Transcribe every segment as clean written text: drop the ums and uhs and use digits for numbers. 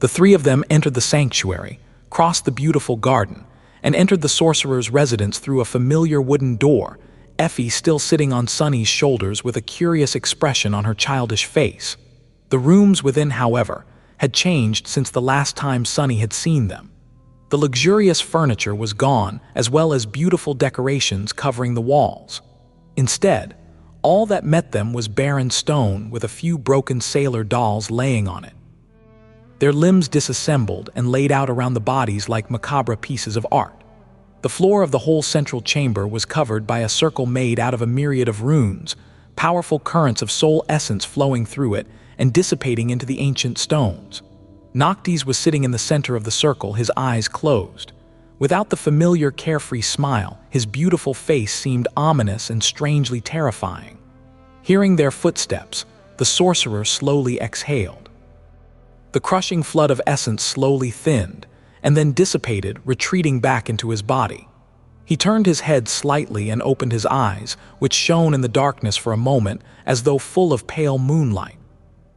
The three of them entered the sanctuary, crossed the beautiful garden, and entered the sorcerer's residence through a familiar wooden door, Effie still sitting on Sunny's shoulders with a curious expression on her childish face. The rooms within, however, had changed since the last time Sunny had seen them. The luxurious furniture was gone, as well as beautiful decorations covering the walls. Instead, all that met them was barren stone with a few broken sailor dolls laying on it. Their limbs disassembled and laid out around the bodies like macabre pieces of art. The floor of the whole central chamber was covered by a circle made out of a myriad of runes, powerful currents of soul essence flowing through it and dissipating into the ancient stones. Noctis was sitting in the center of the circle, his eyes closed. Without the familiar carefree smile, his beautiful face seemed ominous and strangely terrifying. Hearing their footsteps, the sorcerer slowly exhaled. The crushing flood of essence slowly thinned, and then dissipated, retreating back into his body. He turned his head slightly and opened his eyes, which shone in the darkness for a moment as though full of pale moonlight.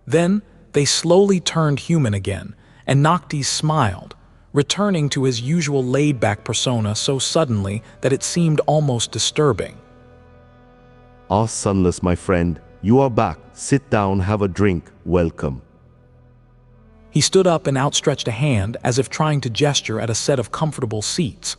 Then they slowly turned human again, and Noctis smiled, returning to his usual laid-back persona so suddenly that it seemed almost disturbing. "Ah, Sunless, my friend, you are back. Sit down, have a drink. Welcome." He stood up and outstretched a hand as if trying to gesture at a set of comfortable seats.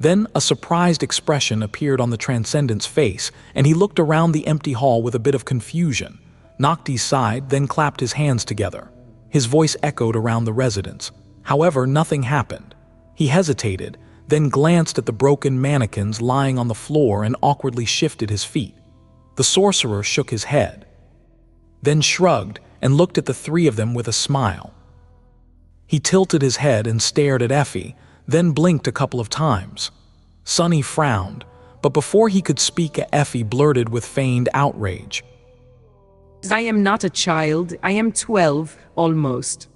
Then a surprised expression appeared on the Transcendent's face, and he looked around the empty hall with a bit of confusion. Noctis sighed, then clapped his hands together. His voice echoed around the residence. However, nothing happened. He hesitated, then glanced at the broken mannequins lying on the floor and awkwardly shifted his feet. The sorcerer shook his head, then shrugged and looked at the three of them with a smile. He tilted his head and stared at Effie, then blinked a couple of times. Sunny frowned, but before he could speak, Effie blurted with feigned outrage. "I am not a child. I am 12, almost."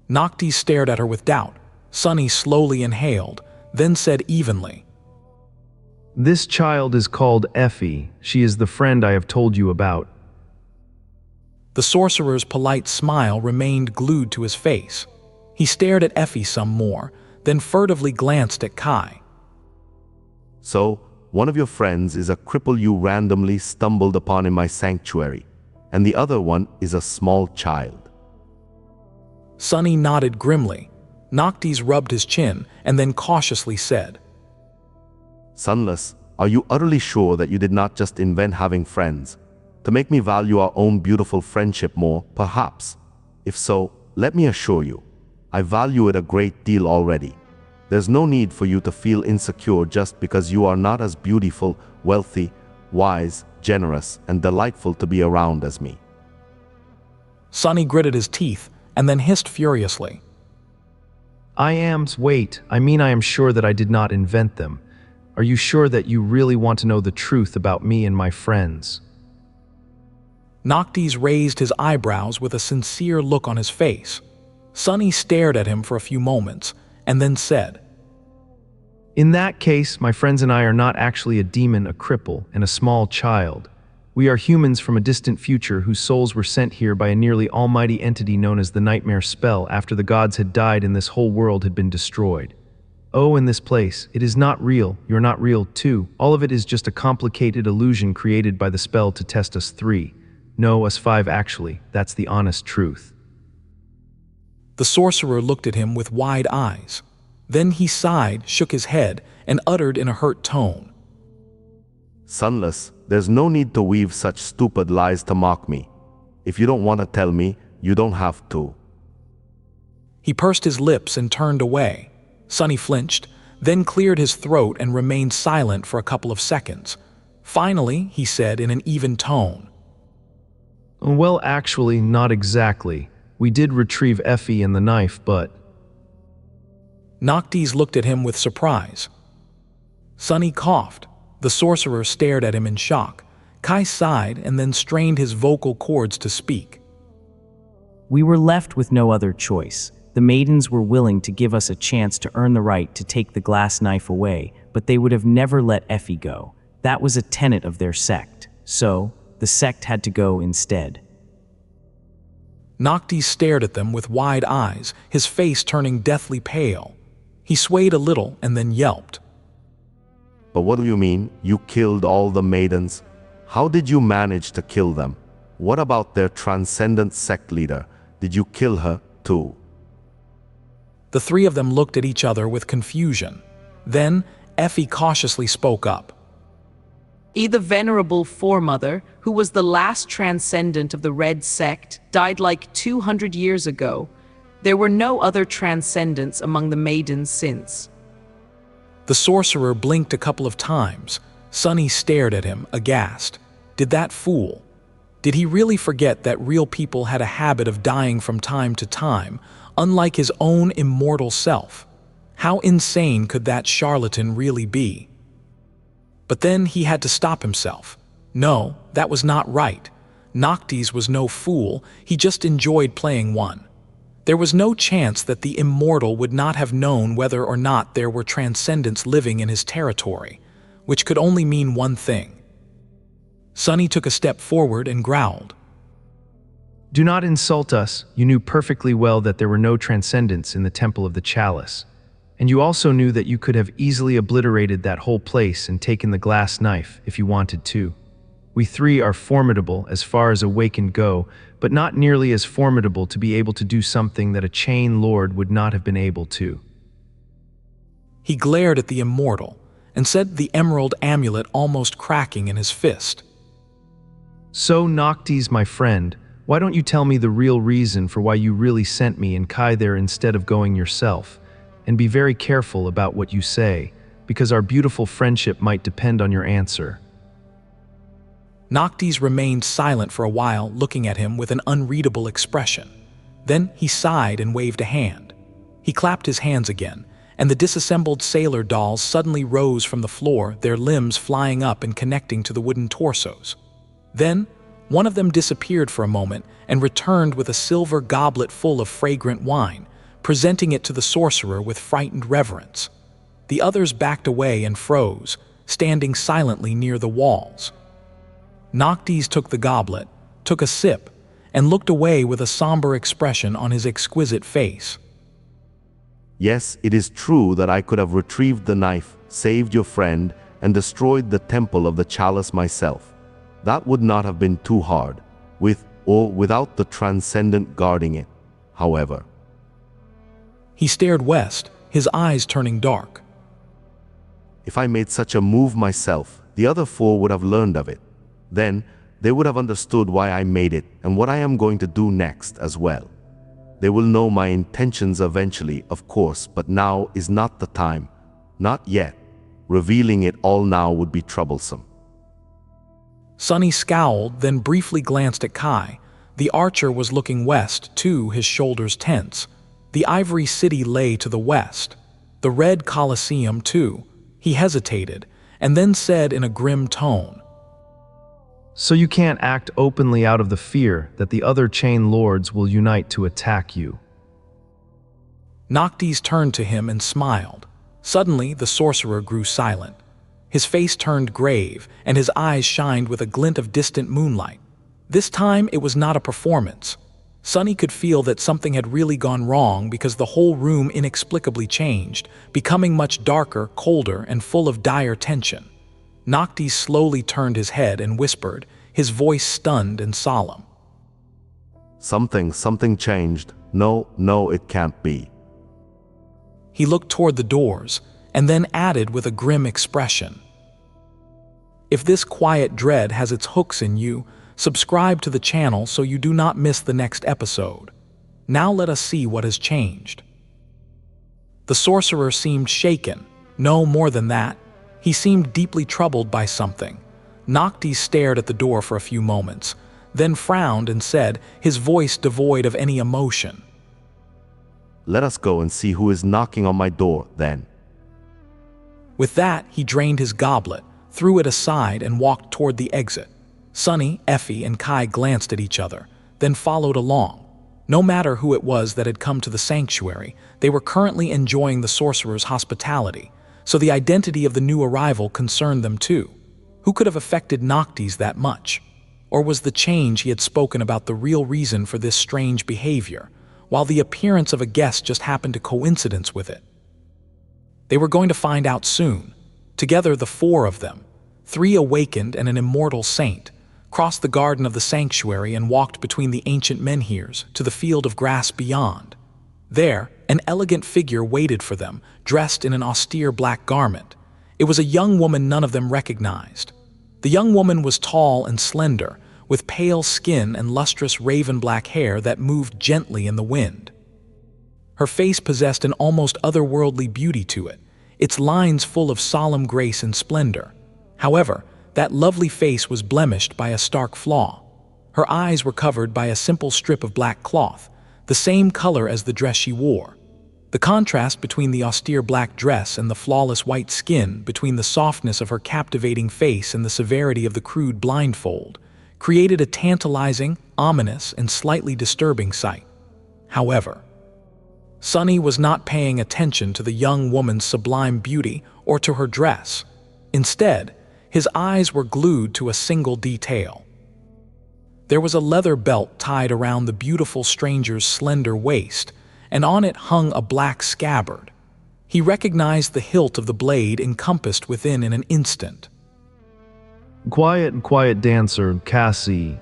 Noctis stared at her with doubt. Sunny slowly inhaled, then said evenly, "This child is called Effie. She is the friend I have told you about." The sorcerer's polite smile remained glued to his face. He stared at Effie some more, then furtively glanced at Kai. "So, one of your friends is a cripple you randomly stumbled upon in my sanctuary, and the other one is a small child." Sunny nodded grimly. Noctis rubbed his chin and then cautiously said, "Sunless, are you utterly sure that you did not just invent having friends to make me value our own beautiful friendship more, perhaps? If so, let me assure you, I value it a great deal already. There's no need for you to feel insecure just because you are not as beautiful, wealthy, wise, generous, and delightful to be around as me." Sunny gritted his teeth and then hissed furiously, Wait, I am sure that I did not invent them. Are you sure that you really want to know the truth about me and my friends?" Noctis raised his eyebrows with a sincere look on his face. Sunny stared at him for a few moments and then said, "In that case, my friends and I are not actually a demon, a cripple, and a small child. We are humans from a distant future whose souls were sent here by a nearly almighty entity known as the Nightmare Spell after the gods had died and this whole world had been destroyed. Oh, in this place, it is not real, you're not real too. All of it is just a complicated illusion created by the spell to test us three. No, us five actually, that's the honest truth." The sorcerer looked at him with wide eyes. Then he sighed, shook his head, and uttered in a hurt tone, "Sunless, there's no need to weave such stupid lies to mock me. If you don't want to tell me, you don't have to." He pursed his lips and turned away. Sunny flinched, then cleared his throat and remained silent for a couple of seconds. Finally, he said in an even tone, "Well, actually, not exactly. We did retrieve Effie and the knife, but..." Noctis looked at him with surprise. Sunny coughed. The sorcerer stared at him in shock. Kai sighed and then strained his vocal cords to speak. "We were left with no other choice. The maidens were willing to give us a chance to earn the right to take the glass knife away, but they would have never let Effie go. That was a tenet of their sect. So, the sect had to go instead." Noctis stared at them with wide eyes, his face turning deathly pale. He swayed a little and then yelped. But what do you mean, you killed all the maidens? How did you manage to kill them? What about their transcendent sect leader? Did you kill her, too? The three of them looked at each other with confusion. Then, Effie cautiously spoke up. The venerable foremother, who was the last transcendent of the Red Sect, died like 200 years ago. There were no other transcendents among the maidens since. The sorcerer blinked a couple of times. Sunny stared at him, aghast. Did that fool? Did he really forget that real people had a habit of dying from time to time, unlike his own immortal self? How insane could that charlatan really be? But then he had to stop himself. No, that was not right. Noctis was no fool, he just enjoyed playing one. There was no chance that the immortal would not have known whether or not there were transcendents living in his territory, which could only mean one thing. Sunny took a step forward and growled. Do not insult us. You knew perfectly well that there were no transcendents in the Temple of the Chalice. And you also knew that you could have easily obliterated that whole place and taken the glass knife if you wanted to. We three are formidable as far as awakened go, but not nearly as formidable to be able to do something that a chain lord would not have been able to. He glared at the immortal and said, the emerald amulet almost cracking in his fist. So, Noctis, my friend, why don't you tell me the real reason for why you really sent me and Kai there instead of going yourself? And be very careful about what you say, because our beautiful friendship might depend on your answer. Noctis remained silent for a while, looking at him with an unreadable expression. Then he sighed and waved a hand. He clapped his hands again, and the disassembled sailor dolls suddenly rose from the floor, their limbs flying up and connecting to the wooden torsos. Then, one of them disappeared for a moment and returned with a silver goblet full of fragrant wine, presenting it to the sorcerer with frightened reverence. The others backed away and froze, standing silently near the walls. Noctis took the goblet, took a sip, and looked away with a somber expression on his exquisite face. Yes, it is true that I could have retrieved the knife, saved your friend, and destroyed the Temple of the Chalice myself. That would not have been too hard, with or without the Transcendent guarding it, however. He stared west, his eyes turning dark. If I made such a move myself, the other four would have learned of it. Then, they would have understood why I made it and what I am going to do next as well. They will know my intentions eventually, of course, but now is not the time. Not yet. Revealing it all now would be troublesome. Sunny scowled, then briefly glanced at Kai. The archer was looking west, too, his shoulders tense. The Ivory City lay to the west. The Red Colosseum, too. He hesitated, and then said in a grim tone, So you can't act openly out of the fear that the other chain lords will unite to attack you. Noctis turned to him and smiled. Suddenly, the sorcerer grew silent. His face turned grave, and his eyes shined with a glint of distant moonlight. This time, it was not a performance. Sunny could feel that something had really gone wrong because the whole room inexplicably changed, becoming much darker, colder, and full of dire tension. Noctis slowly turned his head and whispered, his voice stunned and solemn. Something changed. No, it can't be. He looked toward the doors, and then added with a grim expression, If this quiet dread has its hooks in you, subscribe to the channel so you do not miss the next episode. Now let us see what has changed. The sorcerer seemed shaken. No more than that. He seemed deeply troubled by something. Noctis stared at the door for a few moments, then frowned and said, his voice devoid of any emotion, Let us go and see who is knocking on my door, then. With that, he drained his goblet, threw it aside, and walked toward the exit. Sunny, Effie, and Kai glanced at each other, then followed along. No matter who it was that had come to the sanctuary, they were currently enjoying the sorcerer's hospitality, so the identity of the new arrival concerned them too. Who could have affected Noctis that much? Or was the change he had spoken about the real reason for this strange behavior, while the appearance of a guest just happened to coincidence with it? They were going to find out soon. Together, the four of them, 3 awakened and an immortal saint, crossed the garden of the sanctuary and walked between the ancient menhirs to the field of grass beyond. There, an elegant figure waited for them, dressed in an austere black garment. It was a young woman none of them recognized. The young woman was tall and slender, with pale skin and lustrous raven-black hair that moved gently in the wind. Her face possessed an almost otherworldly beauty to it, its lines full of solemn grace and splendor. However, that lovely face was blemished by a stark flaw. Her eyes were covered by a simple strip of black cloth, the same color as the dress she wore. The contrast between the austere black dress and the flawless white skin, between the softness of her captivating face and the severity of the crude blindfold, created a tantalizing, ominous, and slightly disturbing sight. However, Sunny was not paying attention to the young woman's sublime beauty or to her dress. Instead, his eyes were glued to a single detail. There was a leather belt tied around the beautiful stranger's slender waist, and on it hung a black scabbard. He recognized the hilt of the blade encompassed within in an instant. Quiet dancer, Cassie.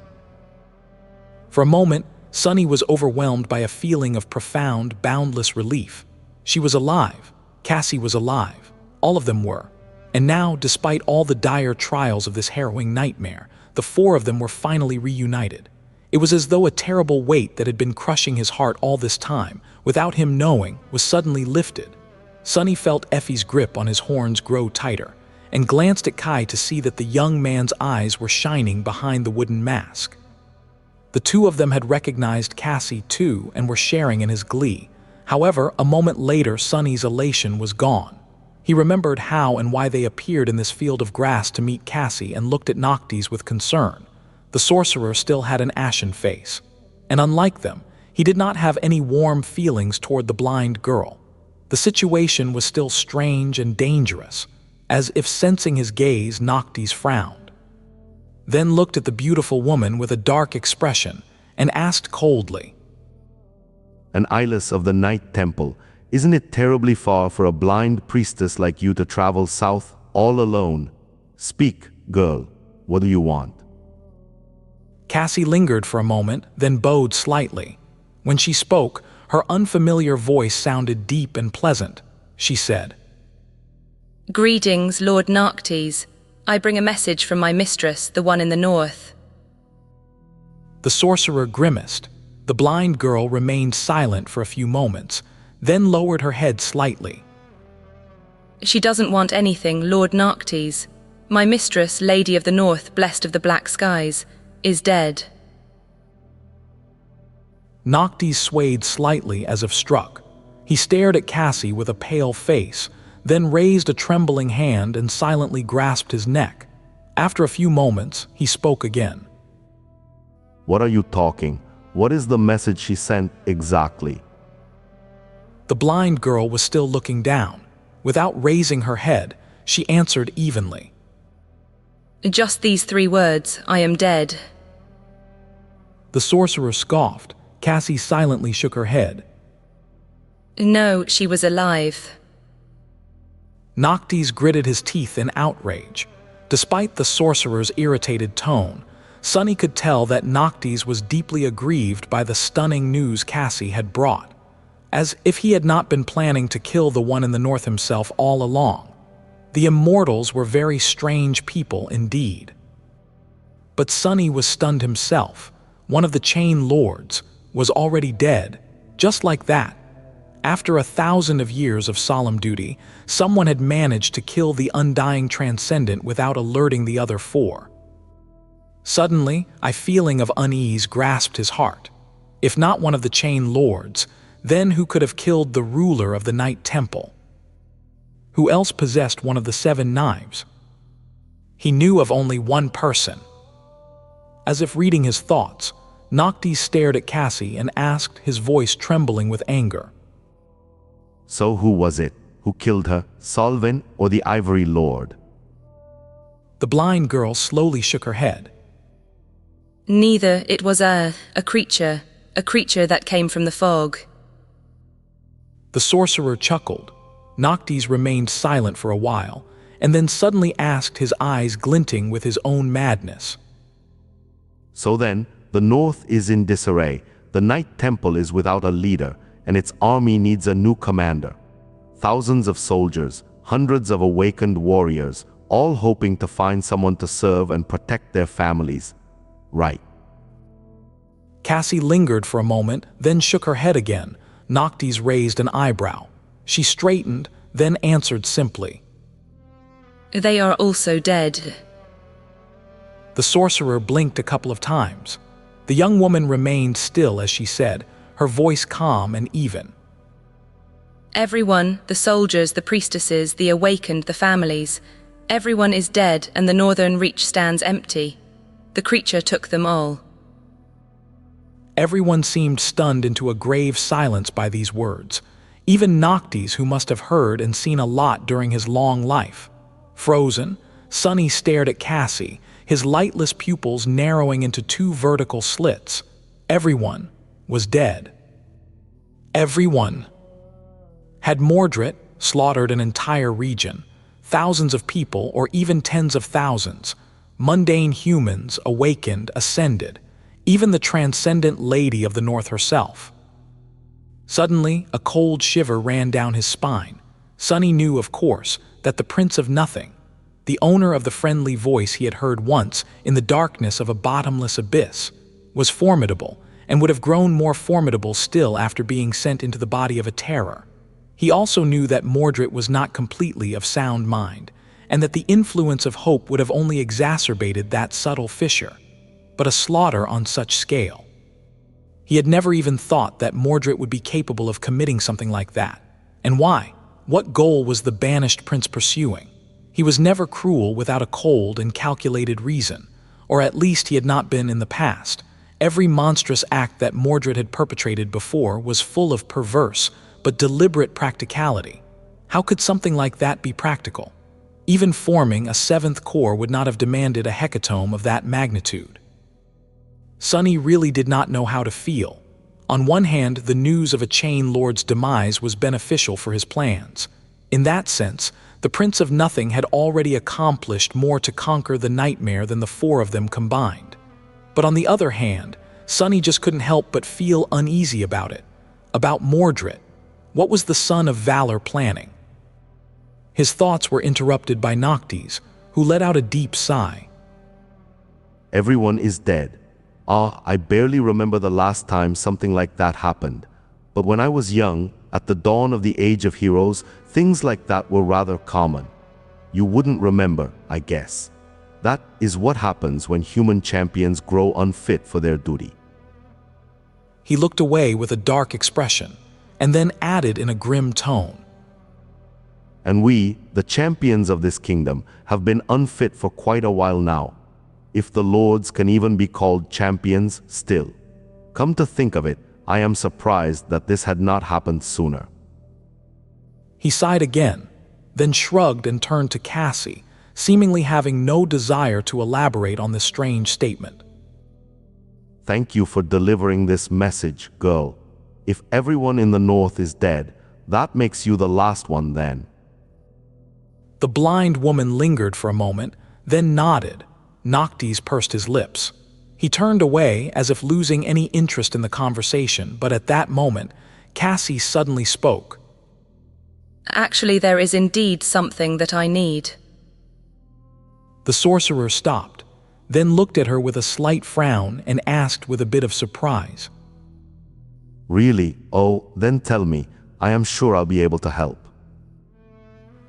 For a moment, Sunny was overwhelmed by a feeling of profound, boundless relief. She was alive. Cassie was alive. All of them were. And now, despite all the dire trials of this harrowing nightmare, the 4 of them were finally reunited. It was as though a terrible weight that had been crushing his heart all this time, without him knowing, was suddenly lifted. Sunny felt Effie's grip on his horns grow tighter, and glanced at Kai to see that the young man's eyes were shining behind the wooden mask. The 2 of them had recognized Cassie too and were sharing in his glee. However, a moment later, Sunny's elation was gone. He remembered how and why they appeared in this field of grass to meet Cassie and looked at Noctis with concern. The sorcerer still had an ashen face. And unlike them, he did not have any warm feelings toward the blind girl. The situation was still strange and dangerous. As if sensing his gaze, Noctis frowned. Then looked at the beautiful woman with a dark expression and asked coldly, An eyeless of the Night Temple, isn't it terribly far for a blind priestess like you to travel south all alone? Speak, girl, what do you want? Cassie lingered for a moment, then bowed slightly. When she spoke, her unfamiliar voice sounded deep and pleasant. She said, Greetings, Lord Noctis. I bring a message from my mistress, the one in the north. The sorcerer grimaced. The blind girl remained silent for a few moments, then lowered her head slightly. She doesn't want anything, Lord Noctis. My mistress, Lady of the North, blessed of the black skies, is dead. Noctis swayed slightly as if struck. He stared at Cassie with a pale face, then raised a trembling hand and silently grasped his neck. After a few moments, he spoke again. What are you talking? What is the message she sent exactly? The blind girl was still looking down. Without raising her head, she answered evenly. Just these 3 words, I am dead. The sorcerer scoffed. Cassie silently shook her head. No, she was alive. Noctis gritted his teeth in outrage. Despite the sorcerer's irritated tone, Sunny could tell that Noctis was deeply aggrieved by the stunning news Cassie had brought, as if he had not been planning to kill the one in the north himself all along. The immortals were very strange people indeed. But Sunny was stunned himself. One of the chain lords was already dead, just like that. After 1,000 years of solemn duty, someone had managed to kill the undying transcendent without alerting the other 4. Suddenly, a feeling of unease grasped his heart. If not one of the chain lords, then who could have killed the ruler of the Night Temple? Who else possessed one of the 7 knives? He knew of only one person. As if reading his thoughts, Noctis stared at Cassie and asked, his voice trembling with anger. So who was it? Who killed her, Solvin or the Ivory Lord? The blind girl slowly shook her head. Neither, it was a creature that came from the fog. The sorcerer chuckled. Noctis remained silent for a while, and then suddenly asked, his eyes glinting with his own madness. So then, the north is in disarray, the Night Temple is without a leader, and its army needs a new commander. Thousands of soldiers, hundreds of awakened warriors, all hoping to find someone to serve and protect their families. Right. Cassie lingered for a moment, then shook her head again. Noctis raised an eyebrow. She straightened, then answered simply. They are also dead. The sorcerer blinked a couple of times. The young woman remained still as she said, her voice calm and even. Everyone, the soldiers, the priestesses, the awakened, the families, everyone is dead and the northern reach stands empty. The creature took them all. Everyone seemed stunned into a grave silence by these words. Even Noctis, who must have heard and seen a lot during his long life. Frozen, Sonny stared at Cassie, his lightless pupils narrowing into two vertical slits. Everyone was dead. Everyone. Had Mordret slaughtered an entire region, thousands of people or even tens of thousands, mundane humans awakened, ascended, even the transcendent Lady of the North herself. Suddenly, a cold shiver ran down his spine. Sonny knew, of course, that the Prince of Nothing, the owner of the friendly voice he had heard once in the darkness of a bottomless abyss, was formidable and would have grown more formidable still after being sent into the body of a terror. He also knew that Mordret was not completely of sound mind, and that the influence of hope would have only exacerbated that subtle fissure. But a slaughter on such scale. He had never even thought that Mordret would be capable of committing something like that. And why? What goal was the banished prince pursuing? He was never cruel without a cold and calculated reason, or at least he had not been in the past. Every monstrous act that Mordret had perpetrated before was full of perverse but deliberate practicality. How could something like that be practical? Even forming a seventh core would not have demanded a hecatomb of that magnitude. Sonny really did not know how to feel. On one hand, the news of a chain lord's demise was beneficial for his plans. In that sense, the Prince of Nothing had already accomplished more to conquer the nightmare than the four of them combined. But on the other hand, Sonny just couldn't help but feel uneasy about it. About Mordret. What was the son of valor planning? His thoughts were interrupted by Noctis, who let out a deep sigh. Everyone is dead. I barely remember the last time something like that happened. But when I was young, at the dawn of the Age of Heroes, things like that were rather common. You wouldn't remember, I guess. That is what happens when human champions grow unfit for their duty. He looked away with a dark expression, and then added in a grim tone. And we, the champions of this kingdom, have been unfit for quite a while now. If the lords can even be called champions still. Come to think of it, I am surprised that this had not happened sooner. He sighed again, then shrugged and turned to Cassie, seemingly having no desire to elaborate on this strange statement. Thank you for delivering this message, girl. If everyone in the north is dead, that makes you the last one then. The blind woman lingered for a moment, then nodded. Noctis pursed his lips. He turned away as if losing any interest in the conversation, but at that moment, Cassie suddenly spoke. Actually, there is indeed something that I need. The sorcerer stopped, then looked at her with a slight frown and asked with a bit of surprise. Really? Oh, then tell me. I am sure I'll be able to help.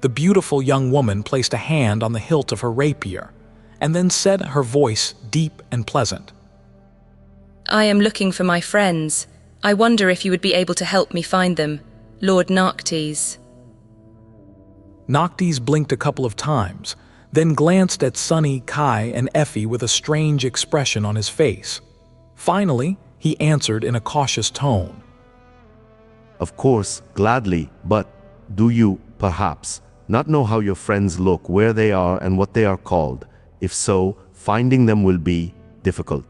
The beautiful young woman placed a hand on the hilt of her rapier, and then said, her voice deep and pleasant. I am looking for my friends. I wonder if you would be able to help me find them, Lord Noctis. Noctis blinked a couple of times, then glanced at Sonny, Kai, and Effie with a strange expression on his face. Finally, he answered in a cautious tone. Of course, gladly, but do you, perhaps, not know how your friends look, where they are, and what they are called? If so, finding them will be difficult.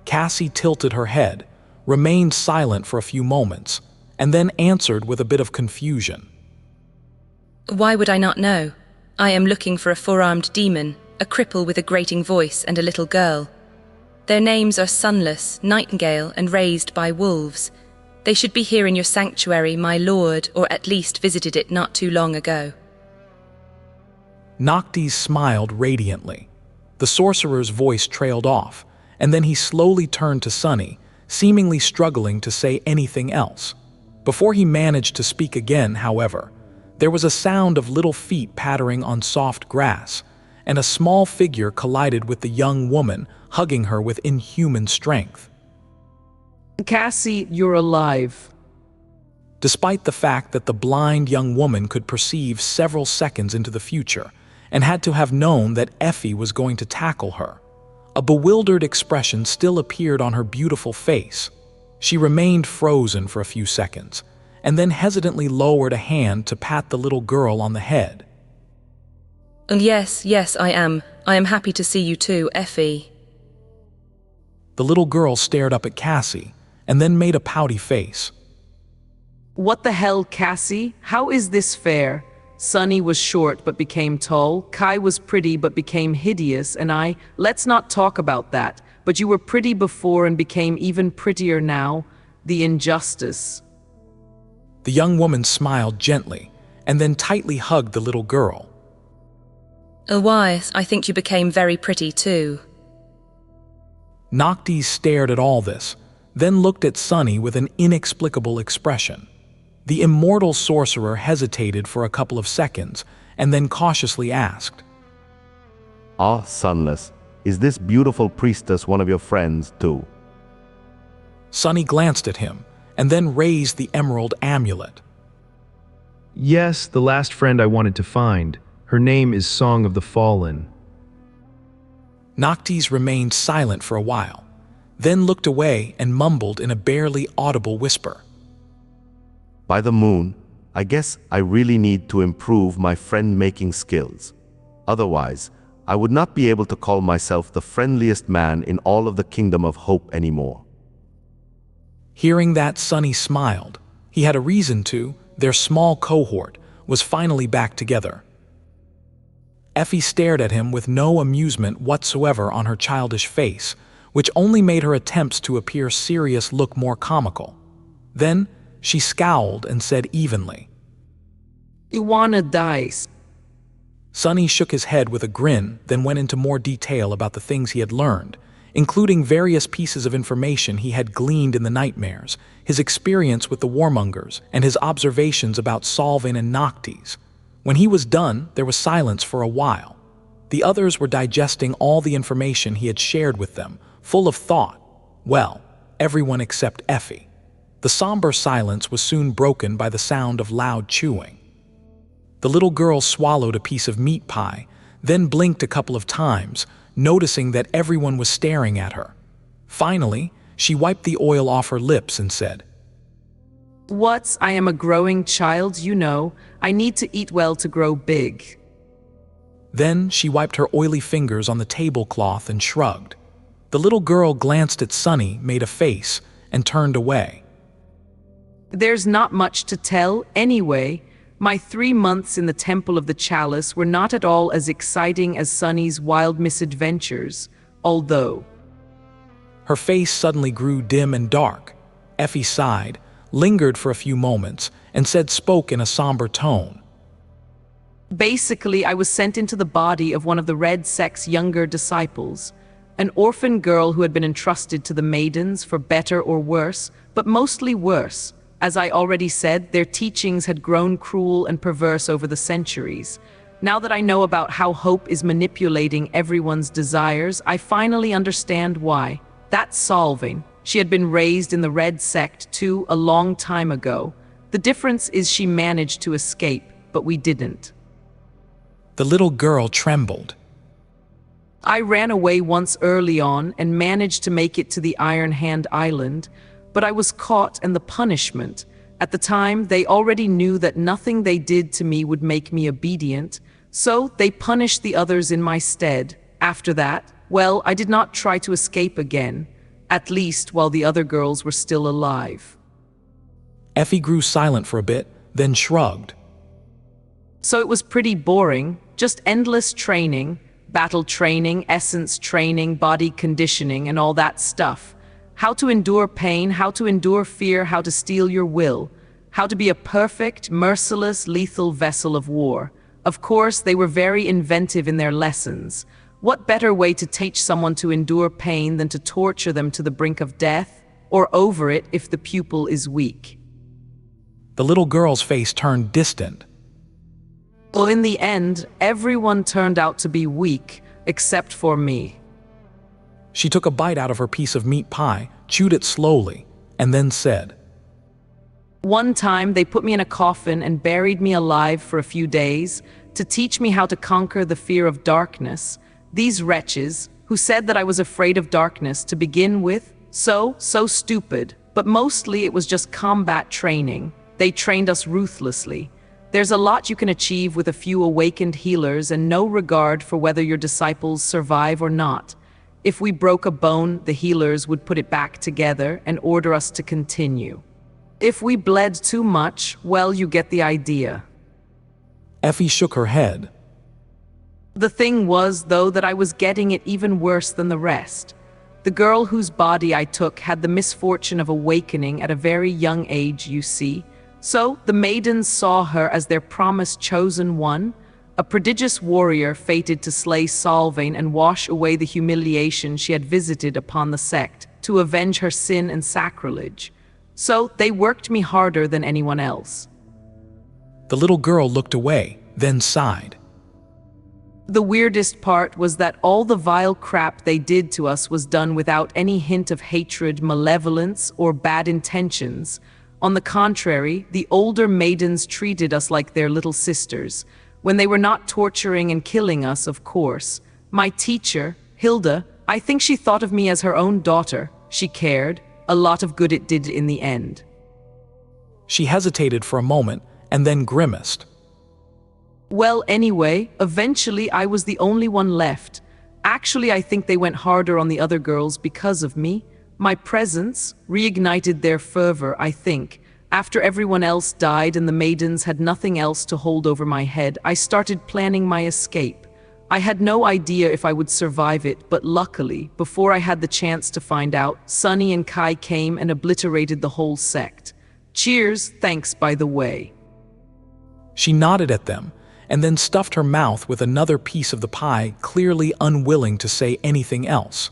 Cassie tilted her head, remained silent for a few moments, and then answered with a bit of confusion. Why would I not know? I am looking for a four-armed demon, a cripple with a grating voice, and a little girl. Their names are Sunless, Nightingale, and Raised by Wolves. They should be here in your sanctuary, my lord, or at least visited it not too long ago. Noctis smiled radiantly. The sorcerer's voice trailed off, and then he slowly turned to Sunny, seemingly struggling to say anything else. Before he managed to speak again, however, there was a sound of little feet pattering on soft grass, and a small figure collided with the young woman, hugging her with inhuman strength. Cassie, you're alive. Despite the fact that the blind young woman could perceive several seconds into the future and had to have known that Effie was going to tackle her, a bewildered expression still appeared on her beautiful face. She remained frozen for a few seconds, and then hesitantly lowered a hand to pat the little girl on the head. Yes, I am. I am happy to see you too, Effie. The little girl stared up at Cassie, and then made a pouty face. What the hell, Cassie? How is this fair? Sunny was short but became tall, Kai was pretty but became hideous, and let's not talk about that, but you were pretty before and became even prettier now. The injustice. The young woman smiled gently, and then tightly hugged the little girl. Why, I think you became very pretty too. Noctis stared at all this, then looked at Sunny with an inexplicable expression. The immortal sorcerer hesitated for a couple of seconds, and then cautiously asked, Ah, Sunless, is this beautiful priestess one of your friends too? Sunny glanced at him, and then raised the emerald amulet. Yes, the last friend I wanted to find. Her name is Song of the Fallen. Noctis remained silent for a while, then looked away and mumbled in a barely audible whisper. By the moon, I guess I really need to improve my friend-making skills. Otherwise, I would not be able to call myself the friendliest man in all of the Kingdom of Hope anymore. Hearing that, Sunny smiled. He had a reason to. Their small cohort was finally back together. Effie stared at him with no amusement whatsoever on her childish face, which only made her attempts to appear serious look more comical. Then she scowled and said evenly, You wanna die? Sunny shook his head with a grin, then went into more detail about the things he had learned, including various pieces of information he had gleaned in the nightmares, his experience with the warmongers, and his observations about Solvin and Noctis. When he was done, there was silence for a while. The others were digesting all the information he had shared with them, full of thought. Well, everyone except Effie. The somber silence was soon broken by the sound of loud chewing. The little girl swallowed a piece of meat pie, then blinked a couple of times, noticing that everyone was staring at her. Finally, she wiped the oil off her lips and said, I am a growing child, you know. I need to eat well to grow big. Then she wiped her oily fingers on the tablecloth and shrugged. The little girl glanced at Sunny, made a face, and turned away. There's not much to tell anyway. My 3 months in the Temple of the Chalice were not at all as exciting as Sunny's wild misadventures, although... Her face suddenly grew dim and dark. Effie sighed, lingered for a few moments, and spoke in a somber tone. Basically, I was sent into the body of one of the Red Sect's younger disciples, an orphan girl who had been entrusted to the maidens for better or worse, but mostly worse. As I already said, their teachings had grown cruel and perverse over the centuries. Now that I know about how hope is manipulating everyone's desires, I finally understand why. That's Solving. She had been raised in the Red Sect too a long time ago. The difference is she managed to escape, but we didn't. The little girl trembled. I ran away once early on and managed to make it to the Iron Hand Island, but I was caught, and the punishment. At the time, they already knew that nothing they did to me would make me obedient, so they punished the others in my stead. After that, well, I did not try to escape again. at least while the other girls were still alive. Effie grew silent for a bit, then shrugged. So it was pretty boring, just endless training, battle training, essence training, body conditioning, and all that stuff. How to endure pain, how to endure fear, how to steel your will, how to be a perfect, merciless, lethal vessel of war. Of course, they were very inventive in their lessons. What better way to teach someone to endure pain than to torture them to the brink of death, or over it if the pupil is weak? The little girl's face turned distant. Well, in the end, everyone turned out to be weak, except for me. She took a bite out of her piece of meat pie, chewed it slowly, and then said, One time, they put me in a coffin and buried me alive for a few days to teach me how to conquer the fear of darkness. These wretches, who said that I was afraid of darkness to begin with, so stupid, but mostly it was just combat training. They trained us ruthlessly. There's a lot you can achieve with a few awakened healers and no regard for whether your disciples survive or not. If we broke a bone, the healers would put it back together and order us to continue. If we bled too much, well, you get the idea. Effie shook her head. The thing was, though, that I was getting it even worse than the rest. The girl whose body I took had the misfortune of awakening at a very young age, you see. So the maidens saw her as their promised chosen one, a prodigious warrior fated to slay Solvain and wash away the humiliation she had visited upon the sect, to avenge her sin and sacrilege. So they worked me harder than anyone else. The little girl looked away, then sighed. The weirdest part was that all the vile crap they did to us was done without any hint of hatred, malevolence, or bad intentions. On the contrary, the older maidens treated us like their little sisters, when they were not torturing and killing us, of course. My teacher, Hilda, I think she thought of me as her own daughter. She cared. A lot of good it did in the end. She hesitated for a moment and then grimaced. Well, anyway, eventually I was the only one left. Actually, I think they went harder on the other girls because of me. My presence reignited their fervor, I think. After everyone else died and the maidens had nothing else to hold over my head, I started planning my escape. I had no idea if I would survive it, but luckily, before I had the chance to find out, Sunny and Kai came and obliterated the whole sect. Cheers, thanks by the way. She nodded at them and then stuffed her mouth with another piece of the pie, clearly unwilling to say anything else.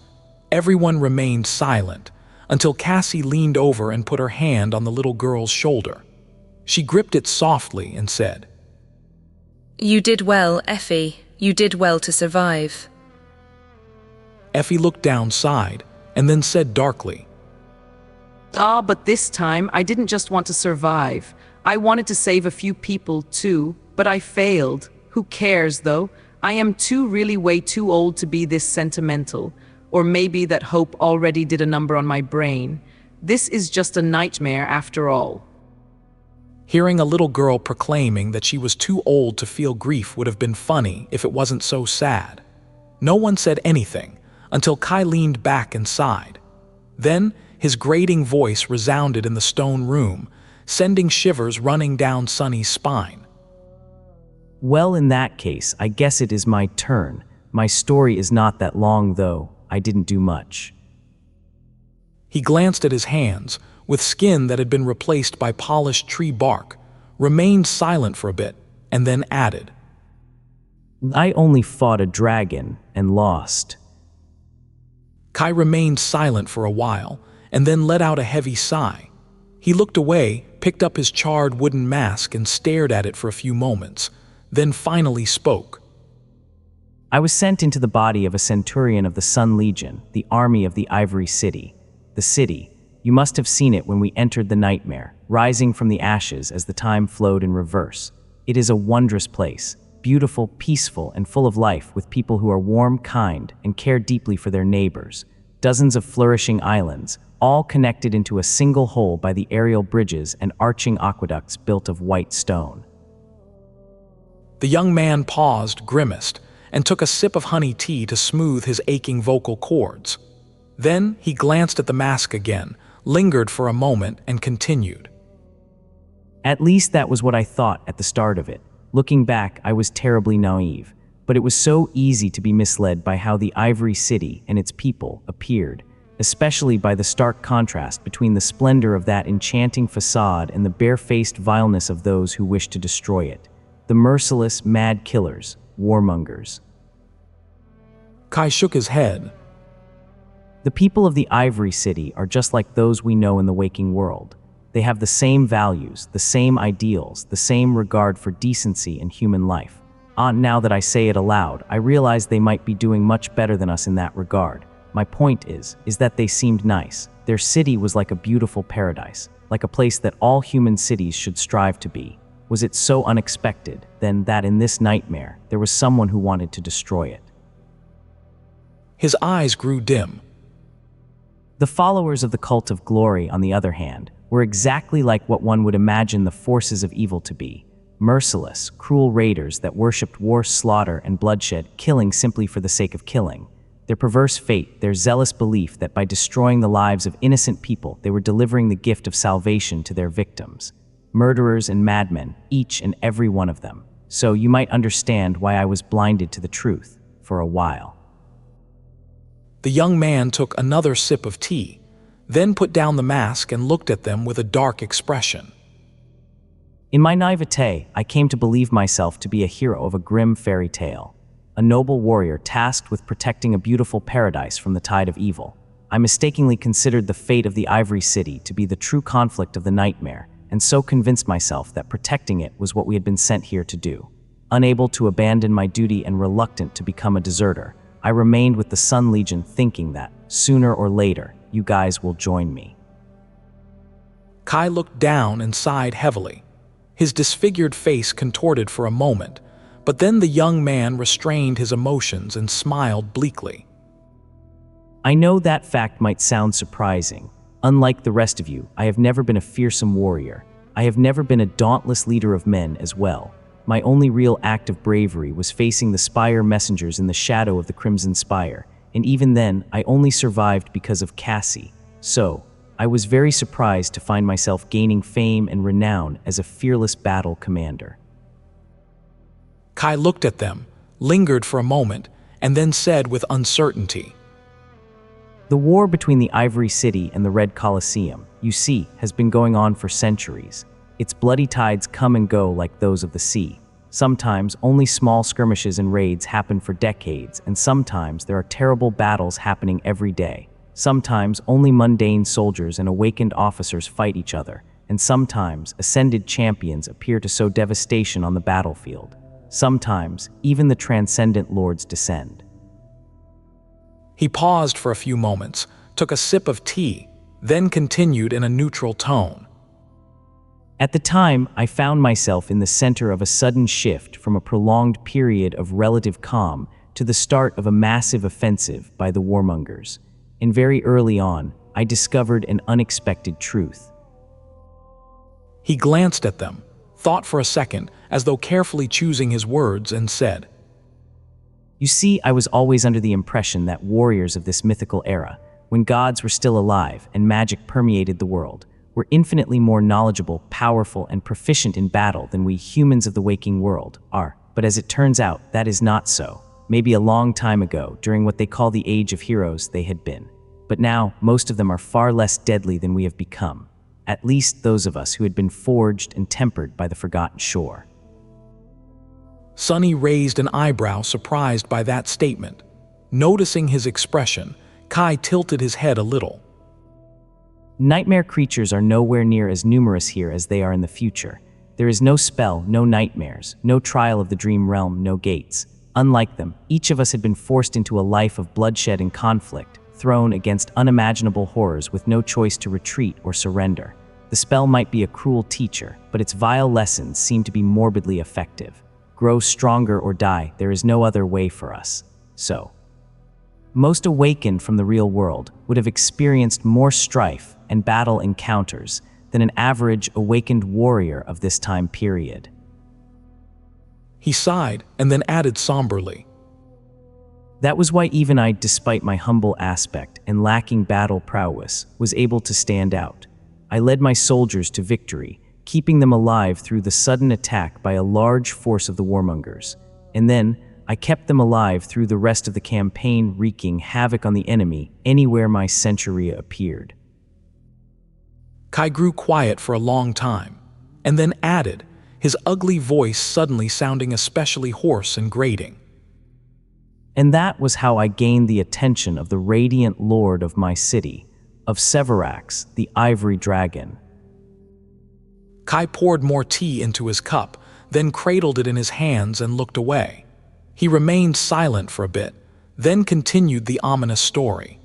Everyone remained silent until Cassie leaned over and put her hand on the little girl's shoulder. She gripped it softly and said, You did well, Effie. You did well to survive. Effie looked down, sighed, and then said darkly, But this time I didn't just want to survive. I wanted to save a few people too, but I failed. Who cares, though? I am really way too old to be this sentimental. Or maybe that hope already did a number on my brain. This is just a nightmare after all. Hearing a little girl proclaiming that she was too old to feel grief would have been funny if it wasn't so sad. No one said anything until Kai leaned back and sighed. Then his grating voice resounded in the stone room, sending shivers running down Sunny's spine. Well, in that case, I guess it is my turn. My story is not that long, though. I didn't do much. He glanced at his hands, with skin that had been replaced by polished tree bark, remained silent for a bit, and then added, I only fought a dragon and lost. Kai remained silent for a while, and then let out a heavy sigh. He looked away, picked up his charred wooden mask and stared at it for a few moments, then finally spoke. I was sent into the body of a centurion of the Sun Legion, the army of the Ivory City. The city, you must have seen it when we entered the nightmare, rising from the ashes as the time flowed in reverse. It is a wondrous place, beautiful, peaceful, and full of life, with people who are warm, kind, and care deeply for their neighbors. Dozens of flourishing islands, all connected into a single whole by the aerial bridges and arching aqueducts built of white stone. The young man paused, grimaced, and took a sip of honey tea to smooth his aching vocal cords. Then he glanced at the mask again, lingered for a moment, and continued. At least that was what I thought at the start of it. Looking back, I was terribly naive, but it was so easy to be misled by how the Ivory City and its people appeared, especially by the stark contrast between the splendor of that enchanting facade and the barefaced vileness of those who wished to destroy it. The merciless, mad killers, warmongers. Kai shook his head. The people of the Ivory City are just like those we know in the waking world. They have the same values, the same ideals, the same regard for decency and human life. Now that I say it aloud, I realize they might be doing much better than us in that regard. My point is that they seemed nice. Their city was like a beautiful paradise, like a place that all human cities should strive to be. Was it so unexpected, then, that in this nightmare, there was someone who wanted to destroy it? His eyes grew dim. The followers of the cult of glory, on the other hand, were exactly like what one would imagine the forces of evil to be. Merciless, cruel raiders that worshipped war, slaughter, and bloodshed, killing simply for the sake of killing. Their perverse fate, their zealous belief that by destroying the lives of innocent people, they were delivering the gift of salvation to their victims. Murderers and madmen, each and every one of them. So you might understand why I was blinded to the truth for a while. The young man took another sip of tea, then put down the mask and looked at them with a dark expression. In my naivete, I came to believe myself to be a hero of a grim fairy tale, a noble warrior tasked with protecting a beautiful paradise from the tide of evil. I mistakenly considered the fate of the Ivory City to be the true conflict of the nightmare, and so convinced myself that protecting it was what we had been sent here to do. Unable to abandon my duty and reluctant to become a deserter, I remained with the Sun Legion, thinking that, sooner or later, you guys will join me. Kai looked down and sighed heavily. His disfigured face contorted for a moment, but then the young man restrained his emotions and smiled bleakly. I know that fact might sound surprising. Unlike the rest of you, I have never been a fearsome warrior. I have never been a dauntless leader of men as well. My only real act of bravery was facing the Spire messengers in the shadow of the Crimson Spire, and even then, I only survived because of Cassie. So, I was very surprised to find myself gaining fame and renown as a fearless battle commander. Kai looked at them, lingered for a moment, and then said with uncertainty, The war between the Ivory City and the Red Colosseum, you see, has been going on for centuries. Its bloody tides come and go like those of the sea. Sometimes only small skirmishes and raids happen for decades, and sometimes there are terrible battles happening every day. Sometimes only mundane soldiers and awakened officers fight each other, and sometimes ascended champions appear to sow devastation on the battlefield. Sometimes even the transcendent lords descend. He paused for a few moments, took a sip of tea, then continued in a neutral tone. At the time, I found myself in the center of a sudden shift from a prolonged period of relative calm to the start of a massive offensive by the warmongers. And very early on, I discovered an unexpected truth. He glanced at them, thought for a second, as though carefully choosing his words, and said, You see, I was always under the impression that warriors of this mythical era, when gods were still alive and magic permeated the world, were infinitely more knowledgeable, powerful, and proficient in battle than we humans of the waking world are. But as it turns out, that is not so. Maybe a long time ago, during what they call the Age of Heroes, they had been. But now, most of them are far less deadly than we have become. At least those of us who had been forged and tempered by the Forgotten Shore. Sunny raised an eyebrow, surprised by that statement. Noticing his expression, Kai tilted his head a little. Nightmare creatures are nowhere near as numerous here as they are in the future. There is no spell, no nightmares, no trial of the dream realm, no gates. Unlike them, each of us had been forced into a life of bloodshed and conflict, thrown against unimaginable horrors with no choice to retreat or surrender. The spell might be a cruel teacher, but its vile lessons seem to be morbidly effective. Grow stronger or die, there is no other way for us. So, most awakened from the real world would have experienced more strife and battle encounters than an average awakened warrior of this time period. He sighed and then added somberly, That was why even I, despite my humble aspect and lacking battle prowess, was able to stand out. I led my soldiers to victory, keeping them alive through the sudden attack by a large force of the warmongers. And then, I kept them alive through the rest of the campaign, wreaking havoc on the enemy anywhere my centuria appeared. Kai grew quiet for a long time, and then added, his ugly voice suddenly sounding especially hoarse and grating. And that was how I gained the attention of the radiant lord of my city, of Severax, the ivory dragon. Kai poured more tea into his cup, then cradled it in his hands and looked away. He remained silent for a bit, then continued the ominous story.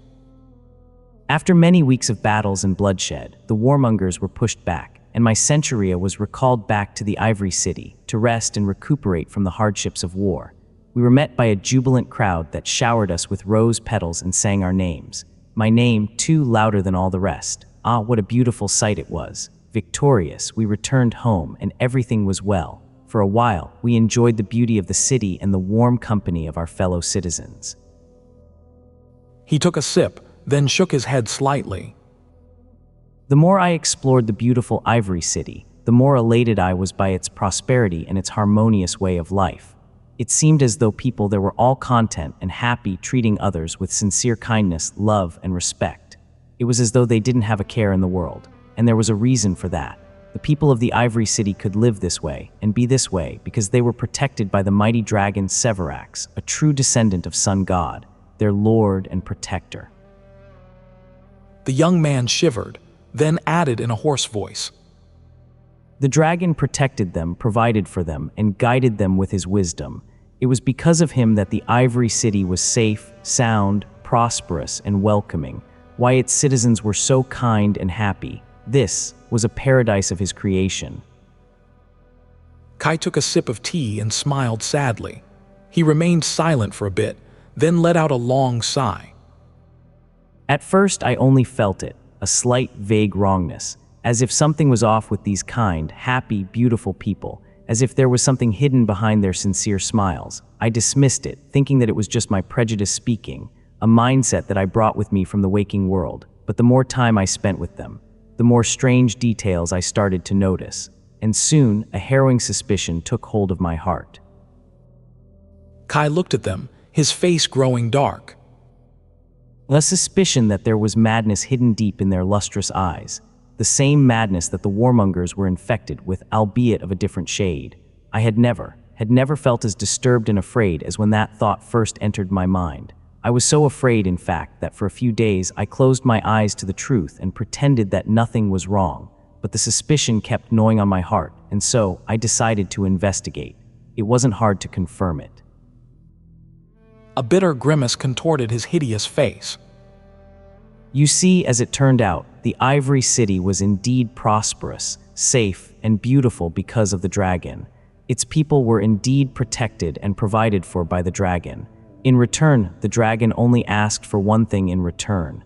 After many weeks of battles and bloodshed, the warmongers were pushed back, and my centuria was recalled back to the Ivory City to rest and recuperate from the hardships of war. We were met by a jubilant crowd that showered us with rose petals and sang our names. My name, too, louder than all the rest. Ah, what a beautiful sight it was. Victorious, we returned home, and everything was well. For a while, we enjoyed the beauty of the city and the warm company of our fellow citizens. He took a sip, then shook his head slightly. The more I explored the beautiful Ivory City, the more elated I was by its prosperity and its harmonious way of life. It seemed as though people there were all content and happy, treating others with sincere kindness, love, and respect. It was as though they didn't have a care in the world, and there was a reason for that. The people of the Ivory City could live this way and be this way because they were protected by the mighty dragon Severax, a true descendant of Sun God, their lord and protector. The young man shivered, then added in a hoarse voice. The dragon protected them, provided for them, and guided them with his wisdom. It was because of him that the Ivory City was safe, sound, prosperous, and welcoming, why its citizens were so kind and happy. This was a paradise of his creation. Kai took a sip of tea and smiled sadly. He remained silent for a bit, then let out a long sigh. At first, I only felt it, a slight, vague wrongness, as if something was off with these kind, happy, beautiful people, as if there was something hidden behind their sincere smiles. I dismissed it, thinking that it was just my prejudice speaking, a mindset that I brought with me from the waking world. But the more time I spent with them, the more strange details I started to notice, and soon a harrowing suspicion took hold of my heart. Kai looked at them, his face growing dark. A suspicion that there was madness hidden deep in their lustrous eyes, the same madness that the warmongers were infected with, albeit of a different shade. I had never felt as disturbed and afraid as when that thought first entered my mind. I was so afraid, in fact, that for a few days I closed my eyes to the truth and pretended that nothing was wrong, but the suspicion kept gnawing on my heart, and so I decided to investigate. It wasn't hard to confirm it. A bitter grimace contorted his hideous face. You see, as it turned out, the Ivory City was indeed prosperous, safe, and beautiful because of the dragon. Its people were indeed protected and provided for by the dragon. In return, the dragon only asked for one thing in return.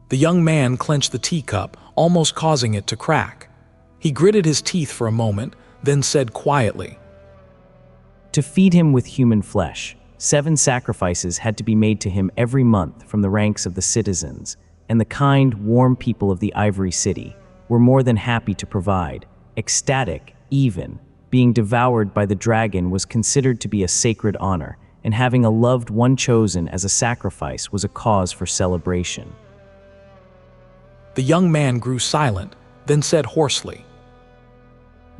The young man clenched the teacup, almost causing it to crack. He gritted his teeth for a moment, then said quietly, To feed him with human flesh, 7 sacrifices had to be made to him every month from the ranks of the citizens, and the kind, warm people of the Ivory City were more than happy to provide. Ecstatic, even, being devoured by the dragon was considered to be a sacred honor, and having a loved one chosen as a sacrifice was a cause for celebration. The young man grew silent, then said hoarsely,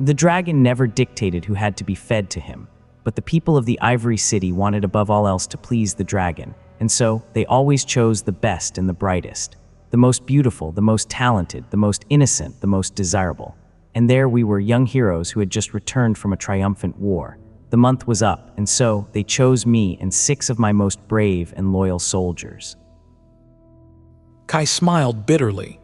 The dragon never dictated who had to be fed to him, but the people of the Ivory City wanted above all else to please the dragon, and so they always chose the best and the brightest, the most beautiful, the most talented, the most innocent, the most desirable. And there we were, young heroes who had just returned from a triumphant war. The month was up, and so they chose me and 6 of my most brave and loyal soldiers. Kai smiled bitterly.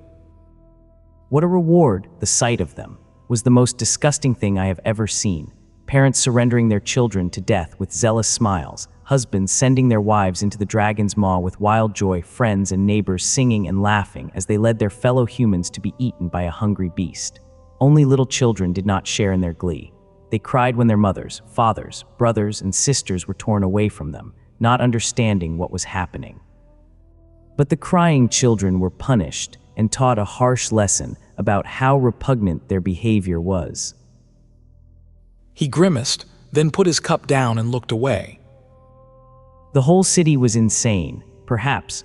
What a reward! The sight of them was the most disgusting thing I have ever seen. Parents surrendering their children to death with zealous smiles, husbands sending their wives into the dragon's maw with wild joy, friends and neighbors singing and laughing as they led their fellow humans to be eaten by a hungry beast. Only little children did not share in their glee. They cried when their mothers, fathers, brothers, and sisters were torn away from them. not understanding what was happening. But the crying children were punished and taught a harsh lesson about how repugnant their behavior was. He grimaced, then put his cup down and looked away. The whole city was insane. Perhaps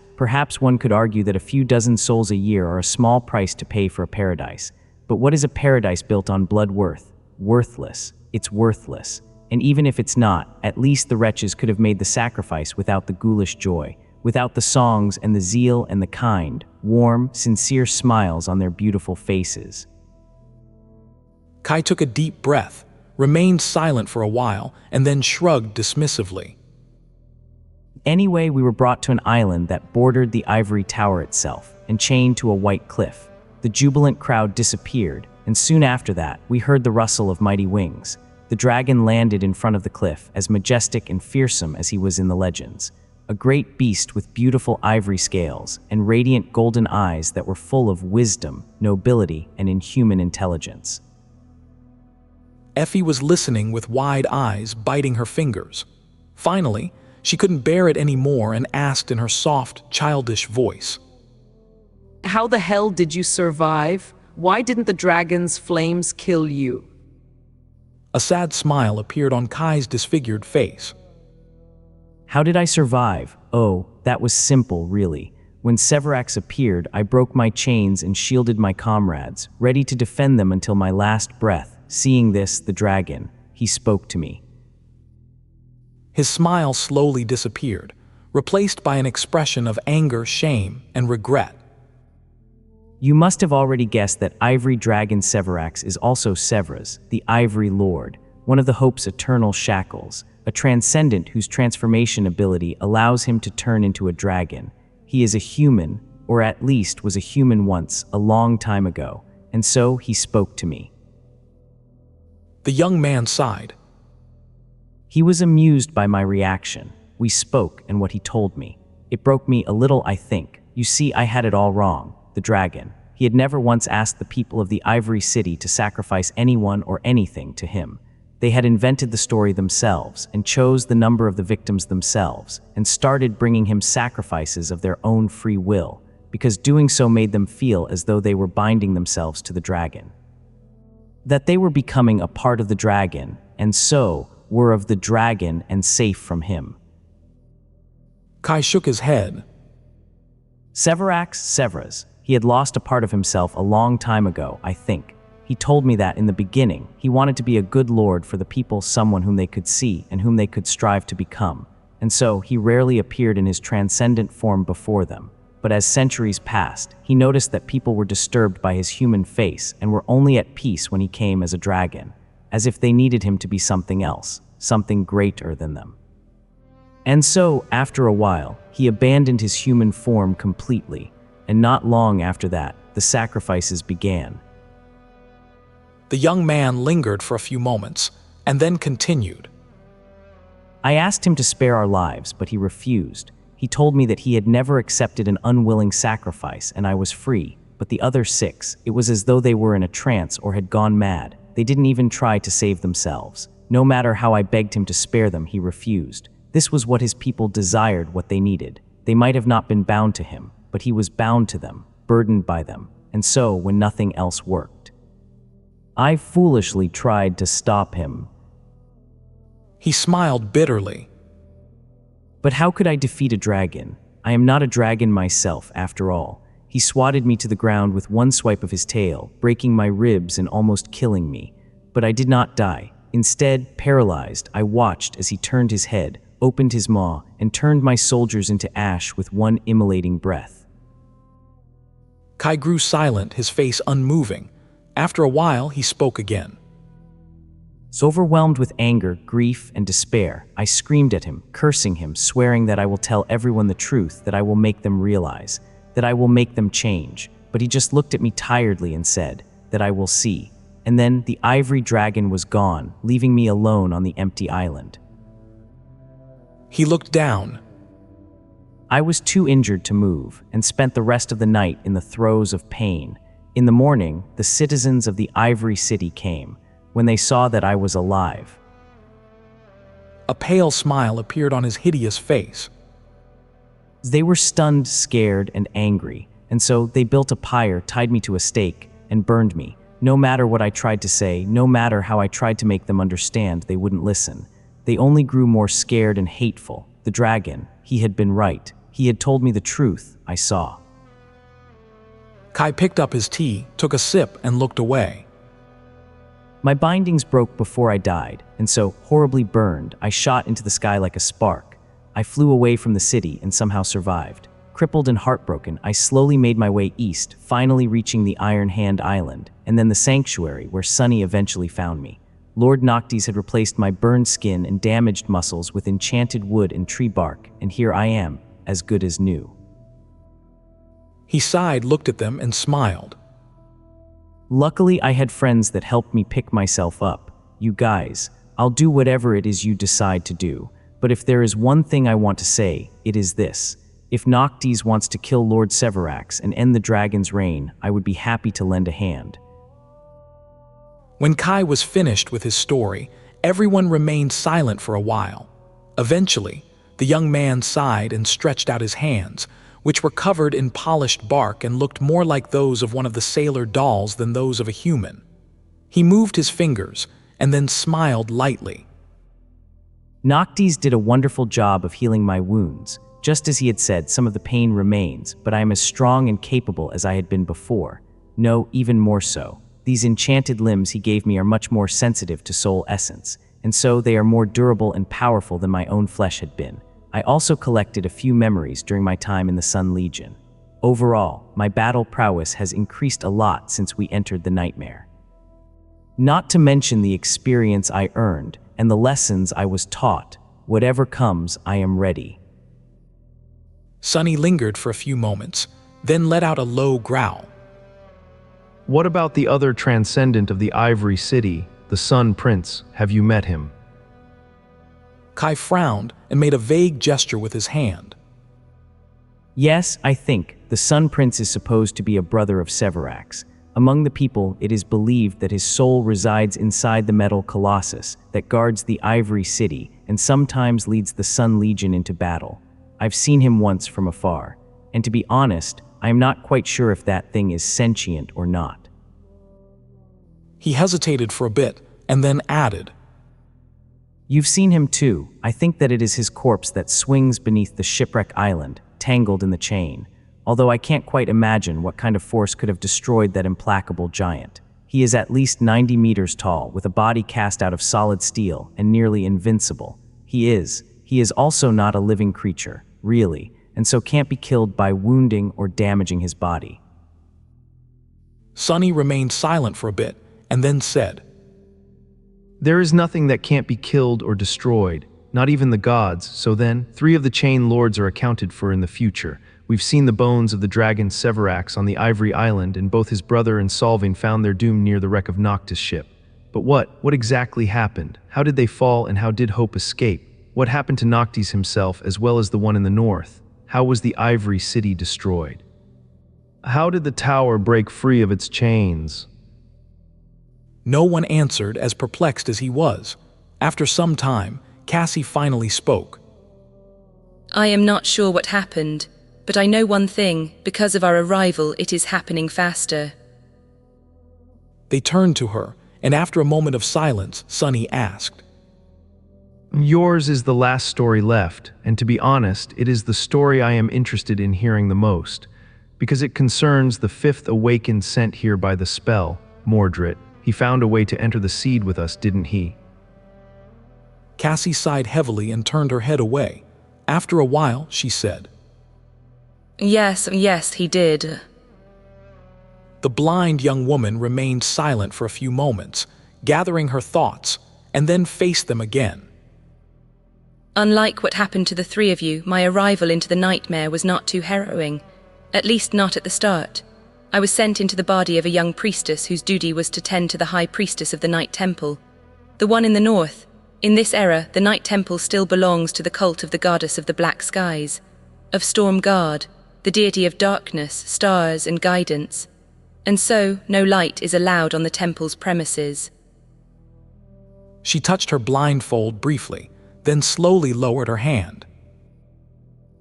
one could argue that a few dozen souls a year are a small price to pay for a paradise. But what is a paradise built on blood worth? Worthless. It's worthless. And even if it's not, at least the wretches could have made the sacrifice without the ghoulish joy, without the songs and the zeal and the kind, warm, sincere smiles on their beautiful faces. Kai took a deep breath, remained silent for a while, and then shrugged dismissively. Anyway, we were brought to an island that bordered the ivory tower itself and chained to a white cliff. The jubilant crowd disappeared, and soon after that, we heard the rustle of mighty wings. The dragon landed in front of the cliff, as majestic and fearsome as he was in the legends. A great beast with beautiful ivory scales and radiant golden eyes that were full of wisdom, nobility, and inhuman intelligence. Effie was listening with wide eyes, biting her fingers. Finally, she couldn't bear it anymore and asked in her soft, childish voice, How the hell did you survive? Why didn't the dragon's flames kill you? A sad smile appeared on Kai's disfigured face. How did I survive? Oh, that was simple, really. When Severax appeared, I broke my chains and shielded my comrades, ready to defend them until my last breath. Seeing this, the dragon, he spoke to me. His smile slowly disappeared, replaced by an expression of anger, shame, and regret. You must have already guessed that Ivory Dragon Severax is also Sevras, the Ivory Lord, one of the Hope's eternal shackles, a transcendent whose transformation ability allows him to turn into a dragon. He is a human, or at least was a human once, a long time ago, and so he spoke to me. The young man sighed. He was amused by my reaction. We spoke and what he told me. It broke me a little, I think. You see, I had it all wrong. The dragon. He had never once asked the people of the Ivory City to sacrifice anyone or anything to him. They had invented the story themselves and chose the number of the victims themselves and started bringing him sacrifices of their own free will, because doing so made them feel as though they were binding themselves to the dragon. That they were becoming a part of the dragon, and so were of the dragon and safe from him. Kai shook his head. Sevras. He had lost a part of himself a long time ago, I think. He told me that in the beginning, he wanted to be a good lord for the people, someone whom they could see and whom they could strive to become. And so he rarely appeared in his transcendent form before them. But as centuries passed, he noticed that people were disturbed by his human face and were only at peace when he came as a dragon, as if they needed him to be something else, something greater than them. And so, after a while, he abandoned his human form completely, and not long after that, the sacrifices began. The young man lingered for a few moments, and then continued. I asked him to spare our lives, but he refused. He told me that he had never accepted an unwilling sacrifice, and I was free. But the other 6, it was as though they were in a trance or had gone mad. They didn't even try to save themselves. No matter how I begged him to spare them, he refused. This was what his people desired, what they needed. They might have not been bound to him, but he was bound to them, burdened by them, and so when nothing else worked, I foolishly tried to stop him. He smiled bitterly. But how could I defeat a dragon? I am not a dragon myself, after all. He swatted me to the ground with one swipe of his tail, breaking my ribs and almost killing me. But I did not die. Instead, paralyzed, I watched as he turned his head, opened his maw, and turned my soldiers into ash with one immolating breath. Kai grew silent, his face unmoving. After a while, he spoke again. So overwhelmed with anger, grief, and despair, I screamed at him, cursing him, swearing that I will tell everyone the truth, that I will make them realize, that I will make them change. But he just looked at me tiredly and said, that I will see. And then the ivory dragon was gone, leaving me alone on the empty island. He looked down. I was too injured to move, and spent the rest of the night in the throes of pain. In the morning, the citizens of the Ivory City came, when they saw that I was alive. a pale smile appeared on his hideous face. They were stunned, scared, and angry, and so they built a pyre, tied me to a stake, and burned me. No matter what I tried to say, no matter how I tried to make them understand, they wouldn't listen. They only grew more scared and hateful. The dragon, he had been right. He had told me the truth, I saw. Kai picked up his tea, took a sip, and looked away. My bindings broke before I died, and so, horribly burned, I shot into the sky like a spark. I flew away from the city and somehow survived. Crippled and heartbroken, I slowly made my way east, finally reaching the Iron Hand Island, and then the sanctuary where Sunny eventually found me. Lord Noctis had replaced my burned skin and damaged muscles with enchanted wood and tree bark, and here I am, as good as new. He sighed, looked at them, and smiled. Luckily, I had friends that helped me pick myself up. You guys, I'll do whatever it is you decide to do, but if there is one thing I want to say, it is this. If Noctis wants to kill Lord Severax and end the dragon's reign, I would be happy to lend a hand. When Kai was finished with his story, everyone remained silent for a while. Eventually, the young man sighed and stretched out his hands, which were covered in polished bark and looked more like those of one of the sailor dolls than those of a human. He moved his fingers and then smiled lightly. Noctis did a wonderful job of healing my wounds. Just as he had said, some of the pain remains, but I am as strong and capable as I had been before. No, even more so. These enchanted limbs he gave me are much more sensitive to soul essence, and so they are more durable and powerful than my own flesh had been. I also collected a few memories during my time in the Sun Legion. Overall, my battle prowess has increased a lot since we entered the nightmare. Not to mention the experience I earned and the lessons I was taught. Whatever comes, I am ready. Sunny lingered for a few moments, then let out a low growl. What about the other transcendent of the Ivory City, the Sun Prince? Have you met him? Kai frowned and made a vague gesture with his hand. Yes, I think. The Sun Prince is supposed to be a brother of Severax. Among the people, it is believed that his soul resides inside the metal colossus that guards the Ivory City and sometimes leads the Sun Legion into battle. I've seen him once from afar, and to be honest, I am not quite sure if that thing is sentient or not. He hesitated for a bit and then added, You've seen him too. I think that it is his corpse that swings beneath the shipwreck island, tangled in the chain, although I can't quite imagine what kind of force could have destroyed that implacable giant. He is at least 90 meters tall, with a body cast out of solid steel and nearly invincible. He is also not a living creature, really, and so can't be killed by wounding or damaging his body. Sunny remained silent for a bit and then said, There is nothing that can't be killed or destroyed, not even the gods, so then, 3 of the Chain Lords are accounted for in the future. We've seen the bones of the dragon Severax on the Ivory Island, and both his brother and Solving found their doom near the wreck of Noctis' ship. But what exactly happened? How did they fall, and how did Hope escape? What happened to Noctis himself, as well as the one in the north? How was the Ivory City destroyed? How did the tower break free of its chains? No one answered, as perplexed as he was. After some time, Cassie finally spoke. I am not sure what happened, but I know one thing. Because of our arrival, it is happening faster. They turned to her, and after a moment of silence, Sunny asked, Yours is the last story left, and to be honest, it is the story I am interested in hearing the most, because it concerns the 5th awakened sent here by the spell, Mordret. He found a way to enter the seed with us, didn't he? Cassie sighed heavily and turned her head away. After a while, she said, Yes, he did. The blind young woman remained silent for a few moments, gathering her thoughts, and then faced them again. Unlike what happened to the 3 of you, my arrival into the nightmare was not too harrowing, at least not at the start. I was sent into the body of a young priestess whose duty was to tend to the high priestess of the Night Temple, the one in the north. In this era, the Night Temple still belongs to the cult of the goddess of the black skies, of Storm God, the deity of darkness, stars, and guidance, and so no light is allowed on the temple's premises. She touched her blindfold briefly, then slowly lowered her hand.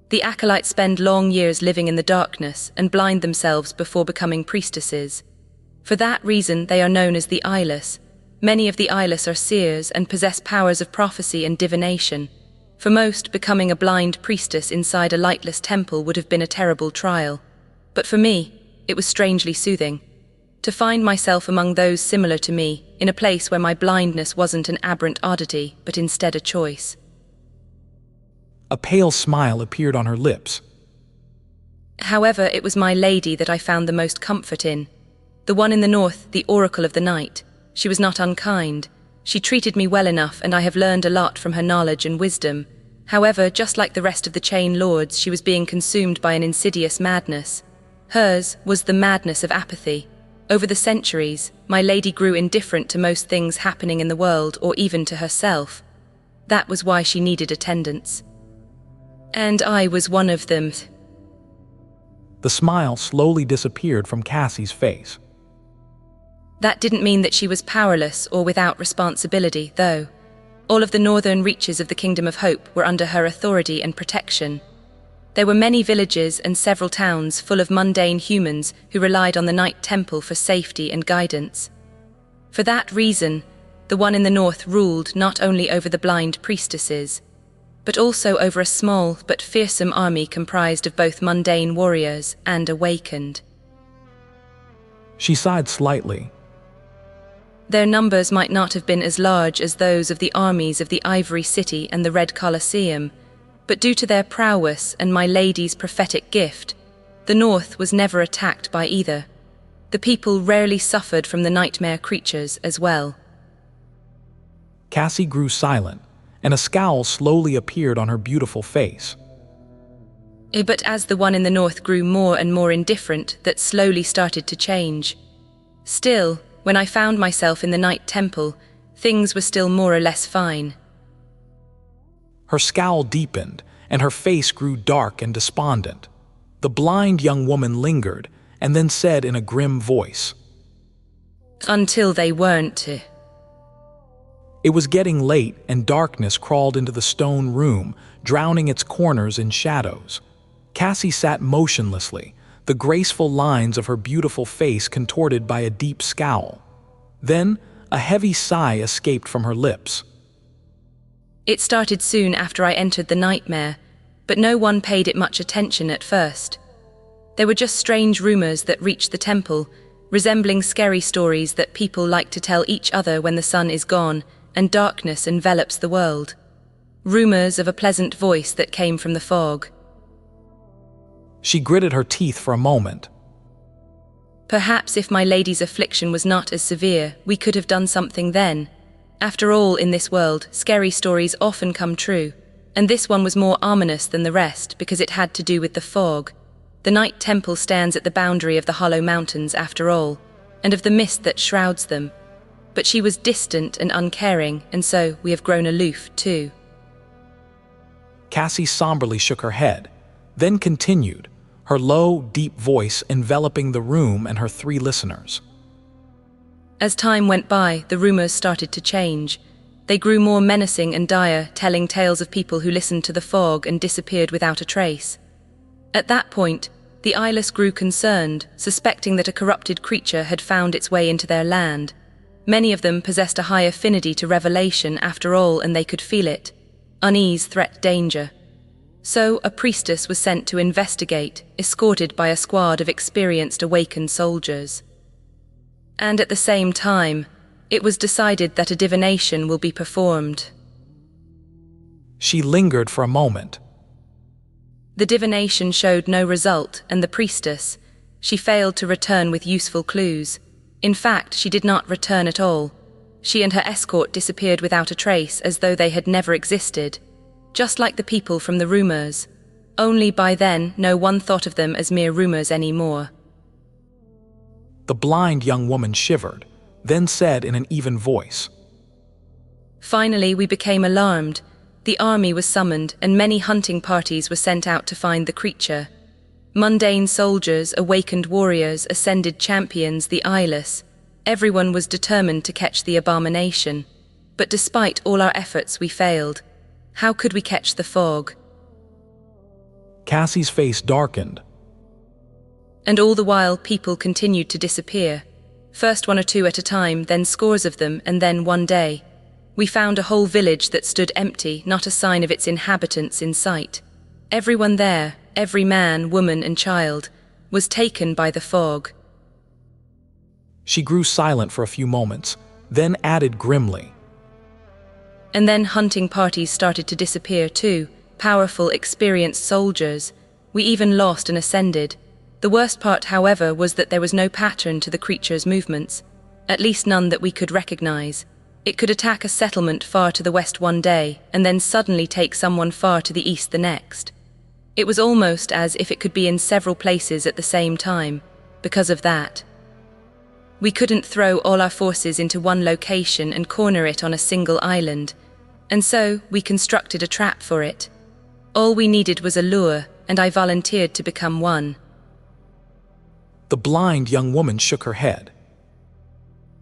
The acolytes spend long years living in the darkness and blind themselves before becoming priestesses. For that reason, they are known as the eyeless. Many of the eyeless are seers and possess powers of prophecy and divination. For most, becoming a blind priestess inside a lightless temple would have been a terrible trial. But for me, it was strangely soothing. To find myself among those similar to me, in a place where my blindness wasn't an aberrant oddity, but instead a choice. A pale smile appeared on her lips. However, it was my lady that I found the most comfort in. The one in the north, the oracle of the night. She was not unkind. She treated me well enough, and I have learned a lot from her knowledge and wisdom. However, just like the rest of the chain lords, she was being consumed by an insidious madness. Hers was the madness of apathy. Over the centuries, my lady grew indifferent to most things happening in the world, or even to herself. That was why she needed attendants. And I was one of them. The smile slowly disappeared from Cassie's face. That didn't mean that she was powerless or without responsibility, though. All of the northern reaches of the Kingdom of Hope were under her authority and protection. There were many villages and several towns full of mundane humans who relied on the Night Temple for safety and guidance. For that reason, the one in the north ruled not only over the blind priestesses, but also over a small but fearsome army comprised of both mundane warriors and awakened. She sighed slightly. Their numbers might not have been as large as those of the armies of the Ivory City and the Red Colosseum, but due to their prowess and my lady's prophetic gift, the north was never attacked by either. The people rarely suffered from the nightmare creatures as well. Cassie grew silent, and a scowl slowly appeared on her beautiful face. But as the one in the north grew more and more indifferent, that slowly started to change. Still, when I found myself in the Night Temple, things were still more or less fine. Her scowl deepened, and her face grew dark and despondent. The blind young woman lingered, and then said in a grim voice, Until they weren't. It was getting late, and darkness crawled into the stone room, drowning its corners in shadows. Cassie sat motionlessly, the graceful lines of her beautiful face contorted by a deep scowl. Then, a heavy sigh escaped from her lips. It started soon after I entered the nightmare, but no one paid it much attention at first. There were just strange rumors that reached the temple, resembling scary stories that people like to tell each other when the sun is gone and darkness envelops the world. Rumors of a pleasant voice that came from the fog. She gritted her teeth for a moment. Perhaps if my lady's affliction was not as severe, we could have done something then. After all, in this world, scary stories often come true, and this one was more ominous than the rest because it had to do with the fog. The Night Temple stands at the boundary of the Hollow Mountains after all, and of the mist that shrouds them. But she was distant and uncaring, and so we have grown aloof too. Cassie somberly shook her head, then continued, her low, deep voice enveloping the room and her three listeners. As time went by, the rumors started to change. They grew more menacing and dire, telling tales of people who listened to the fog and disappeared without a trace. At that point, the eyeless grew concerned, suspecting that a corrupted creature had found its way into their land. Many of them possessed a high affinity to revelation after all, and they could feel it. Unease threatened danger. So a priestess was sent to investigate, escorted by a squad of experienced awakened soldiers. And at the same time, it was decided that a divination will be performed. She lingered for a moment. The divination showed no result, and the priestess, she failed to return with useful clues. In fact, she did not return at all. She and her escort disappeared without a trace, as though they had never existed. Just like the people from the rumors. Only by then, no one thought of them as mere rumors anymore. The blind young woman shivered, then said in an even voice, Finally, we became alarmed. The army was summoned, and many hunting parties were sent out to find the creature. Mundane soldiers, awakened warriors, ascended champions, the eyeless. Everyone was determined to catch the abomination. But despite all our efforts, we failed. How could we catch the fog? Cassie's face darkened. And all the while, people continued to disappear. First 1 or 2 at a time, then scores of them, and then one day. We found a whole village that stood empty, not a sign of its inhabitants in sight. Everyone there, every man, woman, and child, was taken by the fog. She grew silent for a few moments, then added grimly. And then hunting parties started to disappear too, powerful, experienced soldiers. We even lost and ascended. The worst part, however, was that there was no pattern to the creature's movements, at least none that we could recognize. It could attack a settlement far to the west one day, and then suddenly take someone far to the east the next. It was almost as if it could be in several places at the same time, because of that. We couldn't throw all our forces into one location and corner it on a single island, and so we constructed a trap for it. All we needed was a lure, and I volunteered to become one. The blind young woman shook her head.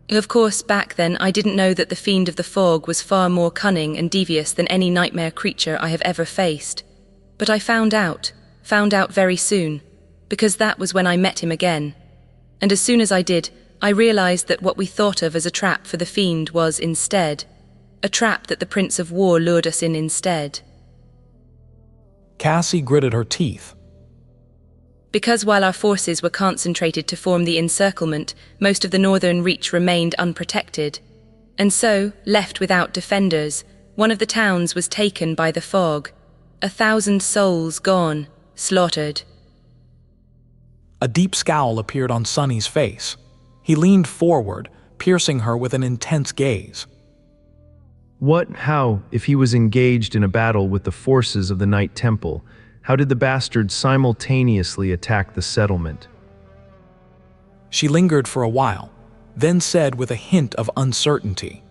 Of course, back then I didn't know that the fiend of the fog was far more cunning and devious than any nightmare creature I have ever faced. But I found out very soon, because that was when I met him again. And as soon as I did, I realized that what we thought of as a trap for the fiend was instead a trap that the Prince of War lured us in instead. Cassie gritted her teeth. Because while our forces were concentrated to form the encirclement, most of the northern reach remained unprotected. And so, left without defenders, one of the towns was taken by the fog. 1,000 souls gone, slaughtered. A deep scowl appeared on Sonny's face. He leaned forward, piercing her with an intense gaze. How, if he was engaged in a battle with the forces of the Night Temple, how did the bastard simultaneously attack the settlement? She lingered for a while, then said with a hint of uncertainty.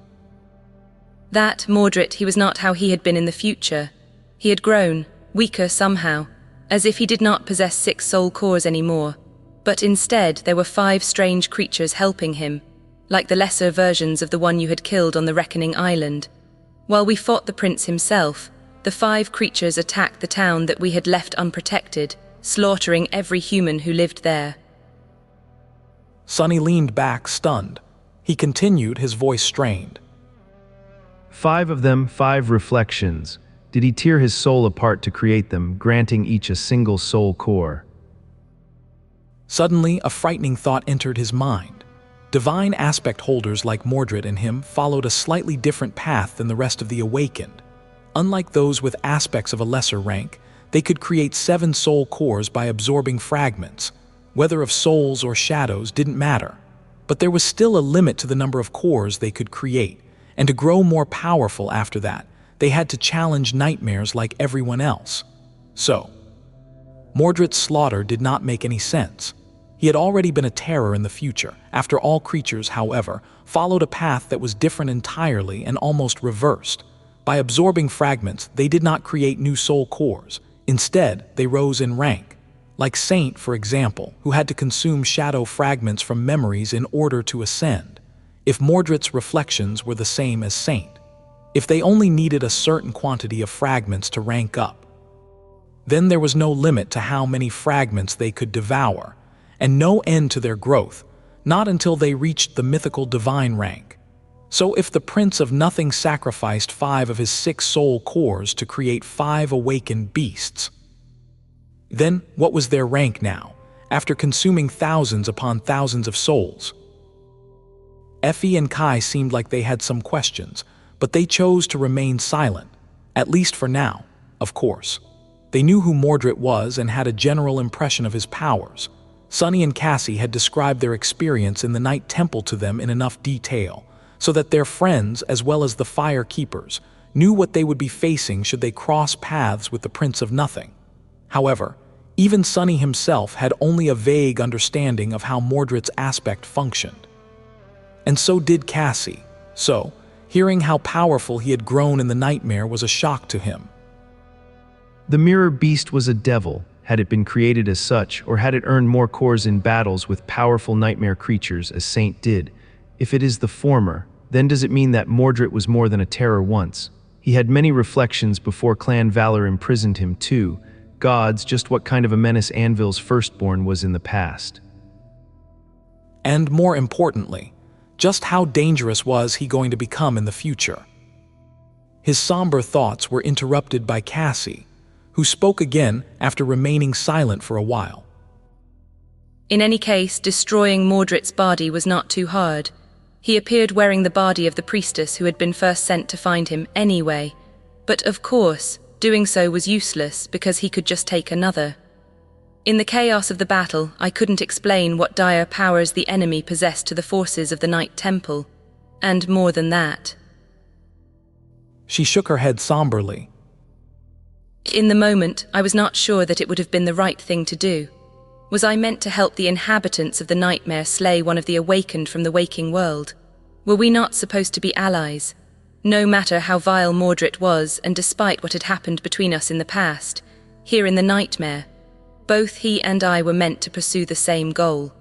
That Mordret, he was not how he had been in the future. He had grown, weaker somehow, as if he did not possess 6 soul cores anymore, but instead there were 5 strange creatures helping him, like the lesser versions of the one you had killed on the Reckoning Island. While we fought the prince himself, the 5 creatures attacked the town that we had left unprotected, slaughtering every human who lived there. Sonny leaned back, stunned. He continued, his voice strained. 5 of them, 5 reflections. Did he tear his soul apart to create them, granting each a single soul core? Suddenly, a frightening thought entered his mind. Divine aspect holders like Mordred and him followed a slightly different path than the rest of the awakened. Unlike those with aspects of a lesser rank, they could create 7 soul cores by absorbing fragments. Whether of souls or shadows didn't matter. But there was still a limit to the number of cores they could create, and to grow more powerful after that, they had to challenge nightmares like everyone else. So, Mordred's slaughter did not make any sense. He had already been a terror in the future. After all creatures, however, followed a path that was different entirely and almost reversed. By absorbing fragments, they did not create new soul cores. Instead, they rose in rank. Like Saint, for example, who had to consume shadow fragments from memories in order to ascend. If Mordred's reflections were the same as Saint. If they only needed a certain quantity of fragments to rank up. Then there was no limit to how many fragments they could devour, and no end to their growth, not until they reached the mythical divine rank. So if the Prince of Nothing sacrificed 5 of his 6 soul cores to create 5 awakened beasts, then what was their rank now, after consuming thousands upon thousands of souls? Effie and Kai seemed like they had some questions, but they chose to remain silent, at least for now, of course. They knew who Mordret was and had a general impression of his powers. Sonny and Cassie had described their experience in the Night Temple to them in enough detail, so that their friends, as well as the Fire Keepers, knew what they would be facing should they cross paths with the Prince of Nothing. However, even Sonny himself had only a vague understanding of how Mordred's aspect functioned. And so did Cassie. So, hearing how powerful he had grown in the nightmare was a shock to him. The mirror beast was a devil. Had it been created as such, or had it earned more cores in battles with powerful nightmare creatures as Saint did? If it is the former, then does it mean that Mordret was more than a terror once? He had many reflections before Clan Valor imprisoned him too. Gods, just what kind of a menace Anvil's firstborn was in the past. And more importantly, just how dangerous was he going to become in the future? His somber thoughts were interrupted by Cassie, who spoke again after remaining silent for a while. In any case, destroying Mordret's body was not too hard. He appeared wearing the body of the priestess who had been first sent to find him anyway. But of course, doing so was useless because he could just take another. In the chaos of the battle, I couldn't explain what dire powers the enemy possessed to the forces of the Night Temple. And more than that. She shook her head somberly. In the moment, I was not sure that it would have been the right thing to do. Was I meant to help the inhabitants of the nightmare slay one of the awakened from the waking world? Were we not supposed to be allies? No matter how vile Mordret was, and despite what had happened between us in the past, here in the nightmare, both he and I were meant to pursue the same goal.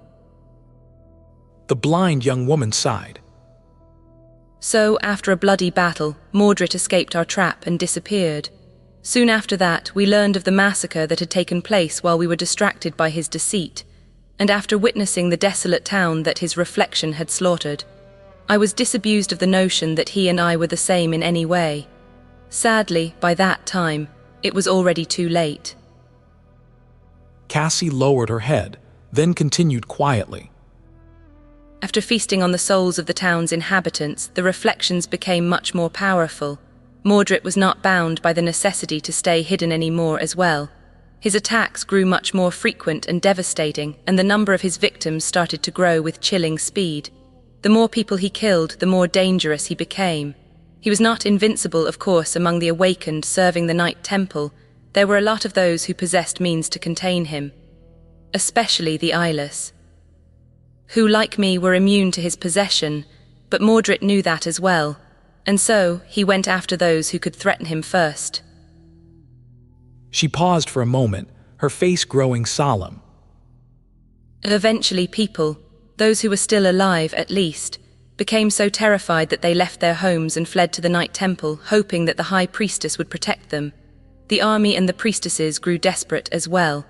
The blind young woman sighed. So, after a bloody battle, Mordret escaped our trap and disappeared. Soon after that, we learned of the massacre that had taken place while we were distracted by his deceit, and after witnessing the desolate town that his reflection had slaughtered, I was disabused of the notion that he and I were the same in any way. Sadly, by that time, it was already too late. Cassie lowered her head, then continued quietly. After feasting on the souls of the town's inhabitants, the reflections became much more powerful. Mordret was not bound by the necessity to stay hidden anymore as well. His attacks grew much more frequent and devastating, and the number of his victims started to grow with chilling speed. The more people he killed, the more dangerous he became. He was not invincible, of course, among the awakened serving the Night Temple. There were a lot of those who possessed means to contain him, especially the eyeless, who, like me, were immune to his possession, but Mordret knew that as well. And so, he went after those who could threaten him first. She paused for a moment, her face growing solemn. Eventually people, those who were still alive at least, became so terrified that they left their homes and fled to the Night Temple, hoping that the High Priestess would protect them. The army and the priestesses grew desperate as well.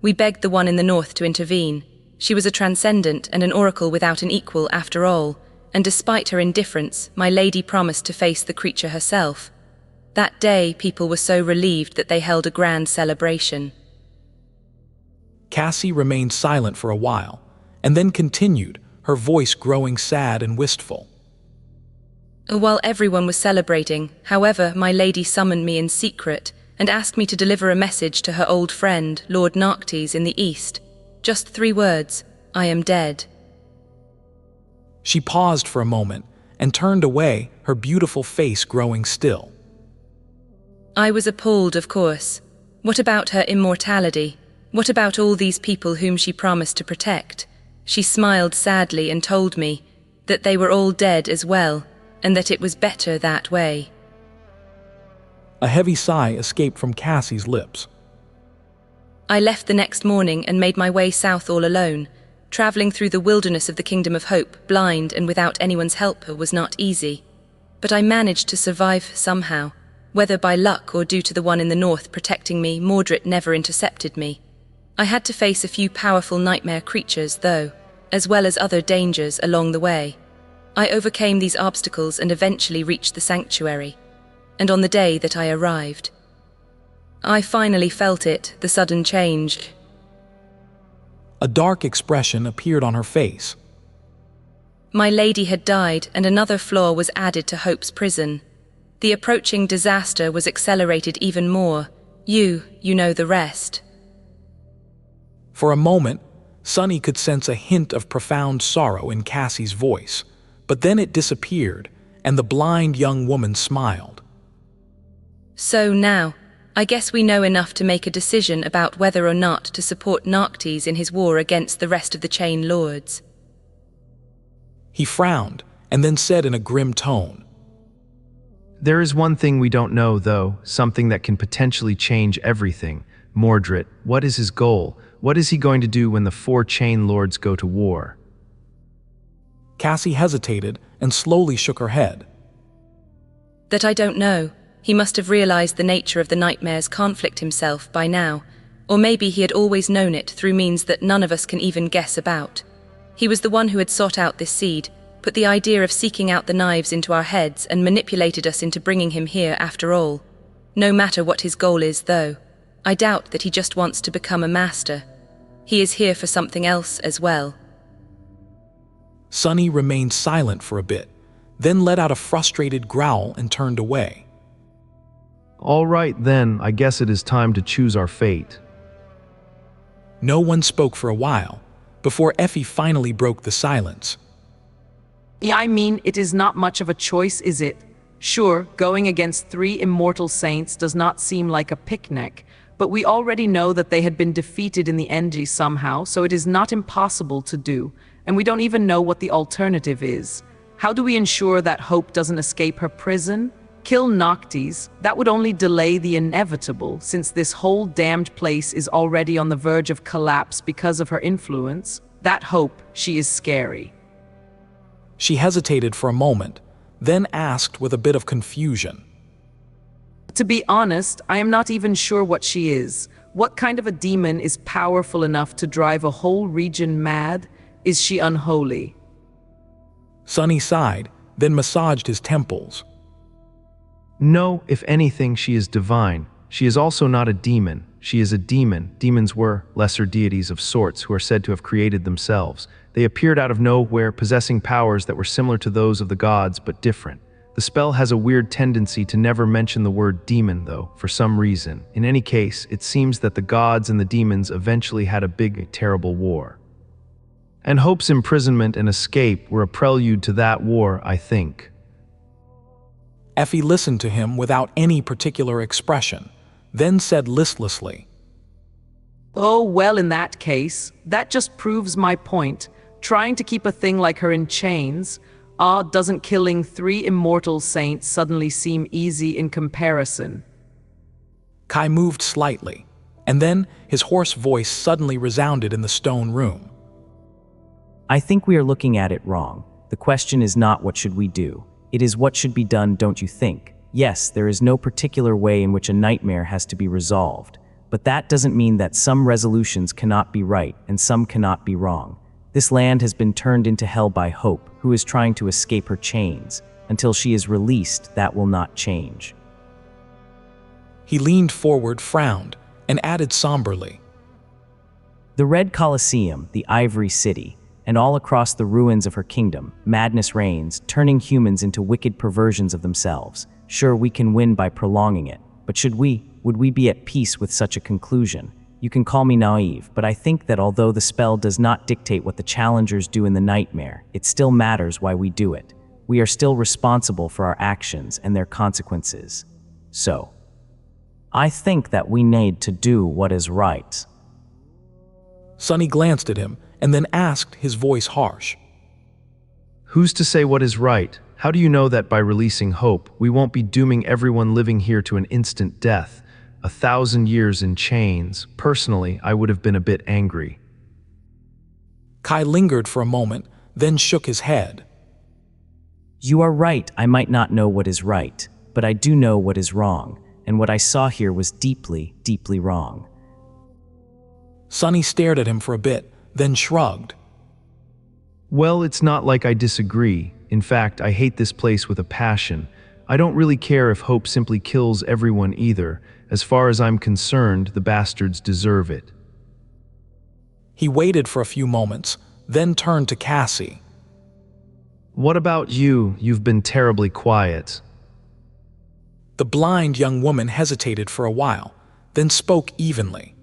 We begged the one in the north to intervene. She was a transcendent and an oracle without an equal after all. And despite her indifference, my lady promised to face the creature herself. That day, people were so relieved that they held a grand celebration. Cassie remained silent for a while, and then continued, her voice growing sad and wistful. While everyone was celebrating, however, my lady summoned me in secret and asked me to deliver a message to her old friend, Lord Noctis in the east. Just 3 words, I am dead. She paused for a moment and turned away, her beautiful face growing still. I was appalled, of course. What about her immortality? What about all these people whom she promised to protect? She smiled sadly and told me that they were all dead as well, and that it was better that way. A heavy sigh escaped from Cassie's lips. I left the next morning and made my way south all alone. Traveling through the wilderness of the Kingdom of Hope, blind and without anyone's help, was not easy. But I managed to survive somehow. Whether by luck or due to the one in the north protecting me, Mordret never intercepted me. I had to face a few powerful nightmare creatures, though, as well as other dangers along the way. I overcame these obstacles and eventually reached the sanctuary. And on the day that I arrived, I finally felt it, the sudden change. A dark expression appeared on her face. My lady had died, and another flaw was added to Hope's prison. The approaching disaster was accelerated even more. You know the rest. For a moment, Sunny could sense a hint of profound sorrow in Cassie's voice, but then it disappeared, and the blind young woman smiled. So now, I guess we know enough to make a decision about whether or not to support Noctis in his war against the rest of the Chain Lords. He frowned, and then said in a grim tone, There is one thing we don't know, though, something that can potentially change everything. Mordret, what is his goal? What is he going to do when the 4 Chain Lords go to war? Cassie hesitated and slowly shook her head. That I don't know. He must have realized the nature of the nightmare's conflict himself by now, or maybe he had always known it through means that none of us can even guess about. He was the one who had sought out this seed, put the idea of seeking out the knives into our heads and manipulated us into bringing him here after all. No matter what his goal is, though, I doubt that he just wants to become a master. He is here for something else as well. Sunny remained silent for a bit, then let out a frustrated growl and turned away. All right then, I guess it is time to choose our fate. No one spoke for a while, before Effie finally broke the silence. Yeah, I mean, it is not much of a choice, is it? Sure, going against 3 immortal saints does not seem like a picnic, but we already know that they had been defeated in the end somehow, so it is not impossible to do, and we don't even know what the alternative is. How do we ensure that Hope doesn't escape her prison? Kill Noctis. That would only delay the inevitable, since this whole damned place is already on the verge of collapse because of her influence. That Hope, she is scary. She hesitated for a moment, then asked with a bit of confusion. To be honest, I am not even sure what she is. What kind of a demon is powerful enough to drive a whole region mad? Is she unholy? Sunny sighed, then massaged his temples. No, if anything, she is divine. She is also not a demon. She is a demon. Demons were lesser deities of sorts who are said to have created themselves. They appeared out of nowhere, possessing powers that were similar to those of the gods, but different. The spell has a weird tendency to never mention the word demon, though, for some reason. In any case, it seems that the gods and the demons eventually had a big, terrible war. And Hope's imprisonment and escape were a prelude to that war, I think. Effie listened to him without any particular expression, then said listlessly, Oh, well, in that case, that just proves my point. Trying to keep a thing like her in chains, doesn't killing 3 immortal saints suddenly seem easy in comparison? Kai moved slightly, and then his hoarse voice suddenly resounded in the stone room. I think we are looking at it wrong. The question is not what should we do. It is what should be done, don't you think? Yes, there is no particular way in which a nightmare has to be resolved, but that doesn't mean that some resolutions cannot be right and some cannot be wrong. This land has been turned into hell by Hope, who is trying to escape her chains. Until she is released, that will not change. He leaned forward, frowned, and added somberly, The Red Colosseum, the Ivory City, and all across the ruins of her kingdom, madness reigns, turning humans into wicked perversions of themselves. Sure, we can win by prolonging it, but would we be at peace with such a conclusion? You can call me naive, but I think that although the spell does not dictate what the challengers do in the nightmare, it still matters why we do it. We are still responsible for our actions and their consequences. So, I think that we need to do what is right. Sunny glanced at him and then asked, his voice harsh, Who's to say what is right? How do you know that by releasing Hope, we won't be dooming everyone living here to an instant death, 1,000 years in chains? Personally, I would have been a bit angry. Kai lingered for a moment, then shook his head. You are right, I might not know what is right, but I do know what is wrong, and what I saw here was deeply, deeply wrong. Sunny stared at him for a bit, then shrugged. Well, it's not like I disagree. In fact, I hate this place with a passion. I don't really care if Hope simply kills everyone either. As far as I'm concerned, the bastards deserve it. He waited for a few moments, then turned to Cassie. What about you? You've been terribly quiet. The blind young woman hesitated for a while, then spoke evenly.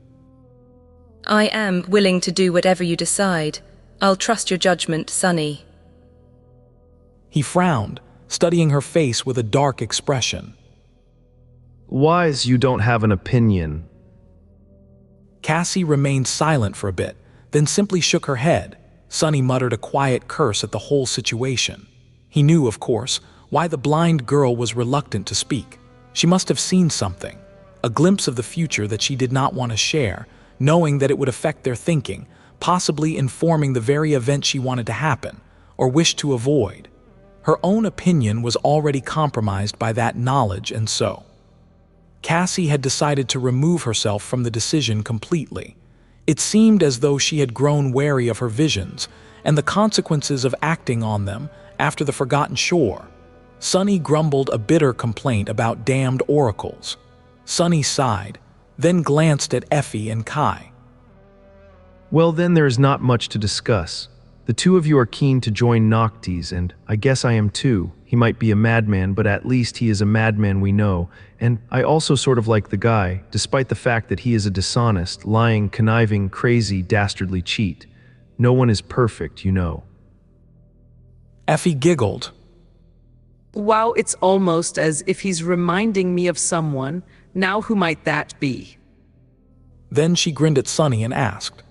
I am willing to do whatever you decide. I'll trust your judgment, Sunny. He frowned, studying her face with a dark expression. Wise, you don't have an opinion. Cassie remained silent for a bit, then simply shook her head. Sunny muttered a quiet curse at the whole situation. He knew, of course, why the blind girl was reluctant to speak. She must have seen something, a glimpse of the future that she did not want to share, knowing that it would affect their thinking, possibly informing the very event she wanted to happen, or wished to avoid. Her own opinion was already compromised by that knowledge, and so Cassie had decided to remove herself from the decision completely. It seemed as though she had grown wary of her visions and the consequences of acting on them after the Forgotten Shore. Sunny grumbled a bitter complaint about damned oracles. Sunny sighed, then glanced at Effie and Kai. Well, then there is not much to discuss. The two of you are keen to join Noctis, and I guess I am too. He might be a madman, but at least he is a madman we know, and I also sort of like the guy, despite the fact that he is a dishonest, lying, conniving, crazy, dastardly cheat. No one is perfect, you know. Effie giggled. Wow, it's almost as if he's reminding me of someone. Now who might that be? Then she grinned at Sunny and asked,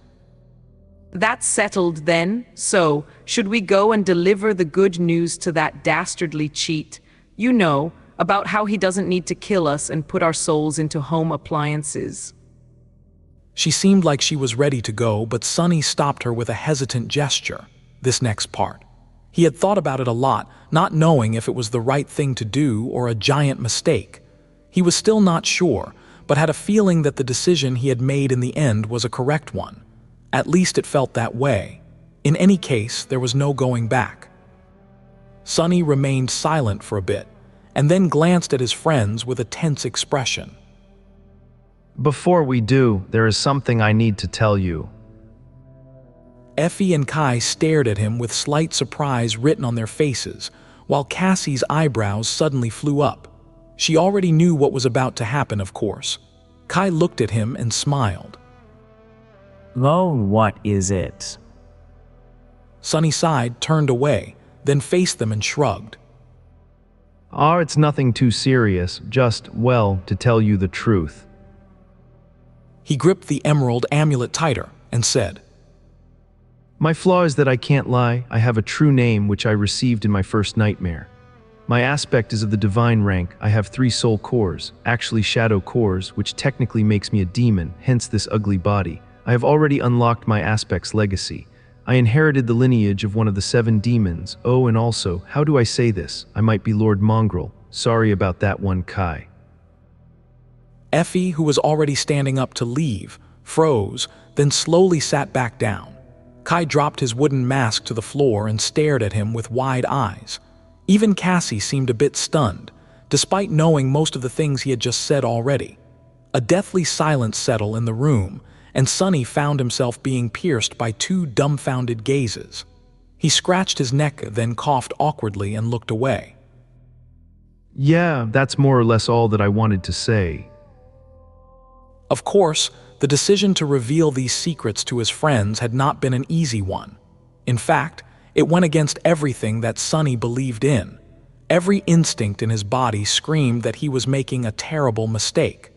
That's settled then. So, should we go and deliver the good news to that dastardly cheat? You know, about how he doesn't need to kill us and put our souls into home appliances. She seemed like she was ready to go, but Sunny stopped her with a hesitant gesture. This next part. He had thought about it a lot, not knowing if it was the right thing to do or a giant mistake. He was still not sure, but had a feeling that the decision he had made in the end was a correct one. At least it felt that way. In any case, there was no going back. Sunny remained silent for a bit, and then glanced at his friends with a tense expression. Before we do, there is something I need to tell you. Effie and Kai stared at him with slight surprise written on their faces, while Cassie's eyebrows suddenly flew up. She already knew what was about to happen, of course. Kai looked at him and smiled. Oh, what is it? Sunny sighed, turned away, then faced them and shrugged. It's nothing too serious, just, well, to tell you the truth. He gripped the emerald amulet tighter and said, My flaw is that I can't lie. I have a true name which I received in my first nightmare. My aspect is of the divine rank. I have 3 soul cores, actually shadow cores, which technically makes me a demon, hence this ugly body. I have already unlocked my aspect's legacy. I inherited the lineage of one of the 7 demons. Oh, and also, how do I say this? I might be Lord Mongrel. Sorry about that one, Kai. Effie, who was already standing up to leave, froze, then slowly sat back down. Kai dropped his wooden mask to the floor and stared at him with wide eyes. Even Cassie seemed a bit stunned, despite knowing most of the things he had just said already. A deathly silence settled in the room, and Sunny found himself being pierced by 2 dumbfounded gazes. He scratched his neck, then coughed awkwardly and looked away. Yeah, that's more or less all that I wanted to say. Of course, the decision to reveal these secrets to his friends had not been an easy one. In fact, it went against everything that Sunny believed in. Every instinct in his body screamed that he was making a terrible mistake.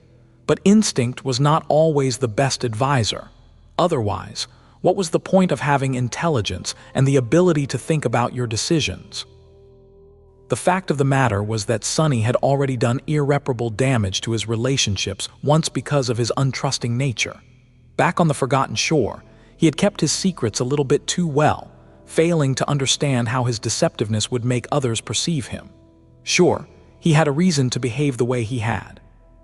But instinct was not always the best advisor. Otherwise, what was the point of having intelligence and the ability to think about your decisions? The fact of the matter was that Sunny had already done irreparable damage to his relationships once because of his untrusting nature. Back on the Forgotten Shore, he had kept his secrets a little bit too well, failing to understand how his deceptiveness would make others perceive him. Sure, he had a reason to behave the way he had.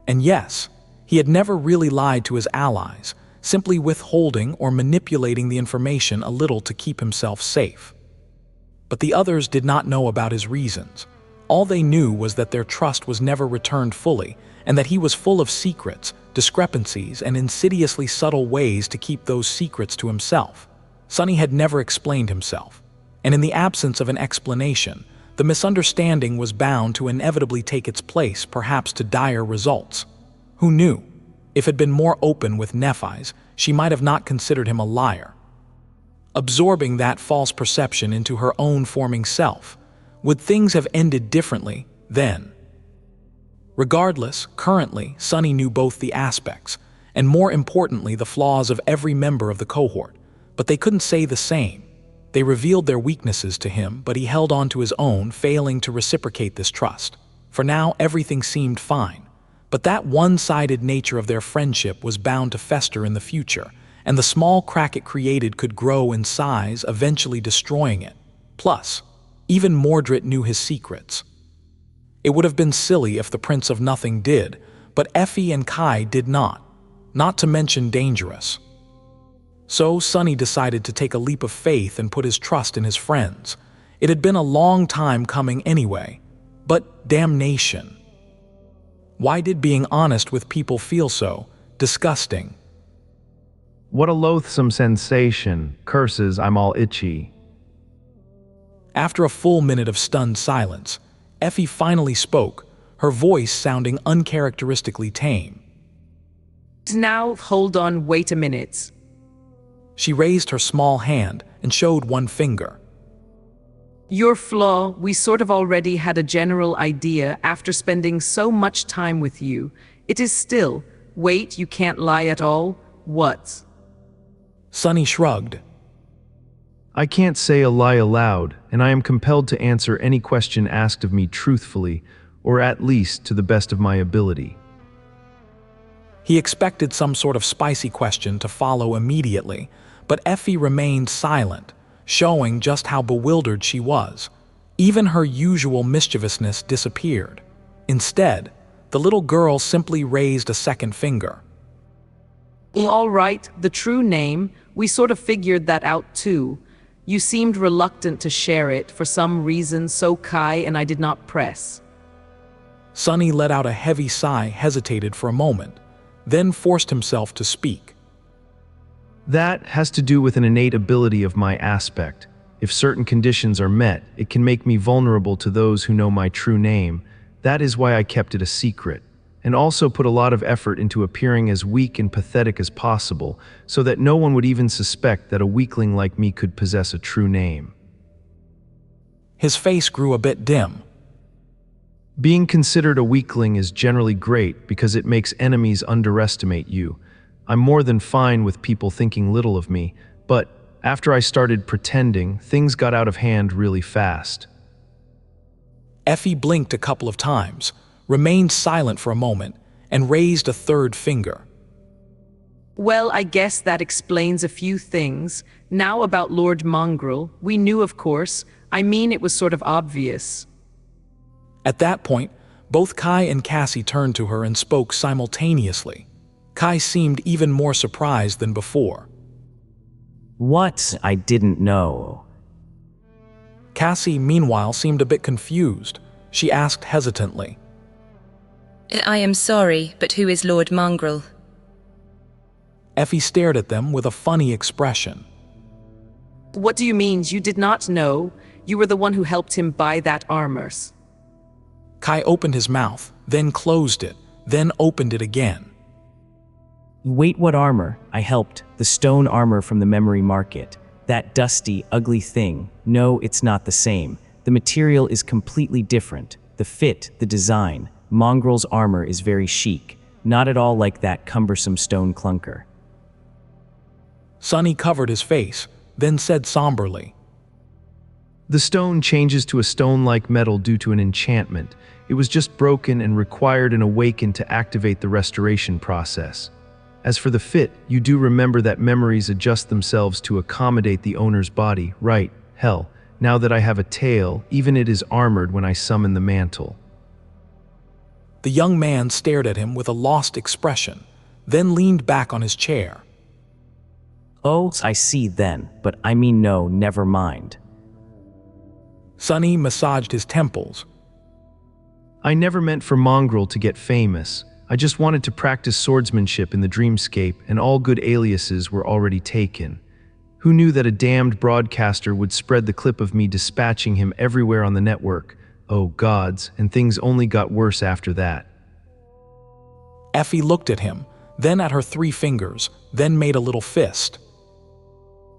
And yes, he had never really lied to his allies, simply withholding or manipulating the information a little to keep himself safe. But the others did not know about his reasons. All they knew was that their trust was never returned fully, and that he was full of secrets, discrepancies, and insidiously subtle ways to keep those secrets to himself. Sunny had never explained himself, and in the absence of an explanation, the misunderstanding was bound to inevitably take its place, perhaps to dire results. Who knew? If it had been more open with Noctis, she might have not considered him a liar. Absorbing that false perception into her own forming self, would things have ended differently then? Regardless, currently, Sunny knew both the aspects, and more importantly, the flaws of every member of the cohort, but they couldn't say the same. They revealed their weaknesses to him, but he held on to his own, failing to reciprocate this trust. For now, everything seemed fine, but that one-sided nature of their friendship was bound to fester in the future, and the small crack it created could grow in size, eventually destroying it. Plus, even Mordret knew his secrets. It would have been silly if the Prince of Nothing did, but Effie and Kai did not to mention dangerous. So Sunny decided to take a leap of faith and put his trust in his friends. It had been a long time coming anyway, but damnation. Why did being honest with people feel so disgusting? What a loathsome sensation. Curses, I'm all itchy. After a full minute of stunned silence, Effie finally spoke, her voice sounding uncharacteristically tame. Now, hold on, wait a minute. She raised her small hand and showed one finger. Your flaw, we sort of already had a general idea after spending so much time with you. It is still, wait, you can't lie at all? What? Sunny shrugged. I can't say a lie aloud, and I am compelled to answer any question asked of me truthfully, or at least to the best of my ability. He expected some sort of spicy question to follow immediately, but Effie remained silent, showing just how bewildered she was. Even her usual mischievousness disappeared. Instead, the little girl simply raised a second finger. All right, the true name, we sort of figured that out too. You seemed reluctant to share it for some reason, so Kai and I did not press. Sunny let out a heavy sigh, hesitated for a moment, then forced himself to speak. That has to do with an innate ability of my aspect. If certain conditions are met, it can make me vulnerable to those who know my true name. That is why I kept it a secret, and also put a lot of effort into appearing as weak and pathetic as possible, so that no one would even suspect that a weakling like me could possess a true name. His face grew a bit dim. Being considered a weakling is generally great because it makes enemies underestimate you. I'm more than fine with people thinking little of me, but after I started pretending, things got out of hand really fast. Effie blinked a couple of times, remained silent for a moment, and raised a third finger. Well, I guess that explains a few things. Now about Lord Mongrel, we knew, of course. I mean, it was sort of obvious. At that point, both Kai and Cassie turned to her and spoke simultaneously. Kai seemed even more surprised than before. What? I didn't know. Cassie, meanwhile, seemed a bit confused. She asked hesitantly. I am sorry, but who is Lord Mongrel? Effie stared at them with a funny expression. What do you mean, you did not know? You were the one who helped him buy that armor. Kai opened his mouth, then closed it, then opened it again. Wait, what armor? I helped. The stone armor from the memory market. That dusty, ugly thing. No, it's not the same. The material is completely different. The fit, the design. Mongrel's armor is very chic. Not at all like that cumbersome stone clunker. Sunny covered his face, then said somberly. The stone changes to a stone-like metal due to an enchantment. It was just broken and required an awaken to activate the restoration process. As for the fit, you do remember that memories adjust themselves to accommodate the owner's body, right? Hell, now that I have a tail, even it is armored when I summon the mantle. The young man stared at him with a lost expression, then leaned back on his chair. Oh, I see then, but I mean no, never mind. Sunny massaged his temples. I never meant for Mongrel to get famous. I just wanted to practice swordsmanship in the dreamscape, and all good aliases were already taken. Who knew that a damned broadcaster would spread the clip of me dispatching him everywhere on the network? Oh gods, and things only got worse after that. Effie looked at him, then at her 3 fingers, then made a little fist.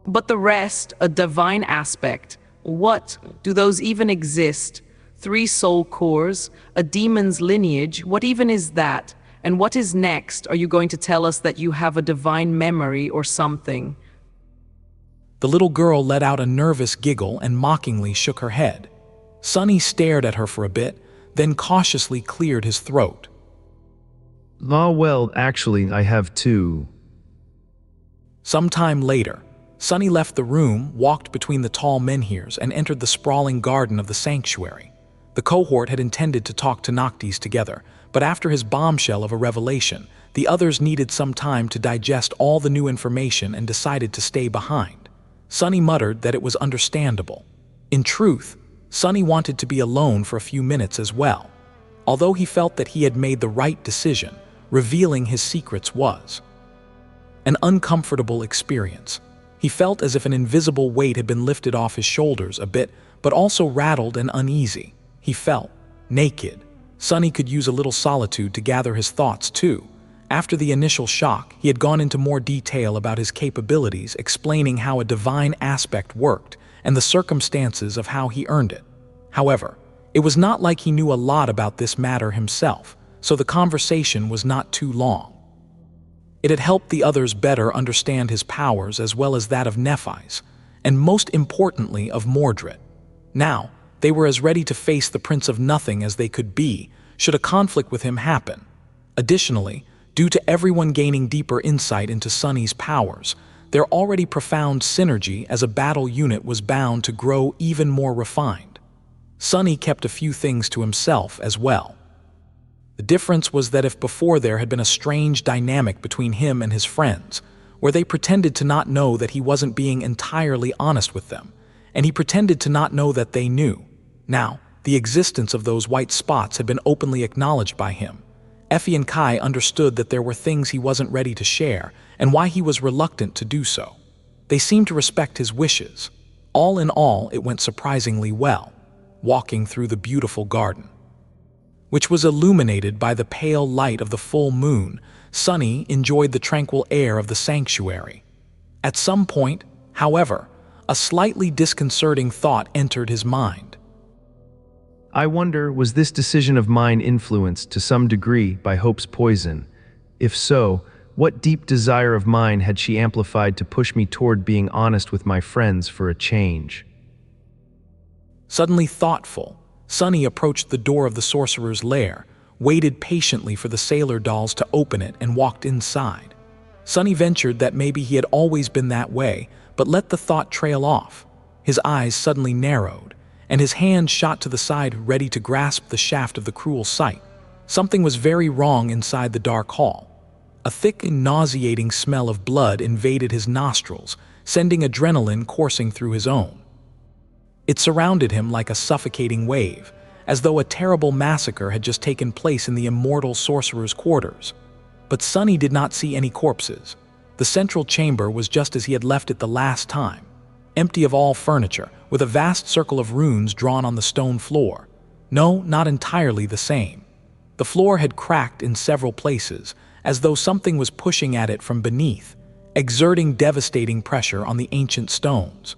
But the rest, a divine aspect. What? Do those even exist? 3 soul cores, a demon's lineage, what even is that? And what is next? Are you going to tell us that you have a divine memory or something? The little girl let out a nervous giggle and mockingly shook her head. Sunny stared at her for a bit, then cautiously cleared his throat. Well, actually, I have 2. Some time later, Sunny left the room, walked between the tall menhirs, and entered the sprawling garden of the sanctuary. The cohort had intended to talk to Noctis together, but after his bombshell of a revelation, the others needed some time to digest all the new information and decided to stay behind. Sunny muttered that it was understandable. In truth, Sunny wanted to be alone for a few minutes as well. Although he felt that he had made the right decision, revealing his secrets was an uncomfortable experience. He felt as if an invisible weight had been lifted off his shoulders a bit, but also rattled and uneasy. He felt naked. Sunny could use a little solitude to gather his thoughts too. After the initial shock, he had gone into more detail about his capabilities, explaining how a divine aspect worked and the circumstances of how he earned it. However, it was not like he knew a lot about this matter himself, so the conversation was not too long. It had helped the others better understand his powers as well as that of Nephi's, and most importantly of Mordret. Now, they were as ready to face the Prince of Nothing as they could be, should a conflict with him happen. Additionally, due to everyone gaining deeper insight into Sunny's powers, their already profound synergy as a battle unit was bound to grow even more refined. Sunny kept a few things to himself as well. The difference was that if before there had been a strange dynamic between him and his friends, where they pretended to not know that he wasn't being entirely honest with them, and he pretended to not know that they knew. Now, the existence of those white spots had been openly acknowledged by him. Effie and Kai understood that there were things he wasn't ready to share, and why he was reluctant to do so. They seemed to respect his wishes. All in all, it went surprisingly well, walking through the beautiful garden, which was illuminated by the pale light of the full moon. Sunny enjoyed the tranquil air of the sanctuary. At some point, however, a slightly disconcerting thought entered his mind. I wonder, was this decision of mine influenced to some degree by Hope's poison? If so, what deep desire of mine had she amplified to push me toward being honest with my friends for a change? Suddenly thoughtful, Sunny approached the door of the sorcerer's lair, waited patiently for the sailor dolls to open it, and walked inside. Sunny ventured that maybe he had always been that way, but let the thought trail off. His eyes suddenly narrowed, and his hand shot to the side, ready to grasp the shaft of the cruel sight. Something was very wrong inside the dark hall. A thick and nauseating smell of blood invaded his nostrils, sending adrenaline coursing through his own. It surrounded him like a suffocating wave, as though a terrible massacre had just taken place in the immortal sorcerer's quarters. But Sunny did not see any corpses. The central chamber was just as he had left it the last time, empty of all furniture, with a vast circle of runes drawn on the stone floor. No, not entirely the same. The floor had cracked in several places, as though something was pushing at it from beneath, exerting devastating pressure on the ancient stones.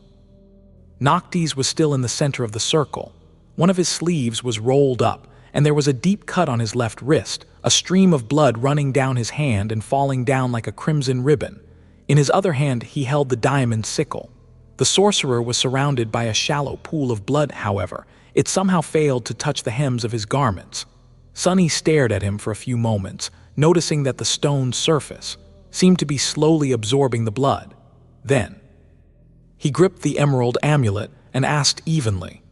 Noctis was still in the center of the circle. One of his sleeves was rolled up, and there was a deep cut on his left wrist, a stream of blood running down his hand and falling down like a crimson ribbon. In his other hand, he held the diamond sickle. The sorcerer was surrounded by a shallow pool of blood, however. It somehow failed to touch the hems of his garments. Sunny stared at him for a few moments, noticing that the stone's surface seemed to be slowly absorbing the blood. Then, he gripped the emerald amulet and asked evenly,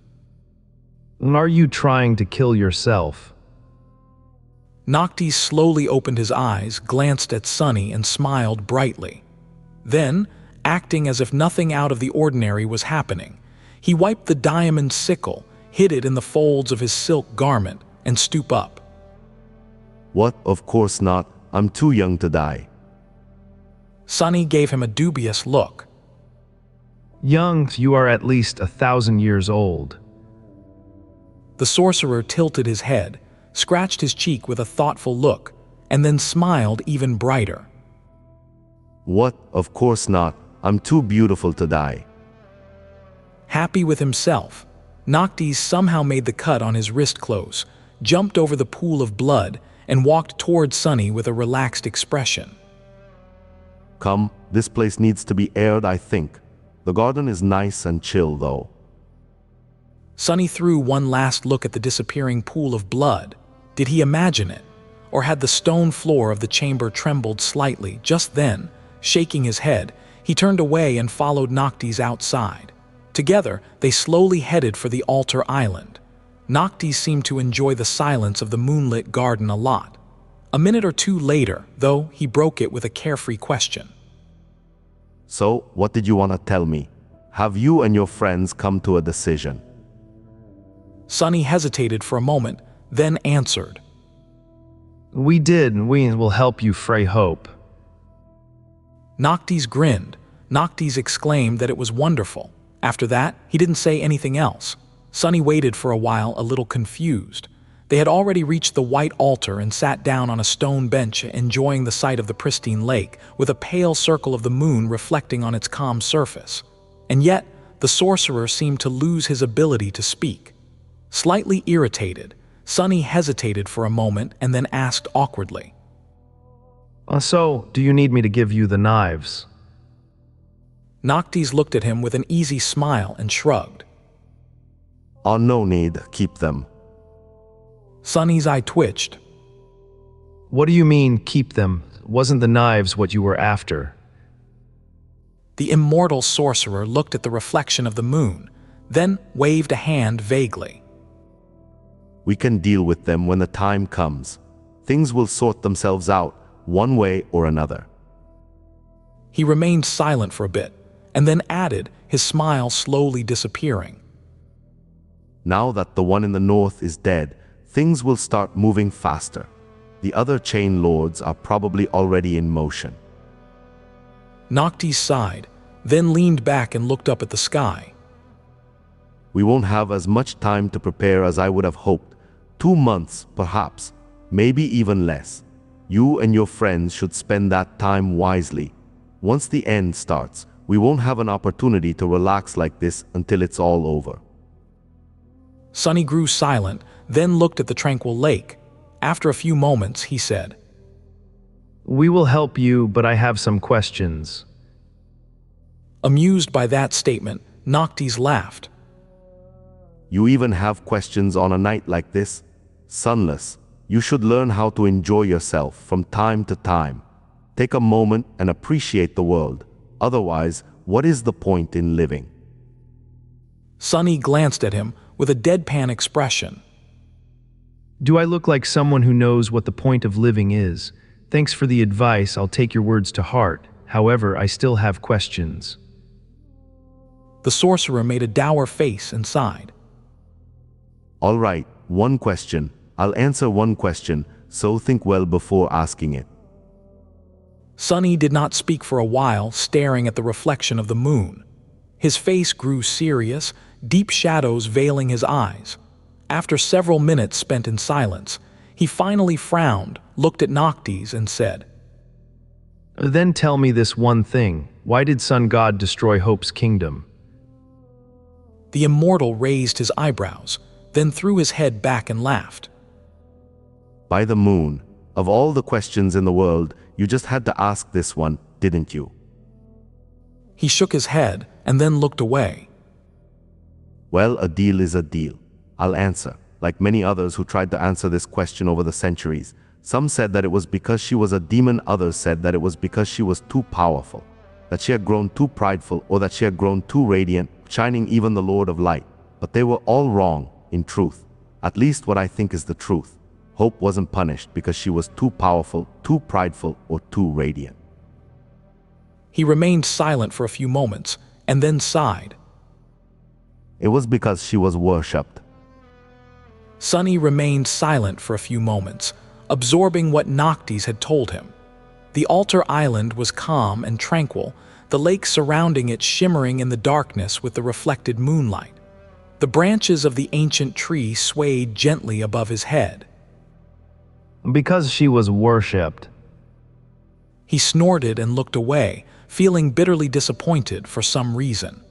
Are you trying to kill yourself? Noctis slowly opened his eyes, glanced at Sunny, and smiled brightly. Then, acting as if nothing out of the ordinary was happening, he wiped the diamond sickle, hid it in the folds of his silk garment, and stooped up. What? Of course not. I'm too young to die. Sunny gave him a dubious look. Young, you are at least 1,000 years old. The sorcerer tilted his head, scratched his cheek with a thoughtful look, and then smiled even brighter. What? Of course not. I'm too beautiful to die. Happy with himself, Noctis somehow made the cut on his wrist close, jumped over the pool of blood, and walked toward Sunny with a relaxed expression. Come, this place needs to be aired, I think. The garden is nice and chill, though. Sunny threw one last look at the disappearing pool of blood. Did he imagine it? Or had the stone floor of the chamber trembled slightly? Just then, shaking his head, he turned away and followed Noctis outside. Together, they slowly headed for the altar island. Noctis seemed to enjoy the silence of the moonlit garden a lot. A minute or two later, though, he broke it with a carefree question. So, what did you want to tell me? Have you and your friends come to a decision? Sunny hesitated for a moment, then answered. We did, and we will help you fray hope. Noctis grinned. Noctis exclaimed that it was wonderful. After that, he didn't say anything else. Sunny waited for a while, a little confused. They had already reached the white altar and sat down on a stone bench, enjoying the sight of the pristine lake, with a pale circle of the moon reflecting on its calm surface. And yet, the sorcerer seemed to lose his ability to speak. Slightly irritated, Sunny hesitated for a moment and then asked awkwardly. So, do you need me to give you the knives? Noctis looked at him with an easy smile and shrugged. No need, keep them. Sunny's eye twitched. What do you mean, keep them? Wasn't the knives what you were after? The immortal sorcerer looked at the reflection of the moon, then waved a hand vaguely. We can deal with them when the time comes. Things will sort themselves out, one way or another. He remained silent for a bit, and then added, his smile slowly disappearing. Now that the one in the north is dead, things will start moving faster. The other chain lords are probably already in motion. Noctis sighed, then leaned back and looked up at the sky. We won't have as much time to prepare as I would have hoped. 2 months, perhaps, maybe even less. You and your friends should spend that time wisely. Once the end starts, we won't have an opportunity to relax like this until it's all over. Sunny grew silent, then looked at the tranquil lake. After a few moments, he said, We will help you, but I have some questions. Amused by that statement, Noctis laughed. You even have questions on a night like this? Sunless, you should learn how to enjoy yourself from time to time. Take a moment and appreciate the world. Otherwise, what is the point in living? Sunny glanced at him with a deadpan expression. Do I look like someone who knows what the point of living is? Thanks for the advice, I'll take your words to heart. However, I still have questions. The sorcerer made a dour face and sighed. All right, one question. I'll answer one question, so think well before asking it. Sunny did not speak for a while, staring at the reflection of the moon. His face grew serious, deep shadows veiling his eyes. After several minutes spent in silence, he finally frowned, looked at Noctis, and said, Then tell me this one thing. Why did Sun God destroy Hope's kingdom? The immortal raised his eyebrows, then threw his head back and laughed. By the moon, of all the questions in the world, you just had to ask this one, didn't you? He shook his head and then looked away. Well, a deal is a deal. I'll answer. Like many others who tried to answer this question over the centuries, some said that it was because she was a demon, others said that it was because she was too powerful, that she had grown too prideful, or that she had grown too radiant, shining even the Lord of Light. But they were all wrong, in truth. At least what I think is the truth. Hope wasn't punished because she was too powerful, too prideful, or too radiant. He remained silent for a few moments, and then sighed. It was because she was worshipped. Sunny remained silent for a few moments, absorbing what Noctis had told him. The altar island was calm and tranquil, the lake surrounding it shimmering in the darkness with the reflected moonlight. The branches of the ancient tree swayed gently above his head. Because she was worshipped. He snorted and looked away, feeling bitterly disappointed for some reason.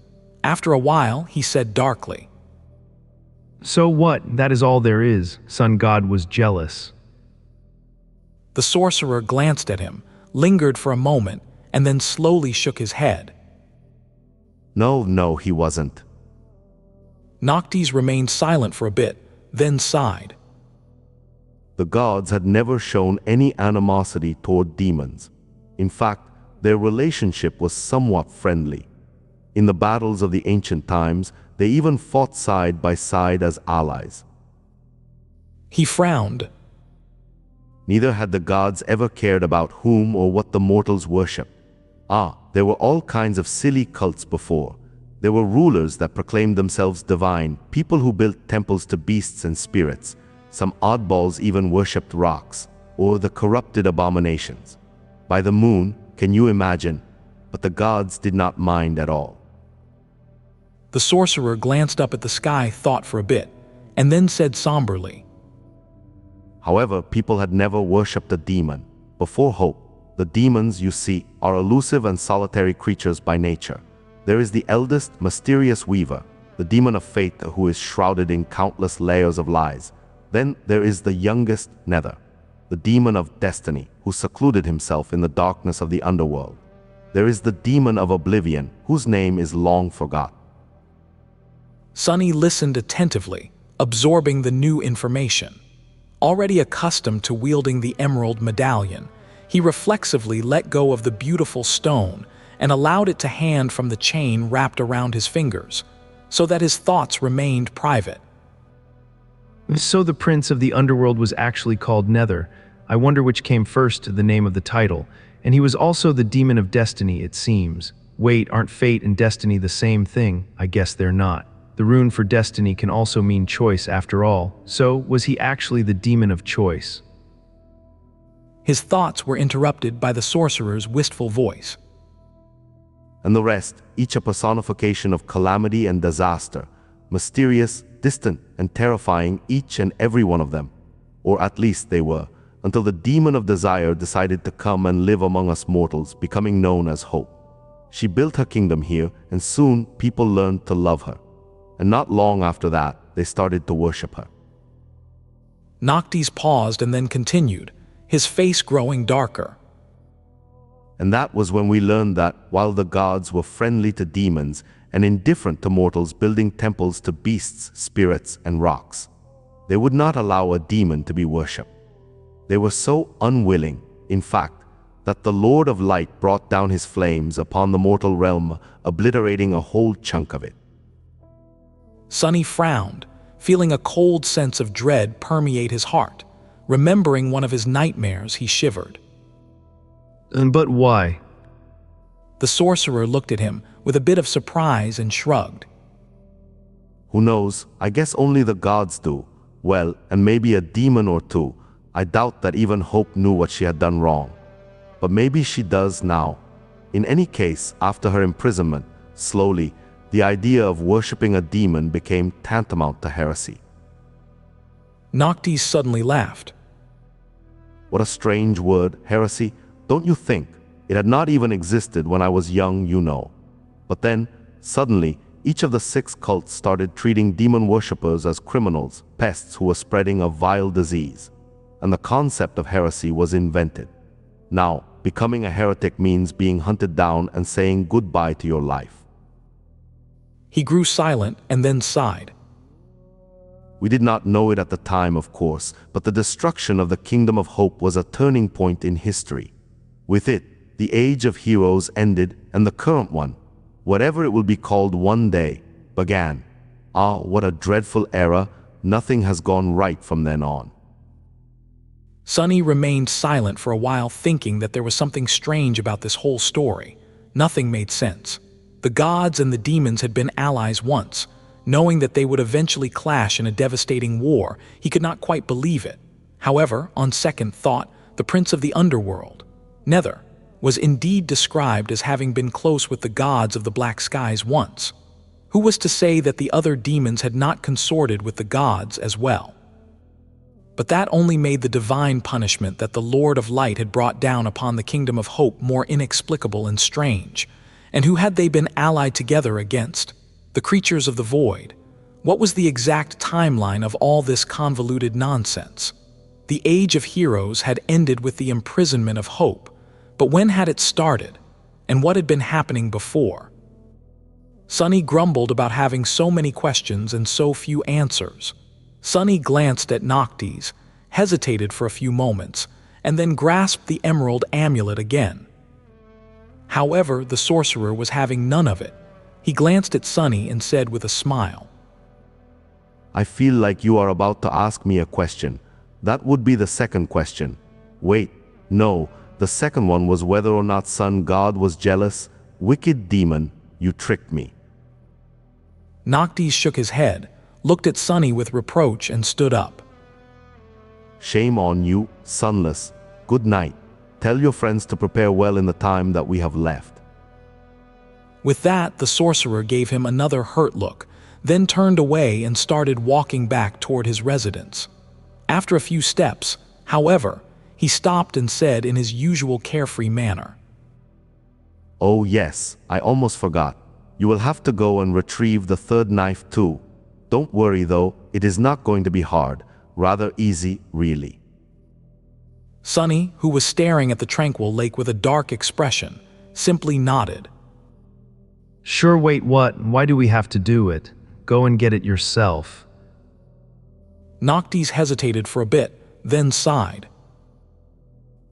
After a while, he said darkly, So what? That is all there is. Sun God was jealous. The sorcerer glanced at him, lingered for a moment, and then slowly shook his head. No, he wasn't. Noctis remained silent for a bit, then sighed. The gods had never shown any animosity toward demons. In fact, their relationship was somewhat friendly. In the battles of the ancient times, they even fought side by side as allies. He frowned. Neither had the gods ever cared about whom or what the mortals worshipped. There were all kinds of silly cults before. There were rulers that proclaimed themselves divine, people who built temples to beasts and spirits. Some oddballs even worshipped rocks, or the corrupted abominations. By the moon, can you imagine? But the gods did not mind at all. The sorcerer glanced up at the sky, thought for a bit, and then said somberly, However, people had never worshipped a demon. Before hope, the demons, you see, are elusive and solitary creatures by nature. There is the eldest, mysterious weaver, the demon of fate who is shrouded in countless layers of lies. Then there is the youngest, Nether, the demon of destiny, who secluded himself in the darkness of the underworld. There is the demon of oblivion, whose name is long forgot. Sunny listened attentively, absorbing the new information. Already accustomed to wielding the emerald medallion, he reflexively let go of the beautiful stone and allowed it to hand from the chain wrapped around his fingers, so that his thoughts remained private. So the prince of the underworld was actually called Nether. I wonder which came first, the name of the title. And he was also the demon of destiny, it seems. Wait, aren't fate and destiny the same thing? I guess they're not. The rune for destiny can also mean choice after all. So, was he actually the demon of choice? His thoughts were interrupted by the sorcerer's wistful voice. And the rest, each a personification of calamity and disaster, mysterious, distant, and terrifying, each and every one of them. Or at least they were, until the demon of desire decided to come and live among us mortals, becoming known as Hope. She built her kingdom here, and soon people learned to love her. And not long after that, they started to worship her. Noctis paused and then continued, his face growing darker. And that was when we learned that, while the gods were friendly to demons and indifferent to mortals building temples to beasts, spirits, and rocks, they would not allow a demon to be worshipped. They were so unwilling, in fact, that the Lord of Light brought down his flames upon the mortal realm, obliterating a whole chunk of it. Sunny frowned, feeling a cold sense of dread permeate his heart. Remembering one of his nightmares, he shivered. But why? The sorcerer looked at him with a bit of surprise and shrugged. Who knows? I guess only the gods do. Well, and maybe a demon or two. I doubt that even Hope knew what she had done wrong. But maybe she does now. In any case, after her imprisonment, slowly, the idea of worshipping a demon became tantamount to heresy. Noctis suddenly laughed. What a strange word, heresy, don't you think? It had not even existed when I was young, you know. But then, suddenly, each of the 6 cults started treating demon worshippers as criminals, pests who were spreading a vile disease. And the concept of heresy was invented. Now, becoming a heretic means being hunted down and saying goodbye to your life. He grew silent and then sighed. We did not know it at the time, of course, but the destruction of the Kingdom of Hope was a turning point in history. With it, the age of heroes ended and the current one, whatever it will be called one day, began. What a dreadful era. Nothing has gone right from then on. Sunny remained silent for a while, thinking that there was something strange about this whole story. Nothing made sense. The gods and the demons had been allies once. Knowing that they would eventually clash in a devastating war, he could not quite believe it. However, on second thought, the prince of the underworld, Nether, was indeed described as having been close with the gods of the black skies once. Who was to say that the other demons had not consorted with the gods as well? But that only made the divine punishment that the Lord of Light had brought down upon the Kingdom of Hope more inexplicable and strange. And who had they been allied together against? The creatures of the void. What was the exact timeline of all this convoluted nonsense? The age of heroes had ended with the imprisonment of Hope, but when had it started? And what had been happening before? Sunny grumbled about having so many questions and so few answers. Sunny glanced at Noctis, hesitated for a few moments, and then grasped the emerald amulet again. However, the sorcerer was having none of it. He glanced at Sunny and said with a smile, I feel like you are about to ask me a question. That would be the second question. Wait, no, the second one was whether or not Sun God was jealous. Wicked demon, you tricked me. Noctis shook his head, looked at Sunny with reproach, and stood up. Shame on you, Sunless. Good night. Tell your friends to prepare well in the time that we have left. With that, the sorcerer gave him another hurt look, then turned away and started walking back toward his residence. After a few steps, however, he stopped and said in his usual carefree manner, Oh yes, I almost forgot. You will have to go and retrieve the third knife too. Don't worry though, it is not going to be hard, rather easy, really. Sunny, who was staring at the tranquil lake with a dark expression, simply nodded. Sure, wait, what? Why do we have to do it? Go and get it yourself. Noctis hesitated for a bit, then sighed.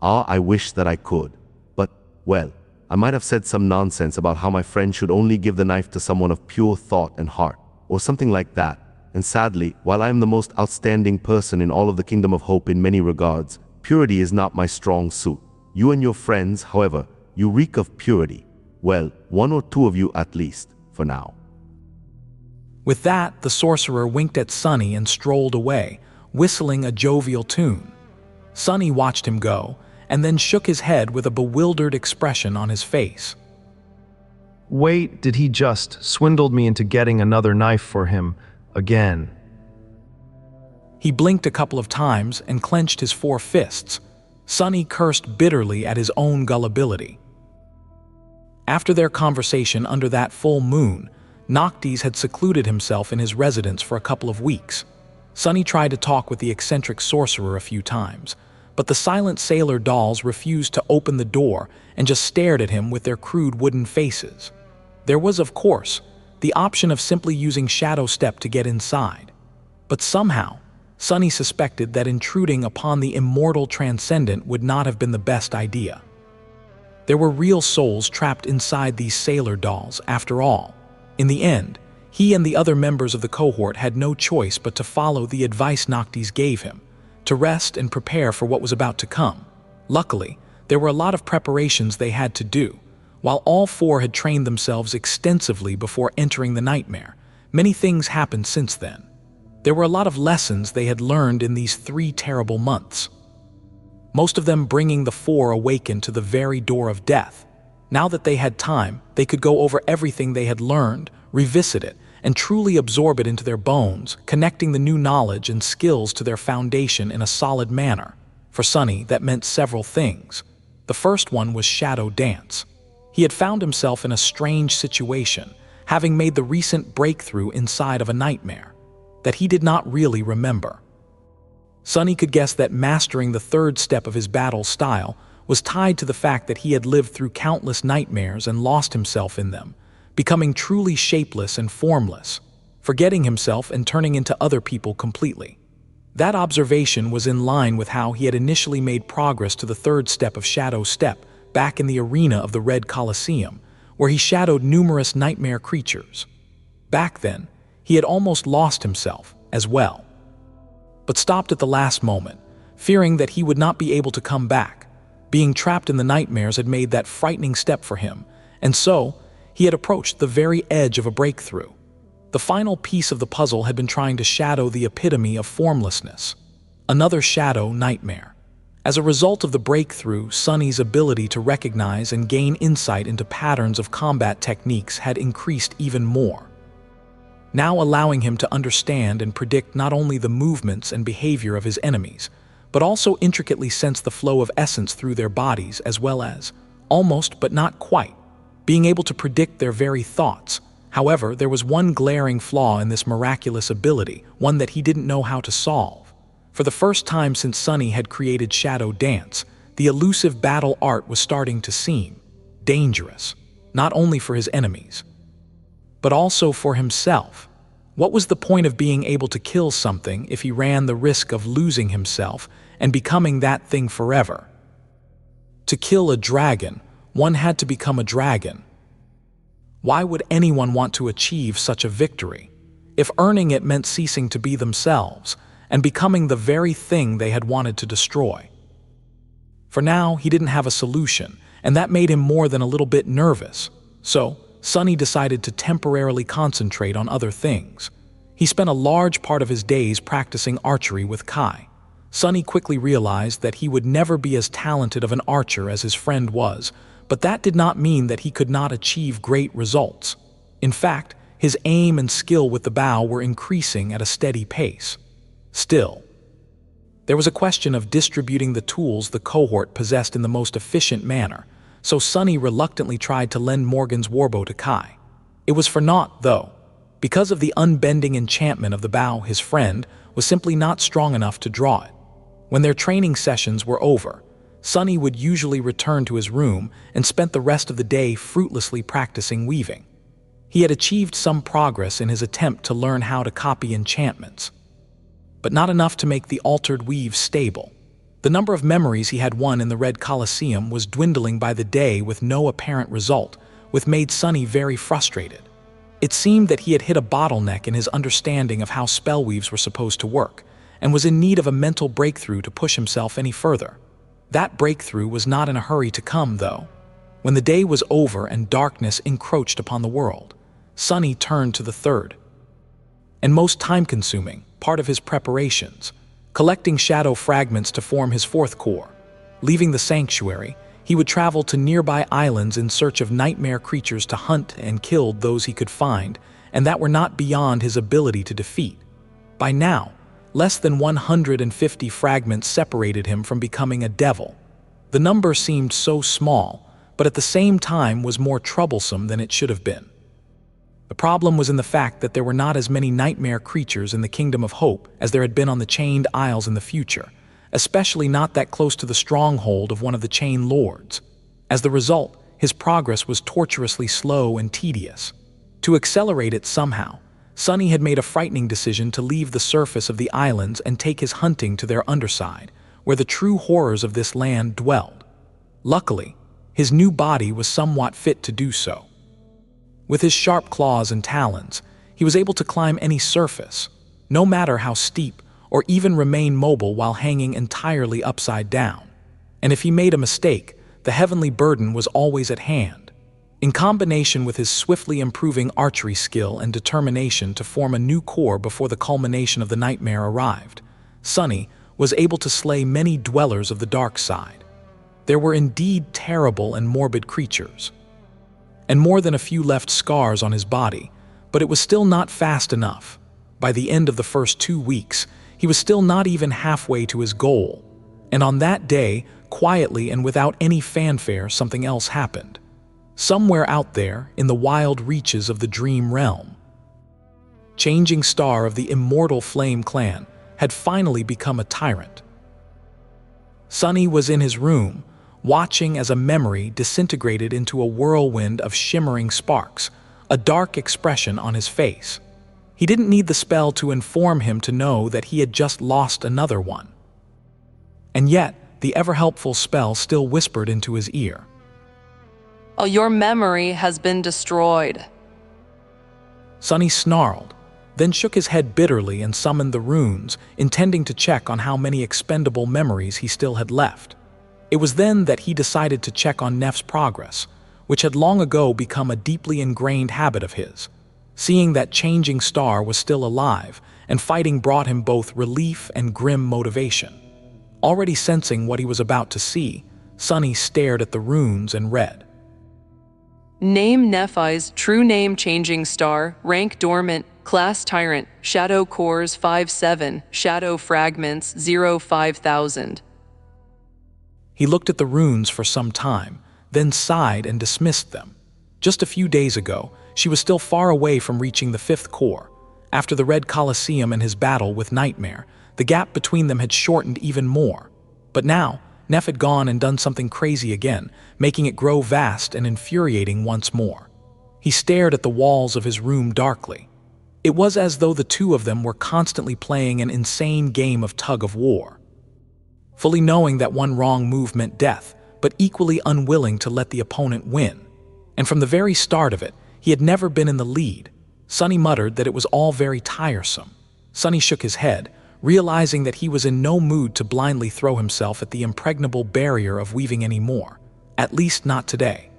Ah, I wish that I could. But, well, I might have said some nonsense about how my friend should only give the knife to someone of pure thought and heart, or something like that. And sadly, while I am the most outstanding person in all of the Kingdom of Hope in many regards, purity is not my strong suit. You and your friends, however, you reek of purity. Well, one or two of you at least, for now. With that, the sorcerer winked at Sunny and strolled away, whistling a jovial tune. Sunny watched him go, and then shook his head with a bewildered expression on his face. Wait, did he just swindled me into getting another knife for him again? He blinked a couple of times and clenched his 4 fists. Sunny cursed bitterly at his own gullibility. After their conversation under that full moon, Noctis had secluded himself in his residence for a couple of weeks. Sunny tried to talk with the eccentric sorcerer a few times, but the silent sailor dolls refused to open the door and just stared at him with their crude wooden faces. There was, of course, the option of simply using Shadow Step to get inside. But somehow, Sunny suspected that intruding upon the immortal transcendent would not have been the best idea. There were real souls trapped inside these sailor dolls, after all. In the end, he and the other members of the cohort had no choice but to follow the advice Noctis gave him, to rest and prepare for what was about to come. Luckily, there were a lot of preparations they had to do. While all 4 had trained themselves extensively before entering the nightmare, many things happened since then. There were a lot of lessons they had learned in these 3 terrible months. Most of them bringing the 4 awakened to the very door of death. Now that they had time, they could go over everything they had learned, revisit it, and truly absorb it into their bones, connecting the new knowledge and skills to their foundation in a solid manner. For Sunny, that meant several things. The first one was shadow dance. He had found himself in a strange situation, having made the recent breakthrough inside of a nightmare that he did not really remember. Sunny could guess that mastering the third step of his battle style was tied to the fact that he had lived through countless nightmares and lost himself in them, becoming truly shapeless and formless, forgetting himself and turning into other people completely. That observation was in line with how he had initially made progress to the third step of Shadow Step back in the arena of the Red Colosseum, where he shadowed numerous nightmare creatures. Back then, he had almost lost himself as well, but stopped at the last moment, fearing that he would not be able to come back. Being trapped in the nightmares had made that frightening step for him, and so he had approached the very edge of a breakthrough. The final piece of the puzzle had been trying to shadow the epitome of formlessness, another shadow nightmare. As a result of the breakthrough, Sunny's ability to recognize and gain insight into patterns of combat techniques had increased even more, now allowing him to understand and predict not only the movements and behavior of his enemies, but also intricately sense the flow of essence through their bodies, as well as, almost but not quite, being able to predict their very thoughts. However, there was one glaring flaw in this miraculous ability, one that he didn't know how to solve. For the first time since Sunny had created Shadow Dance, the elusive battle art was starting to seem dangerous, not only for his enemies, but also for himself. What was the point of being able to kill something if he ran the risk of losing himself and becoming that thing forever? To kill a dragon, one had to become a dragon. Why would anyone want to achieve such a victory? if earning it meant ceasing to be themselves and becoming the very thing they had wanted to destroy. For now, he didn't have a solution, and that made him more than a little bit nervous. So, Sonny decided to temporarily concentrate on other things. He spent a large part of his days practicing archery with Kai. Sonny quickly realized that he would never be as talented of an archer as his friend was, but that did not mean that he could not achieve great results. In fact, his aim and skill with the bow were increasing at a steady pace. Still, there was a question of distributing the tools the cohort possessed in the most efficient manner, so Sonny reluctantly tried to lend Morgan's warbow to Kai. It was for naught, though. Because of the unbending enchantment of the bow, his friend was simply not strong enough to draw it. When their training sessions were over, Sonny would usually return to his room and spent the rest of the day fruitlessly practicing weaving. He had achieved some progress in his attempt to learn how to copy enchantments, but not enough to make the altered weave stable. The number of memories he had won in the Red Colosseum was dwindling by the day with no apparent result, which made Sonny very frustrated. It seemed that he had hit a bottleneck in his understanding of how spellweaves were supposed to work, and was in need of a mental breakthrough to push himself any further. That breakthrough was not in a hurry to come, though. When the day was over and darkness encroached upon the world, Sonny turned to the third and most time-consuming part of his preparations, collecting shadow fragments to form his fourth core. Leaving the sanctuary, he would travel to nearby islands in search of nightmare creatures to hunt and kill those he could find, and that were not beyond his ability to defeat. By now, less than 150 fragments separated him from becoming a devil. The number seemed so small, but at the same time was more troublesome than it should have been. The problem was in the fact that there were not as many nightmare creatures in the Kingdom of Hope as there had been on the Chained Isles in the future, especially not that close to the stronghold of one of the Chain Lords. As the result, his progress was torturously slow and tedious. To accelerate it somehow, Sonny had made a frightening decision to leave the surface of the islands and take his hunting to their underside, where the true horrors of this land dwelled. Luckily, his new body was somewhat fit to do so. With his sharp claws and talons, he was able to climb any surface, no matter how steep, or even remain mobile while hanging entirely upside down. And if he made a mistake, the heavenly burden was always at hand. In combination with his swiftly improving archery skill and determination to form a new core before the culmination of the nightmare arrived, Sonny was able to slay many dwellers of the dark side. There were indeed terrible and morbid creatures, and more than a few left scars on his body, but it was still not fast enough. By the end of the first 2 weeks, he was still not even halfway to his goal. And on that day, quietly and without any fanfare, something else happened. Somewhere out there, in the wild reaches of the Dream Realm, Changing Star of the Immortal Flame Clan had finally become a tyrant. Sonny was in his room, watching as a memory disintegrated into a whirlwind of shimmering sparks, a dark expression on his face. He didn't need the spell to inform him to know that he had just lost another one. And yet, the ever-helpful spell still whispered into his ear. "Oh, your memory has been destroyed." Sonny snarled, then shook his head bitterly and summoned the runes, intending to check on how many expendable memories he still had left. It was then that he decided to check on Neff's progress, which had long ago become a deeply ingrained habit of his. Seeing that Changing Star was still alive, and fighting brought him both relief and grim motivation. Already sensing what he was about to see, Sonny stared at the runes and read. Name Nephi's true name Changing Star, rank dormant, class tyrant, shadow cores 5-7, shadow fragments 0-5000. He looked at the runes for some time, then sighed and dismissed them. Just a few days ago, she was still far away from reaching the 5th core. After the Red Colosseum and his battle with Nightmare, the gap between them had shortened even more. But now, Neff had gone and done something crazy again, making it grow vast and infuriating once more. He stared at the walls of his room darkly. It was as though the two of them were constantly playing an insane game of tug-of-war. Fully knowing that one wrong move meant death, but equally unwilling to let the opponent win. And from the very start of it, he had never been in the lead. Sunny muttered that it was all very tiresome. Sunny shook his head, realizing that he was in no mood to blindly throw himself at the impregnable barrier of weaving anymore, at least not today.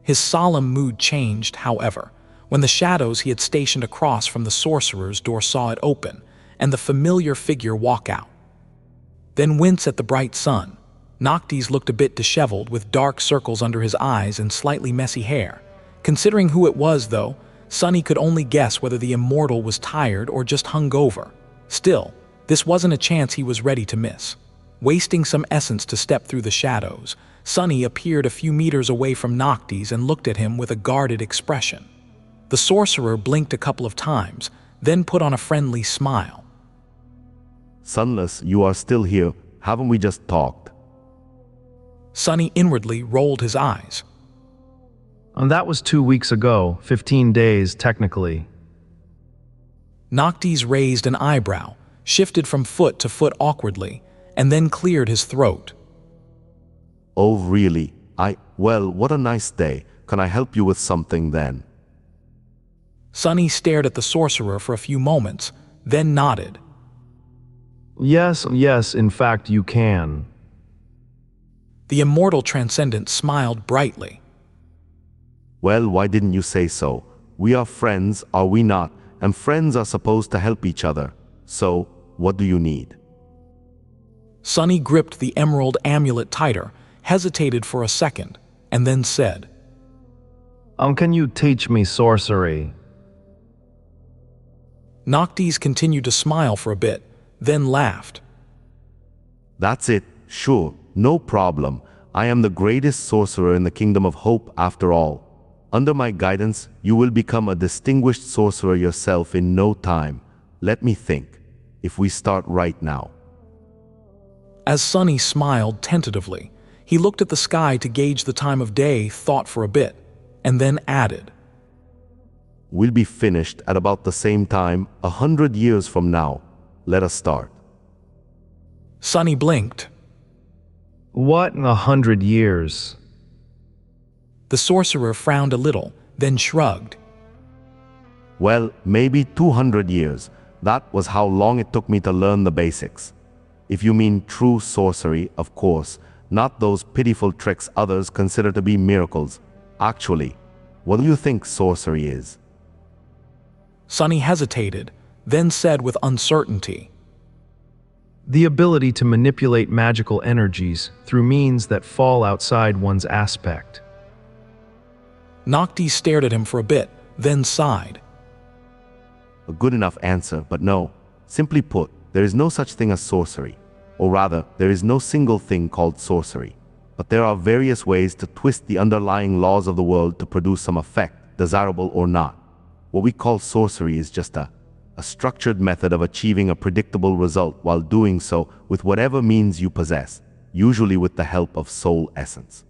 His solemn mood changed, however, when the shadows he had stationed across from the sorcerer's door saw it open and the familiar figure walk out. Then wince at the bright sun. Noctis looked a bit disheveled with dark circles under his eyes and slightly messy hair. Considering who it was, though, Sunny could only guess whether the immortal was tired or just hungover. Still, this wasn't a chance he was ready to miss. Wasting some essence to step through the shadows, Sunny appeared a few meters away from Noctis and looked at him with a guarded expression. The sorcerer blinked a couple of times, then put on a friendly smile. Sunless, you are still here. Haven't we just talked? Sunny inwardly rolled his eyes. And that was 2 weeks ago, 15 days technically. Noctis raised an eyebrow, shifted from foot to foot awkwardly, and then cleared his throat. Oh, really? Well, what a nice day. Can I help you with something then? Sunny stared at the sorcerer for a few moments, then nodded. Yes, in fact you can. The immortal transcendent smiled brightly. Well, why didn't you say so? We are friends, are we not? And friends are supposed to help each other. So, what do you need? Sunny gripped the emerald amulet tighter, hesitated for a second, and then said, Can you teach me sorcery? Noctis continued to smile for a bit, then laughed. That's it, sure, no problem. I am the greatest sorcerer in the Kingdom of Hope after all. Under my guidance, you will become a distinguished sorcerer yourself in no time. Let me think. If we start right now. As Sunny smiled tentatively, he looked at the sky to gauge the time of day, thought for a bit, and then added, We'll be finished at about the same time, 100 years from now. Let us start. Sunny blinked. What in 100 years? The sorcerer frowned a little, then shrugged. Well, maybe 200 years. That was how long it took me to learn the basics. If you mean true sorcery, of course, not those pitiful tricks others consider to be miracles. Actually, what do you think sorcery is? Sunny hesitated, then said with uncertainty, The ability to manipulate magical energies through means that fall outside one's aspect. Noctis stared at him for a bit, then sighed. A good enough answer, but no. Simply put, there is no such thing as sorcery. Or rather, there is no single thing called sorcery. But there are various ways to twist the underlying laws of the world to produce some effect, desirable or not. What we call sorcery is just a structured method of achieving a predictable result while doing so with whatever means you possess, usually with the help of soul essence.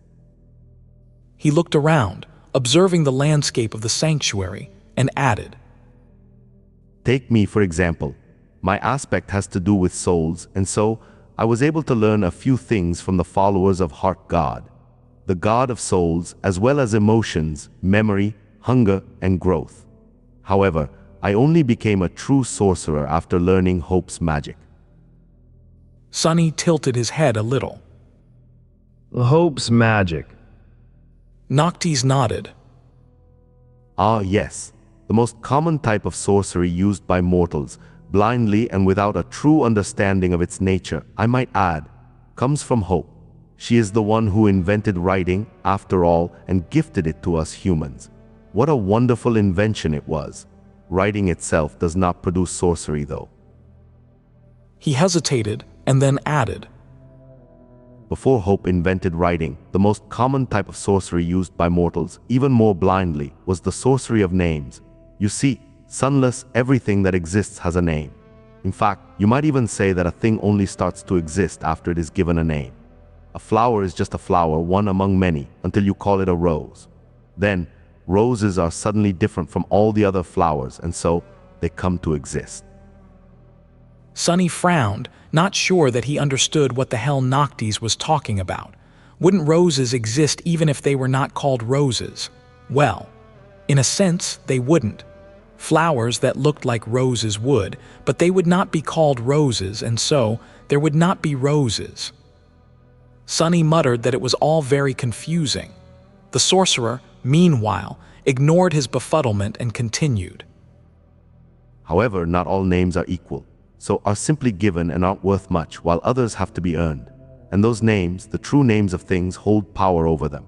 He looked around, observing the landscape of the sanctuary, and added, Take me, for example. My aspect has to do with souls, and so I was able to learn a few things from the followers of Heart God, the God of souls, as well as emotions, memory, hunger, and growth. However, I only became a true sorcerer after learning Hope's magic. Sunny tilted his head a little. Hope's magic. Noctis nodded. Ah, yes. The most common type of sorcery used by mortals, blindly and without a true understanding of its nature, I might add, comes from Hope. She is the one who invented writing, after all, and gifted it to us humans. What a wonderful invention it was. Writing itself does not produce sorcery, though. He hesitated and then added, Before Hope invented writing, the most common type of sorcery used by mortals, even more blindly, was the sorcery of names. You see, Sunless, everything that exists has a name. In fact, you might even say that a thing only starts to exist after it is given a name. A flower is just a flower, one among many, until you call it a rose. Then, roses are suddenly different from all the other flowers, and so they come to exist. Sunny frowned, not sure that he understood what the hell Noctis was talking about. Wouldn't roses exist even if they were not called roses? Well, in a sense, they wouldn't. flowers that looked like roses would, but they would not be called roses, and so there would not be roses. Sunny muttered that it was all very confusing. The sorcerer, meanwhile, ignored his befuddlement and continued. However, not all names are equal, so are simply given and aren't worth much, while others have to be earned. And those names, the true names of things, hold power over them.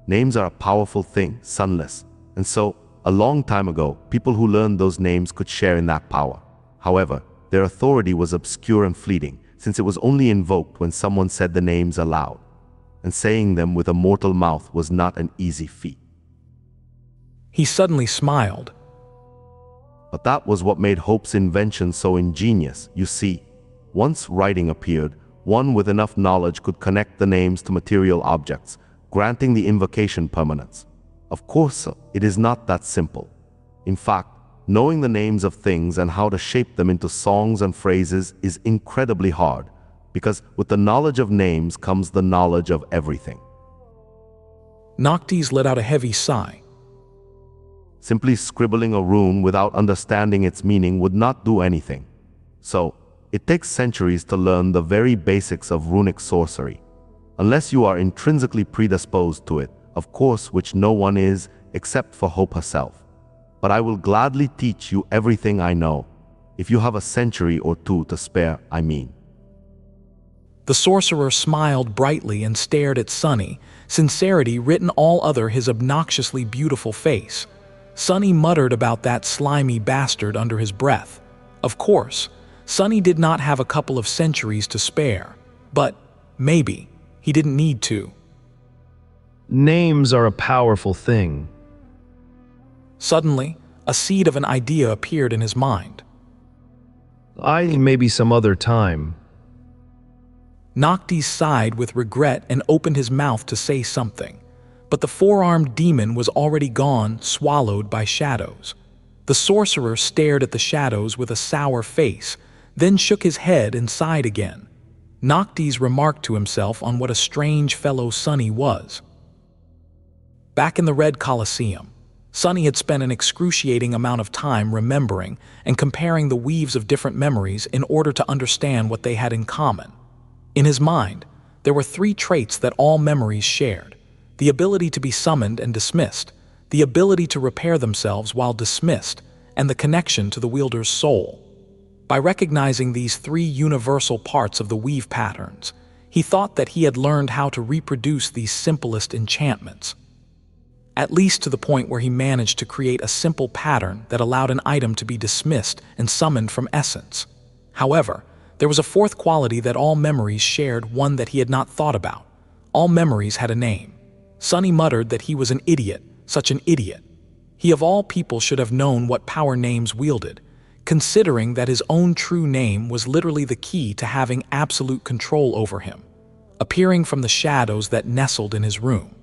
Names are a powerful thing, sunless, and so, a long time ago, people who learned those names could share in that power. However, their authority was obscure and fleeting, since it was only invoked when someone said the names aloud, and saying them with a mortal mouth was not an easy feat. He suddenly smiled. But that was what made Hope's invention so ingenious. You see, once writing appeared, one with enough knowledge could connect the names to material objects, granting the invocation permanence. Of course, it is not that simple. In fact, knowing the names of things and how to shape them into songs and phrases is incredibly hard, because with the knowledge of names comes the knowledge of everything. Noctis let out a heavy sigh. Simply scribbling a rune without understanding its meaning would not do anything. So, it takes centuries to learn the very basics of runic sorcery. Unless you are intrinsically predisposed to it, of course, which no one is, except for Hope herself. But I will gladly teach you everything I know, if you have a century or two to spare, I mean. The sorcerer smiled brightly and stared at Sunny, sincerity written all other his obnoxiously beautiful face. Sunny muttered about that slimy bastard under his breath. Of course, Sunny did not have a couple of centuries to spare, but maybe he didn't need to. Names are a powerful thing. Suddenly, a seed of an idea appeared in his mind. Maybe some other time. Noctis sighed with regret and opened his mouth to say something, but the four-armed demon was already gone, swallowed by shadows. The sorcerer stared at the shadows with a sour face, then shook his head and sighed again. Noctis remarked to himself on what a strange fellow Sunny was. Back in the Red Colosseum, Sunny had spent an excruciating amount of time remembering and comparing the weaves of different memories in order to understand what they had in common. In his mind, there were three traits that all memories shared: the ability to be summoned and dismissed, the ability to repair themselves while dismissed, and the connection to the wielder's soul. By recognizing these three universal parts of the weave patterns, he thought that he had learned how to reproduce these simplest enchantments, at least to the point where he managed to create a simple pattern that allowed an item to be dismissed and summoned from essence. However, there was a fourth quality that all memories shared, one that he had not thought about. All memories had a name. Sunny muttered that he was an idiot, such an idiot. He of all people should have known what power names wielded, considering that his own true name was literally the key to having absolute control over him, appearing from the shadows that nestled in his room.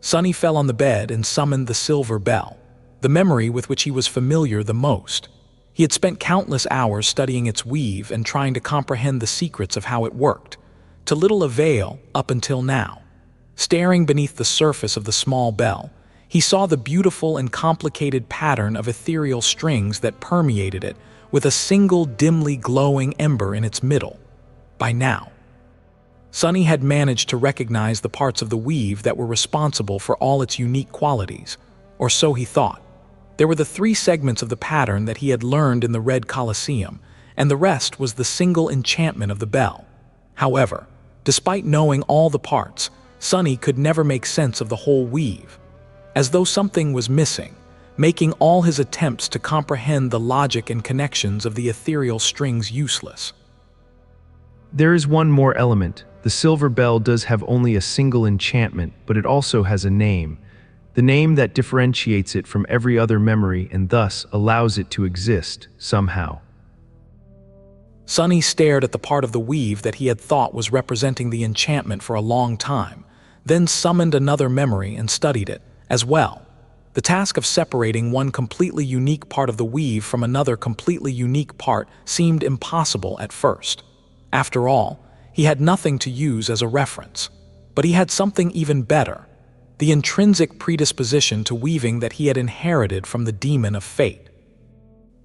Sunny fell on the bed and summoned the silver bell, the memory with which he was familiar the most. He had spent countless hours studying its weave and trying to comprehend the secrets of how it worked, to little avail up until now. Staring beneath the surface of the small bell, he saw the beautiful and complicated pattern of ethereal strings that permeated it, with a single dimly glowing ember in its middle. By now, Sunny had managed to recognize the parts of the weave that were responsible for all its unique qualities, or so he thought. There were the three segments of the pattern that he had learned in the Red Colosseum, and the rest was the single enchantment of the bell. However, despite knowing all the parts, Sunny could never make sense of the whole weave, as though something was missing, making all his attempts to comprehend the logic and connections of the ethereal strings useless. There is one more element. The silver bell does have only a single enchantment, but it also has a name. The name that differentiates it from every other memory and thus allows it to exist, somehow. Sunny stared at the part of the weave that he had thought was representing the enchantment for a long time, then summoned another memory and studied it, as well. The task of separating one completely unique part of the weave from another completely unique part seemed impossible at first. After all, he had nothing to use as a reference. But he had something even better: the intrinsic predisposition to weaving that he had inherited from the demon of fate.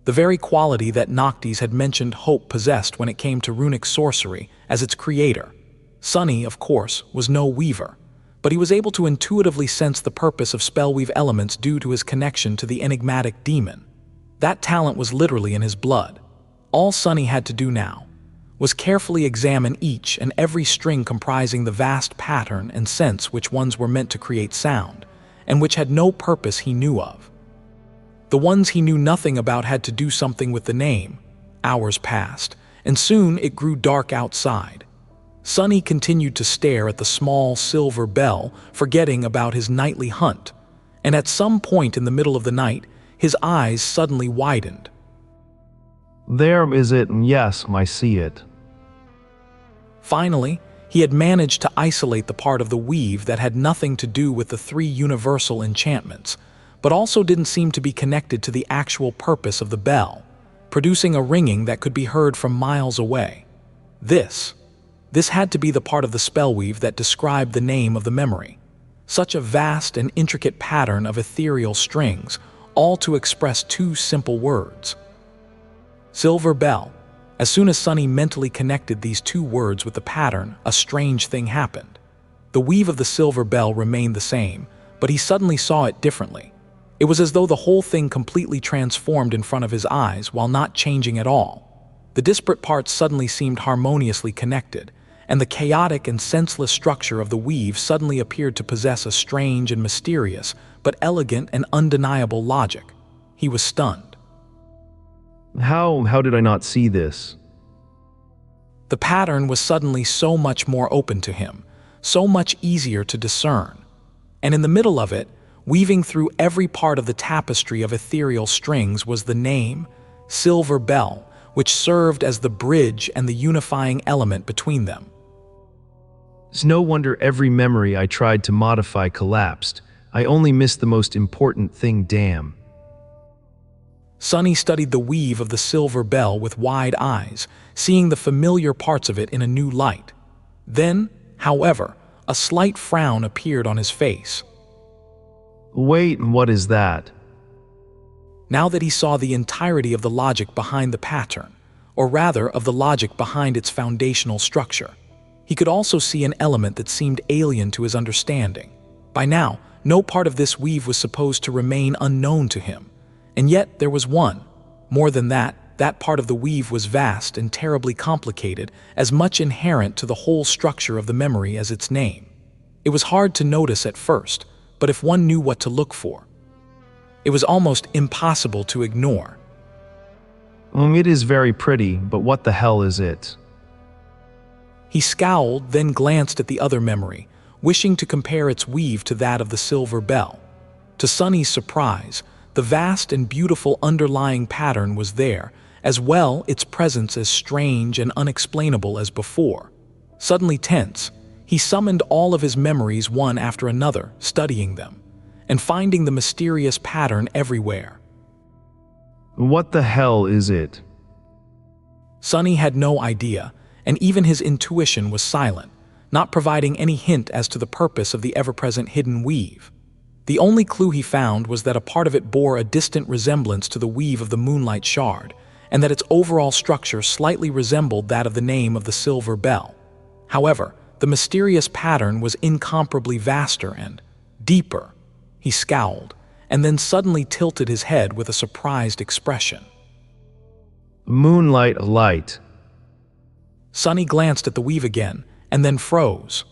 the very quality that Noctis had mentioned Hope possessed when it came to runic sorcery as its creator. Sunny, of course, was no weaver, but he was able to intuitively sense the purpose of spellweave elements due to his connection to the enigmatic demon. That talent was literally in his blood. All Sunny had to do now was carefully examine each and every string comprising the vast pattern and sense which ones were meant to create sound, and which had no purpose he knew of. The ones he knew nothing about had to do something with the name. Hours passed, and soon it grew dark outside. Sunny continued to stare at the small silver bell, forgetting about his nightly hunt, and at some point in the middle of the night, his eyes suddenly widened. There is it, and yes, I see it. Finally, he had managed to isolate the part of the weave that had nothing to do with the three universal enchantments, but also didn't seem to be connected to the actual purpose of the bell, producing a ringing that could be heard from miles away. This had to be the part of the spellweave that described the name of the memory. Such a vast and intricate pattern of ethereal strings, all to express two simple words. Silver bell. As soon as Sunny mentally connected these two words with the pattern, a strange thing happened. The weave of the silver bell remained the same, but he suddenly saw it differently. It was as though the whole thing completely transformed in front of his eyes while not changing at all. The disparate parts suddenly seemed harmoniously connected, and the chaotic and senseless structure of the weave suddenly appeared to possess a strange and mysterious, but elegant and undeniable logic. He was stunned. How did I not see this? The pattern was suddenly so much more open to him, so much easier to discern. And in the middle of it, weaving through every part of the tapestry of ethereal strings was the name, Silver Bell, which served as the bridge and the unifying element between them. It's no wonder every memory I tried to modify collapsed. I only missed the most important thing, damn. Sunny studied the weave of the silver bell with wide eyes, seeing the familiar parts of it in a new light. Then, however, a slight frown appeared on his face. Wait, what is that? Now that he saw the entirety of the logic behind the pattern, or rather of the logic behind its foundational structure, he could also see an element that seemed alien to his understanding. By now, no part of this weave was supposed to remain unknown to him. And yet there was one. More than that, that part of the weave was vast and terribly complicated, as much inherent to the whole structure of the memory as its name. It was hard to notice at first, but if one knew what to look for, it was almost impossible to ignore. It is very pretty, but what the hell is it? He scowled, then glanced at the other memory, wishing to compare its weave to that of the silver bell. To Sunny's surprise, the vast and beautiful underlying pattern was there, as well its presence as strange and unexplainable as before. Suddenly tense, he summoned all of his memories one after another, studying them, and finding the mysterious pattern everywhere. What the hell is it? Sunny had no idea, and even his intuition was silent, not providing any hint as to the purpose of the ever-present hidden weave. The only clue he found was that a part of it bore a distant resemblance to the weave of the moonlight shard, and that its overall structure slightly resembled that of the name of the silver bell. However, the mysterious pattern was incomparably vaster and deeper. He scowled, and then suddenly tilted his head with a surprised expression. Moonlight light. Sunny glanced at the weave again, and then froze.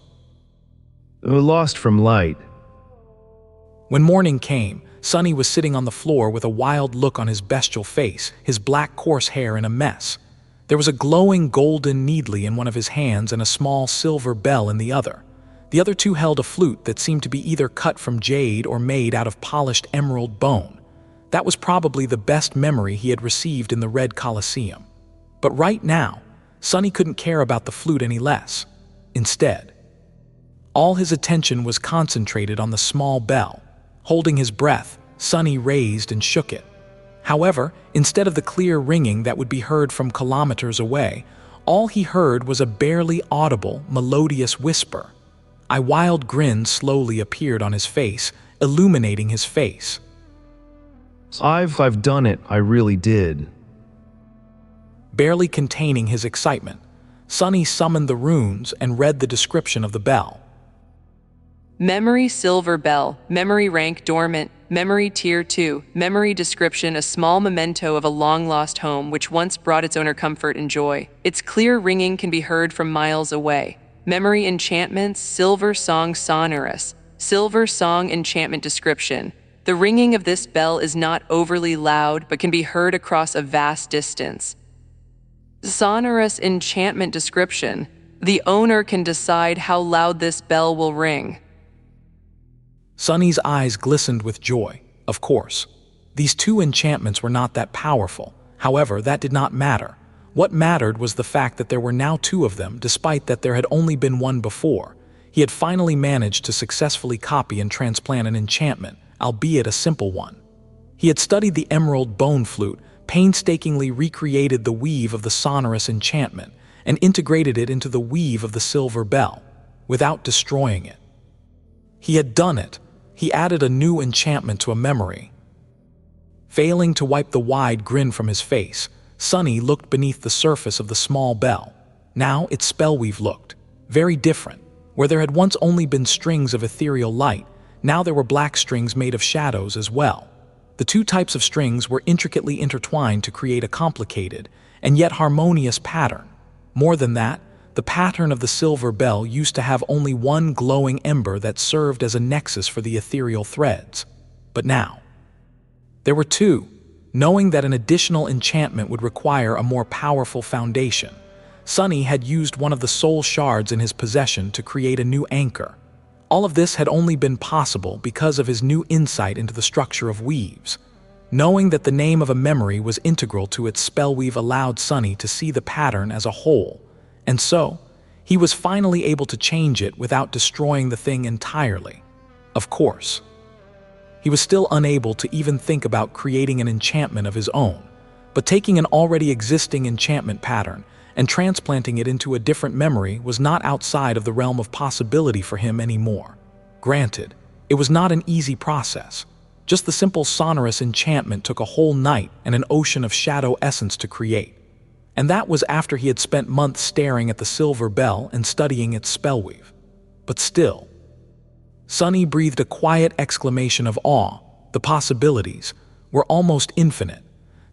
Lost from light. When morning came, Sunny was sitting on the floor with a wild look on his bestial face, his black coarse hair in a mess. There was a glowing golden needle in one of his hands and a small silver bell in the other. The other two held a flute that seemed to be either cut from jade or made out of polished emerald bone. That was probably the best memory he had received in the Red Colosseum. But right now, Sunny couldn't care about the flute any less. Instead, all his attention was concentrated on the small bell. Holding his breath, Sunny raised and shook it. However, instead of the clear ringing that would be heard from kilometers away, all he heard was a barely audible, melodious whisper. A wild grin slowly appeared on his face, illuminating his face. I've done it, I really did. Barely containing his excitement, Sunny summoned the runes and read the description of the bell. Memory silver bell, memory rank dormant, memory tier 2, memory description a small memento of a long-lost home which once brought its owner comfort and joy. Its clear ringing can be heard from miles away. Memory enchantments, silver song sonorous, silver song enchantment description. The ringing of this bell is not overly loud but can be heard across a vast distance. Sonorous enchantment description. The owner can decide how loud this bell will ring. Sunny's eyes glistened with joy. Of course, these two enchantments were not that powerful. However, that did not matter. What mattered was the fact that there were now two of them, despite that there had only been one before. He had finally managed to successfully copy and transplant an enchantment, albeit a simple one. He had studied the emerald bone flute, painstakingly recreated the weave of the sonorous enchantment, and integrated it into the weave of the silver bell, without destroying it. He had done it. He added a new enchantment to a memory. Failing to wipe the wide grin from his face, Sunny looked beneath the surface of the small bell. Now its spellweave looked very different. Where there had once only been strings of ethereal light, now there were black strings made of shadows as well. The two types of strings were intricately intertwined to create a complicated and yet harmonious pattern. More than that, the pattern of the silver bell used to have only one glowing ember that served as a nexus for the ethereal threads. But now, there were two. Knowing that an additional enchantment would require a more powerful foundation, Sunny had used one of the soul shards in his possession to create a new anchor. All of this had only been possible because of his new insight into the structure of weaves. Knowing that the name of a memory was integral to its spellweave allowed Sunny to see the pattern as a whole. And so, he was finally able to change it without destroying the thing entirely. Of course, he was still unable to even think about creating an enchantment of his own, but taking an already existing enchantment pattern and transplanting it into a different memory was not outside of the realm of possibility for him anymore. Granted, it was not an easy process. Just the simple sonorous enchantment took a whole night and an ocean of shadow essence to create. And that was after he had spent months staring at the silver bell and studying its spellweave. But still, Sunny breathed a quiet exclamation of awe. The possibilities were almost infinite.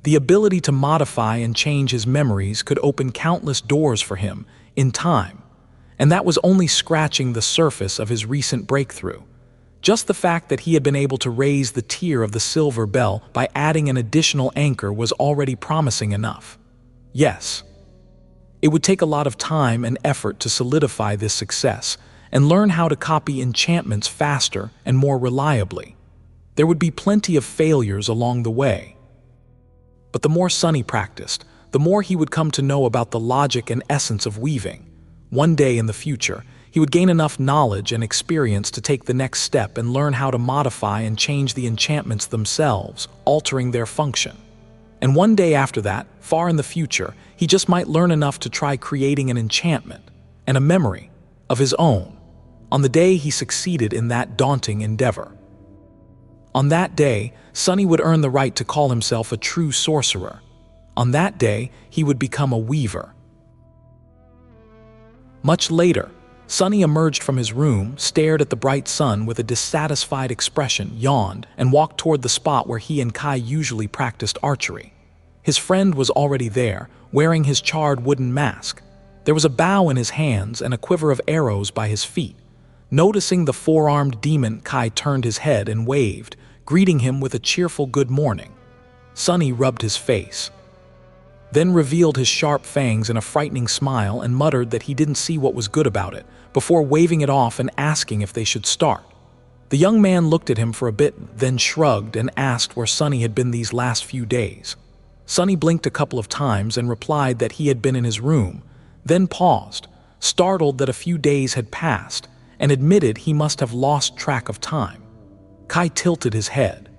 The ability to modify and change his memories could open countless doors for him in time, and that was only scratching the surface of his recent breakthrough. Just the fact that he had been able to raise the tier of the silver bell by adding an additional anchor was already promising enough. Yes, it would take a lot of time and effort to solidify this success and learn how to copy enchantments faster and more reliably. There would be plenty of failures along the way. But the more Sunny practiced, the more he would come to know about the logic and essence of weaving. One day in the future, he would gain enough knowledge and experience to take the next step and learn how to modify and change the enchantments themselves, altering their function. And one day after that, far in the future, he just might learn enough to try creating an enchantment and a memory of his own, on the day he succeeded in that daunting endeavor. On that day, Sunny would earn the right to call himself a true sorcerer. On that day, he would become a weaver. Much later, Sunny emerged from his room, stared at the bright sun with a dissatisfied expression, yawned, and walked toward the spot where he and Kai usually practiced archery. His friend was already there, wearing his charred wooden mask. There was a bow in his hands and a quiver of arrows by his feet. Noticing the four-armed demon, Kai turned his head and waved, greeting him with a cheerful good morning. Sunny rubbed his face, then revealed his sharp fangs in a frightening smile and muttered that he didn't see what was good about it, before waving it off and asking if they should start. The young man looked at him for a bit, then shrugged and asked where Sunny had been these last few days. Sunny blinked a couple of times and replied that he had been in his room, then paused, startled that a few days had passed, and admitted he must have lost track of time. Kai tilted his head,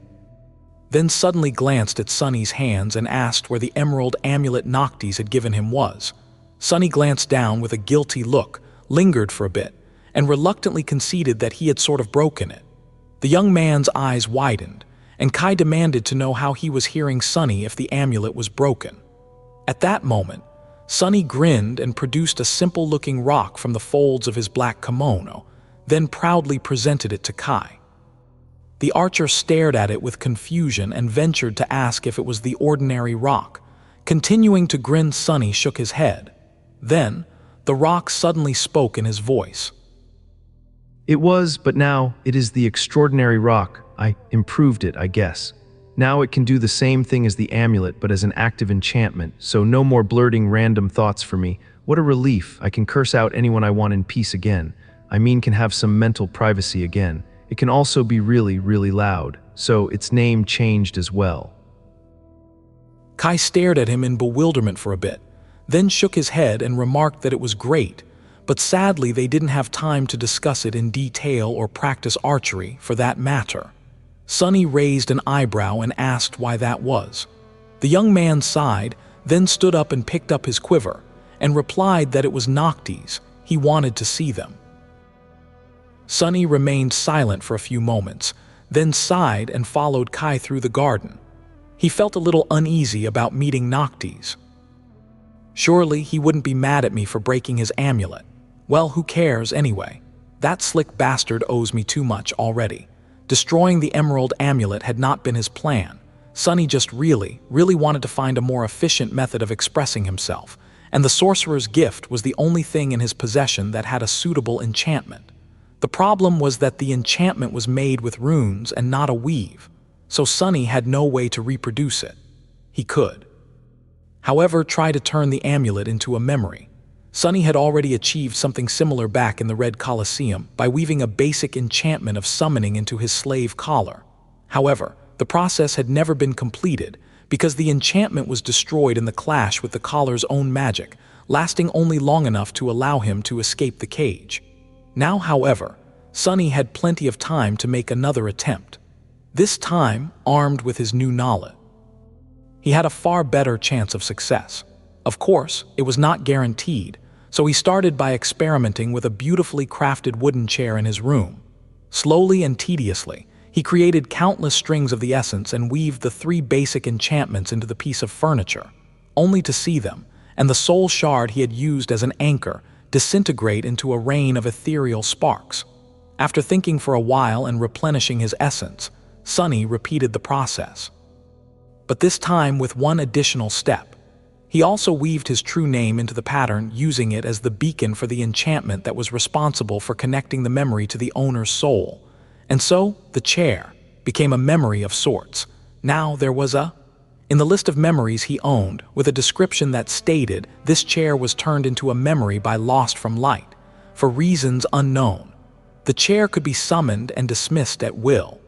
then suddenly glanced at Sunny's hands and asked where the emerald amulet Noctis had given him was. Sunny glanced down with a guilty look, lingered for a bit, and reluctantly conceded that he had sort of broken it. The young man's eyes widened, and Kai demanded to know how he was hearing Sunny if the amulet was broken. At that moment, Sunny grinned and produced a simple-looking rock from the folds of his black kimono, then proudly presented it to Kai. The archer stared at it with confusion and ventured to ask if it was the ordinary rock. Continuing to grin, Sunny shook his head. Then, the rock suddenly spoke in his voice. It was, but now it is the extraordinary rock. I improved it, I guess. Now it can do the same thing as the amulet, but as an active enchantment, so no more blurting random thoughts for me. What a relief. I can curse out anyone I want in peace again. I mean, can have some mental privacy again. It can also be really, really loud, so its name changed as well. Kai stared at him in bewilderment for a bit, then shook his head and remarked that it was great, but sadly they didn't have time to discuss it in detail or practice archery for that matter. Sunny raised an eyebrow and asked why that was. The young man sighed, then stood up and picked up his quiver, and replied that it was Noctis. He wanted to see them. Sunny remained silent for a few moments, then sighed and followed Kai through the garden. He felt a little uneasy about meeting Noctis. Surely he wouldn't be mad at me for breaking his amulet. Well, who cares anyway? That slick bastard owes me too much already. Destroying the emerald amulet had not been his plan. Sunny just really wanted to find a more efficient method of expressing himself, and the sorcerer's gift was the only thing in his possession that had a suitable enchantment. The problem was that the enchantment was made with runes and not a weave, so Sunny had no way to reproduce it. He could, however, try to turn the amulet into a memory. Sunny had already achieved something similar back in the Red Colosseum by weaving a basic enchantment of summoning into his slave collar. However, the process had never been completed because the enchantment was destroyed in the clash with the collar's own magic, lasting only long enough to allow him to escape the cage. Now, however, Sunny had plenty of time to make another attempt. This time, armed with his new knowledge, he had a far better chance of success. Of course, it was not guaranteed, so he started by experimenting with a beautifully crafted wooden chair in his room. Slowly and tediously, he created countless strings of the essence and weaved the 3 basic enchantments into the piece of furniture, only to see them, and the soul shard he had used as an anchor, disintegrate into a rain of ethereal sparks. After thinking for a while and replenishing his essence, Sunny repeated the process. But this time with one additional step. He also weaved his true name into the pattern, using it as the beacon for the enchantment that was responsible for connecting the memory to the owner's soul. And so, the chair became a memory of sorts. Now there was in the list of memories he owned, with a description that stated this chair was turned into a memory by Lost from Light, for reasons unknown. The chair could be summoned and dismissed at will,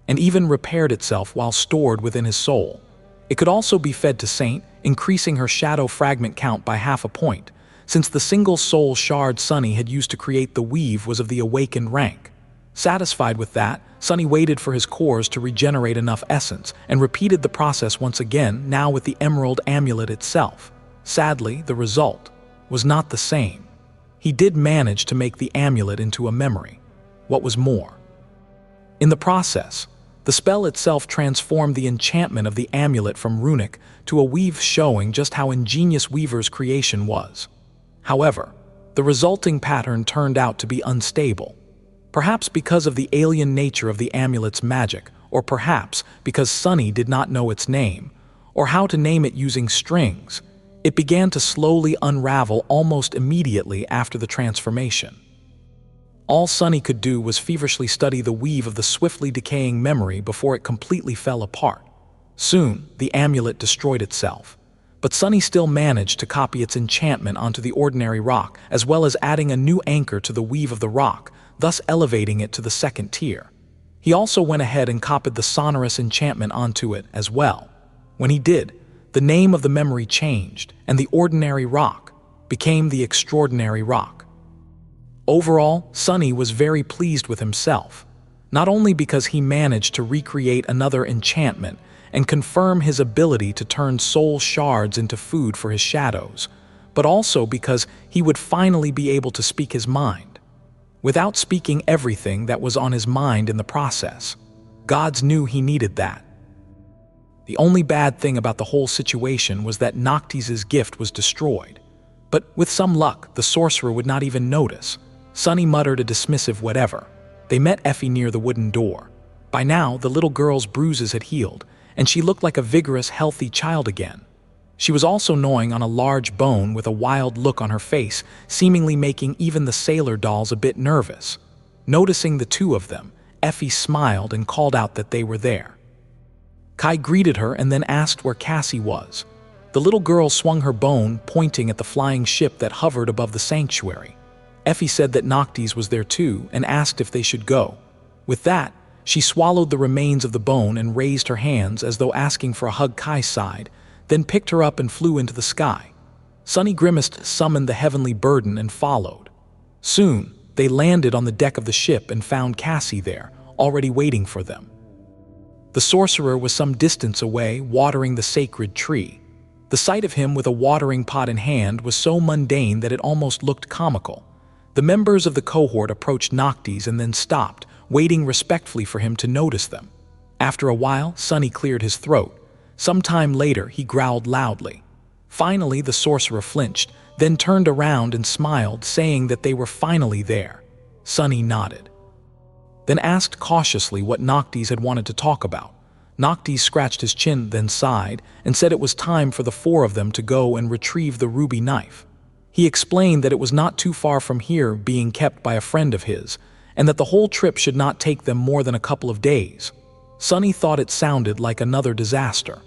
and even repaired itself while stored within his soul. It could also be fed to Saint, increasing her shadow fragment count by half a point, since the single soul shard Sunny had used to create the weave was of the awakened rank. Satisfied with that, Sunny waited for his cores to regenerate enough essence and repeated the process once again, now with the emerald amulet itself. Sadly, the result was not the same. He did manage to make the amulet into a memory. What was more, in the process, the spell itself transformed the enchantment of the amulet from runic to a weave, showing just how ingenious Weaver's creation was. However, the resulting pattern turned out to be unstable. Perhaps because of the alien nature of the amulet's magic, or perhaps because Sunny did not know its name, or how to name it using strings, it began to slowly unravel almost immediately after the transformation. All Sunny could do was feverishly study the weave of the swiftly decaying memory before it completely fell apart. Soon, the amulet destroyed itself, but Sunny still managed to copy its enchantment onto the ordinary rock, as well as adding a new anchor to the weave of the rock, thus elevating it to the 2nd tier. He also went ahead and copied the sonorous enchantment onto it as well. When he did, the name of the memory changed, and the ordinary rock became the extraordinary rock. Overall, Sunny was very pleased with himself, not only because he managed to recreate another enchantment and confirm his ability to turn soul shards into food for his shadows, but also because he would finally be able to speak his mind, without speaking everything that was on his mind in the process. Gods knew he needed that. The only bad thing about the whole situation was that Noctis's gift was destroyed. But with some luck, the sorcerer would not even notice. Sunny muttered a dismissive whatever. They met Effie near the wooden door. By now, the little girl's bruises had healed, and she looked like a vigorous, healthy child again. She was also gnawing on a large bone with a wild look on her face, seemingly making even the sailor dolls a bit nervous. Noticing the two of them, Effie smiled and called out that they were there. Kai greeted her and then asked where Cassie was. The little girl swung her bone, pointing at the flying ship that hovered above the sanctuary. Effie said that Noctis was there too and asked if they should go. With that, she swallowed the remains of the bone and raised her hands as though asking for a hug. Kai sighed, then picked her up and flew into the sky. Sunny grimaced, summoned the heavenly burden, and followed. Soon, they landed on the deck of the ship and found Cassie there, already waiting for them. The sorcerer was some distance away, watering the sacred tree. The sight of him with a watering pot in hand was so mundane that it almost looked comical. The members of the cohort approached Noctis and then stopped, waiting respectfully for him to notice them. After a while, Sunny cleared his throat. Some time later, he growled loudly. Finally, the sorcerer flinched, then turned around and smiled, saying that they were finally there. Sunny nodded, then asked cautiously what Noctis had wanted to talk about. Noctis scratched his chin, then sighed, and said it was time for the four of them to go and retrieve the ruby knife. He explained that it was not too far from here, being kept by a friend of his, and that the whole trip should not take them more than a couple of days. Sunny thought it sounded like another disaster.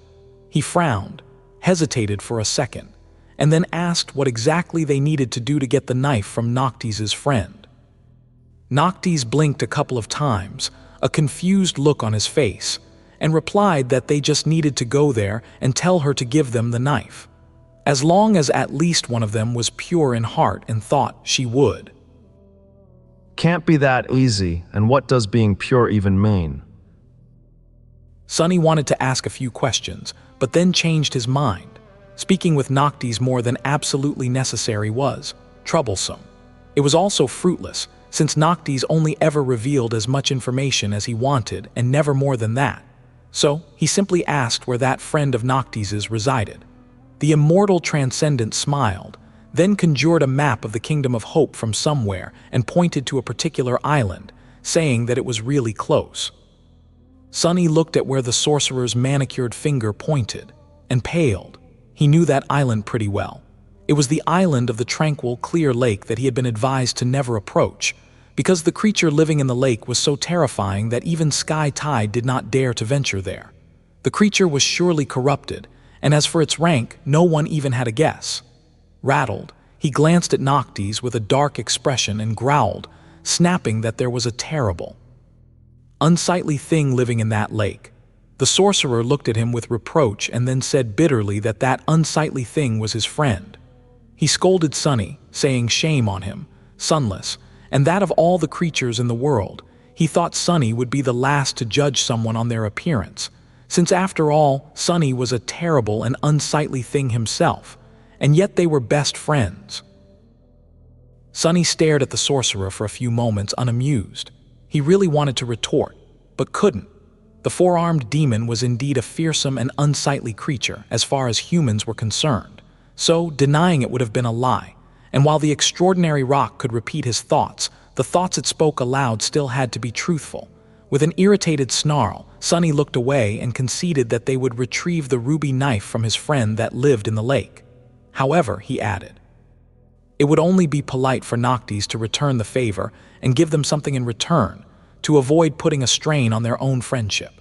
He frowned, hesitated for a second, and then asked what exactly they needed to do to get the knife from Noctis's friend. Noctis blinked a couple of times, a confused look on his face, and replied that they just needed to go there and tell her to give them the knife. As long as at least one of them was pure in heart and thought she would. Can't be that easy, and what does being pure even mean? Sunny wanted to ask a few questions, but then changed his mind. Speaking with Noctis more than absolutely necessary was troublesome. It was also fruitless, since Noctis only ever revealed as much information as he wanted and never more than that. So he simply asked where that friend of Noctis's resided. The immortal transcendent smiled, then conjured a map of the Kingdom of Hope from somewhere and pointed to a particular island, saying that it was really close. Sunny looked at where the sorcerer's manicured finger pointed, and paled. He knew that island pretty well. It was the island of the tranquil, clear lake that he had been advised to never approach, because the creature living in the lake was so terrifying that even Sky Tide did not dare to venture there. The creature was surely corrupted, and as for its rank, no one even had a guess. Rattled, he glanced at Noctis with a dark expression and growled, snapping that there was a terrible, unsightly thing living in that lake. The sorcerer looked at him with reproach and then said bitterly that that unsightly thing was his friend. He scolded Sunny, saying shame on him, Sunless, and that of all the creatures in the world, he thought Sunny would be the last to judge someone on their appearance, since after all, Sunny was a terrible and unsightly thing himself, and yet they were best friends. Sunny stared at the sorcerer for a few moments unamused. He really wanted to retort, but couldn't. The four-armed demon was indeed a fearsome and unsightly creature as far as humans were concerned, so denying it would have been a lie. And while the extraordinary rock could repeat his thoughts, the thoughts it spoke aloud still had to be truthful. With an irritated snarl, Sunny looked away and conceded that they would retrieve the ruby knife from his friend that lived in the lake. However, he added, it would only be polite for Noctis to return the favor and give them something in return, to avoid putting a strain on their own friendship.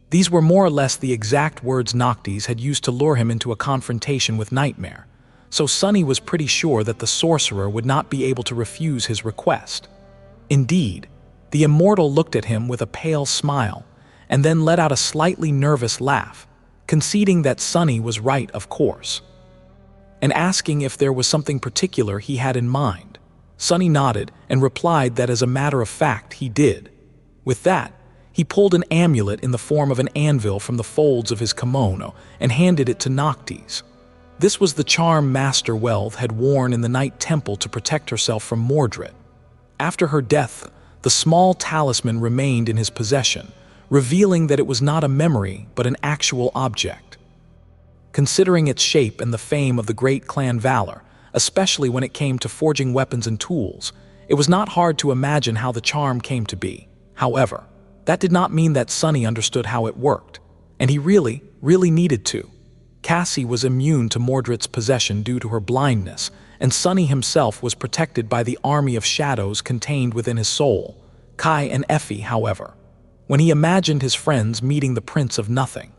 These were more or less the exact words Noctis had used to lure him into a confrontation with Nightmare, so Sunny was pretty sure that the sorcerer would not be able to refuse his request. Indeed, the immortal looked at him with a pale smile, and then let out a slightly nervous laugh, conceding that Sunny was right, of course, and asking if there was something particular he had in mind. Sunny nodded and replied that as a matter of fact he did. With that, he pulled an amulet in the form of an anvil from the folds of his kimono and handed it to Noctis. This was the charm Master Wealth had worn in the Night Temple to protect herself from Mordret. After her death, the small talisman remained in his possession, revealing that it was not a memory but an actual object. Considering its shape and the fame of the great clan Valor, especially when it came to forging weapons and tools, it was not hard to imagine how the charm came to be. However, that did not mean that Sonny understood how it worked, and he really needed to. Cassie was immune to Mordret's possession due to her blindness, and Sonny himself was protected by the army of shadows contained within his soul. Kai and Effie, however, when he imagined his friends meeting the Prince of Nothing,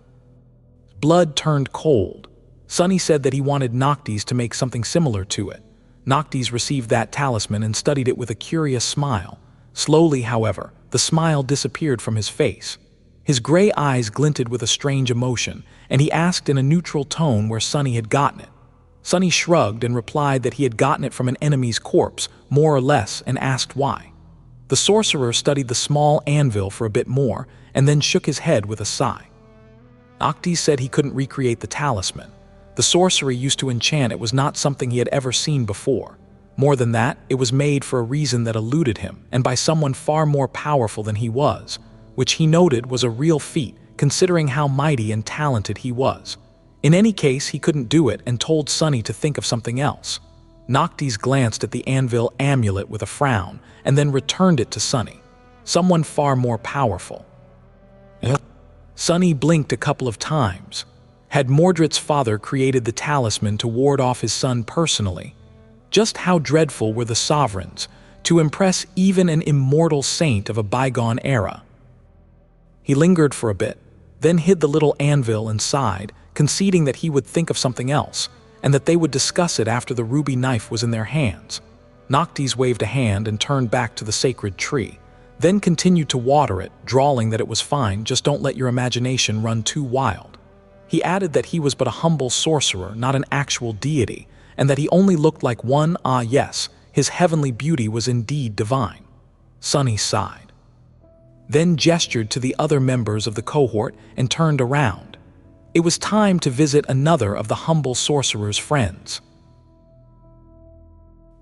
blood turned cold. Sonny said that he wanted Noctis to make something similar to it. Noctis received that talisman and studied it with a curious smile. Slowly, however, the smile disappeared from his face. His gray eyes glinted with a strange emotion, and he asked in a neutral tone where Sonny had gotten it. Sonny shrugged and replied that he had gotten it from an enemy's corpse, more or less, and asked why. The sorcerer studied the small anvil for a bit more, and then shook his head with a sigh. Noctis said he couldn't recreate the talisman. The sorcerer used to enchant it was not something he had ever seen before. More than that, it was made for a reason that eluded him, and by someone far more powerful than he was, which he noted was a real feat, considering how mighty and talented he was. In any case, he couldn't do it and told Sonny to think of something else. Noctis glanced at the anvil amulet with a frown, and then returned it to Sonny. Someone far more powerful. Sonny blinked a couple of times. Had Mordret's father created the talisman to ward off his son personally? Just how dreadful were the sovereigns, to impress even an immortal saint of a bygone era? He lingered for a bit, then hid the little anvil and sighed, conceding that he would think of something else, and that they would discuss it after the ruby knife was in their hands. Noctis waved a hand and turned back to the sacred tree, then continued to water it, drawling that it was fine, just don't let your imagination run too wild. He added that he was but a humble sorcerer, not an actual deity, and that he only looked like one. Yes, his heavenly beauty was indeed divine. Sonny sighed, then gestured to the other members of the cohort and turned around. It was time to visit another of the humble sorcerer's friends.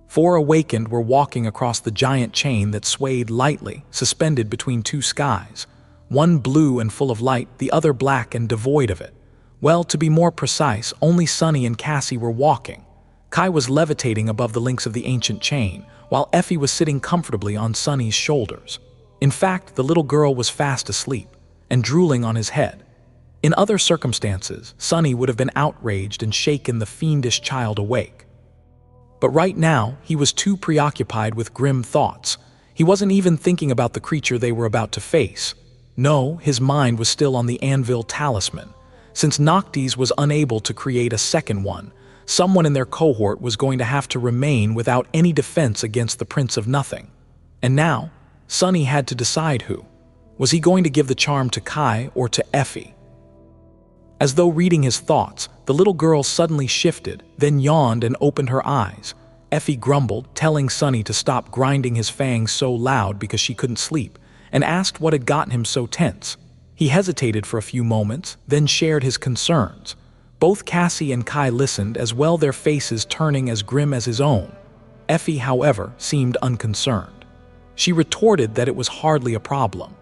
4 awakened were walking across the giant chain that swayed lightly, suspended between 2 skies, one blue and full of light, the other black and devoid of it. Well, to be more precise, only Sonny and Cassie were walking. Kai was levitating above the links of the ancient chain, while Effie was sitting comfortably on Sonny's shoulders. In fact, the little girl was fast asleep and drooling on his head. In other circumstances, Sonny would have been outraged and shaken the fiendish child awake. But right now, he was too preoccupied with grim thoughts. He wasn't even thinking about the creature they were about to face. No, his mind was still on the anvil talisman. Since Noctis was unable to create a second one, someone in their cohort was going to have to remain without any defense against the Prince of Nothing. And now, Sonny had to decide who. Was he going to give the charm to Kai or to Effie? As though reading his thoughts, the little girl suddenly shifted, then yawned and opened her eyes. Effie grumbled, telling Sonny to stop grinding his fangs so loud because she couldn't sleep, and asked what had gotten him so tense. He hesitated for a few moments, then shared his concerns. Both Cassie and Kai listened, as well, their faces turning as grim as his own. Effie, however, seemed unconcerned. She retorted that it was hardly a problem,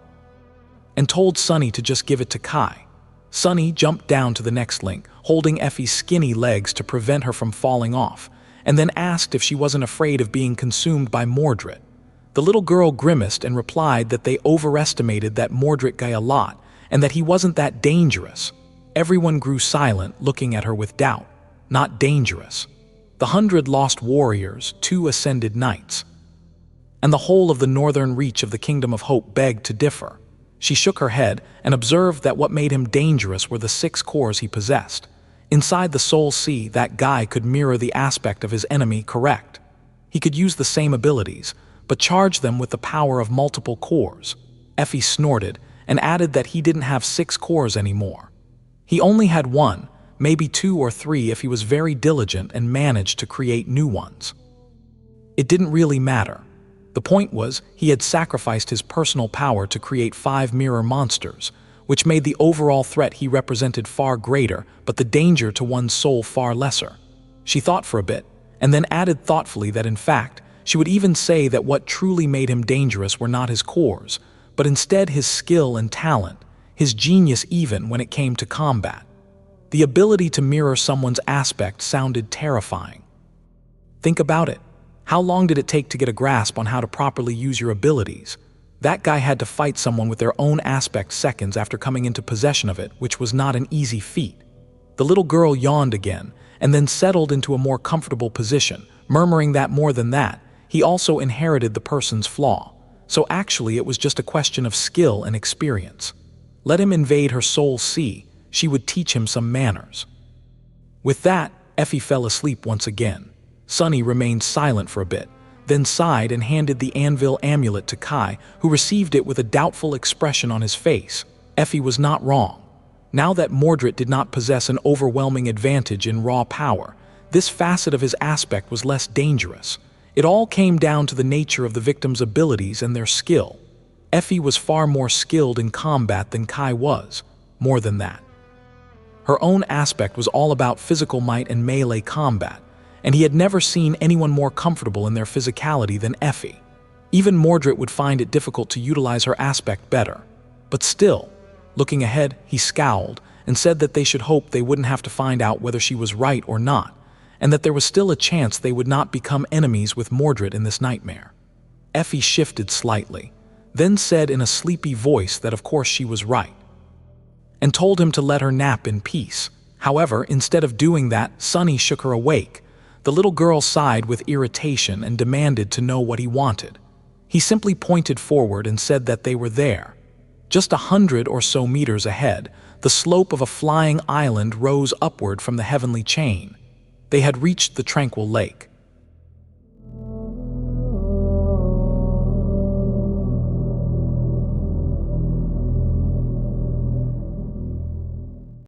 and told Sonny to just give it to Kai. Sonny jumped down to the next link, holding Effie's skinny legs to prevent her from falling off, and then asked if she wasn't afraid of being consumed by Mordret. The little girl grimaced and replied that they overestimated that Mordret guy a lot, and that he wasn't that dangerous. Everyone grew silent, looking at her with doubt. Not dangerous. The 100 lost warriors, 2 ascended knights, and the whole of the northern reach of the Kingdom of Hope begged to differ. She shook her head and observed that what made him dangerous were the 6 cores he possessed. Inside the Soul Sea, that guy could mirror the aspect of his enemy, correct. He could use the same abilities, but charge them with the power of multiple cores. Effie snorted and added that he didn't have 6 cores anymore. He only had 1, maybe 2 or 3 if he was very diligent and managed to create new ones. It didn't really matter. The point was, he had sacrificed his personal power to create 5 mirror monsters, which made the overall threat he represented far greater, but the danger to one's soul far lesser. She thought for a bit, and then added thoughtfully that in fact, she would even say that what truly made him dangerous were not his cores, but instead his skill and talent, his genius even when it came to combat. The ability to mirror someone's aspect sounded terrifying. Think about it. How long did it take to get a grasp on how to properly use your abilities? That guy had to fight someone with their own aspect seconds after coming into possession of it, which was not an easy feat. The little girl yawned again, and then settled into a more comfortable position, murmuring that more than that, he also inherited the person's flaw. So actually it was just a question of skill and experience. Let him invade her soul see, she would teach him some manners. With that, Effie fell asleep once again. Sunny remained silent for a bit, then sighed and handed the anvil amulet to Kai, who received it with a doubtful expression on his face. Effie was not wrong. Now that Mordret did not possess an overwhelming advantage in raw power, this facet of his aspect was less dangerous. It all came down to the nature of the victim's abilities and their skill. Effie was far more skilled in combat than Kai was. More than that, her own aspect was all about physical might and melee combat, and he had never seen anyone more comfortable in their physicality than Effie. Even Mordret would find it difficult to utilize her aspect better. But still, looking ahead, he scowled and said that they should hope they wouldn't have to find out whether she was right or not, and that there was still a chance they would not become enemies with Mordret in this nightmare. Effie shifted slightly, then said in a sleepy voice that of course she was right, and told him to let her nap in peace. However, instead of doing that, Sunny shook her awake. The little girl sighed with irritation and demanded to know what he wanted. He simply pointed forward and said that they were there. Just 100 or so meters ahead, the slope of a flying island rose upward from the heavenly chain. They had reached the tranquil lake.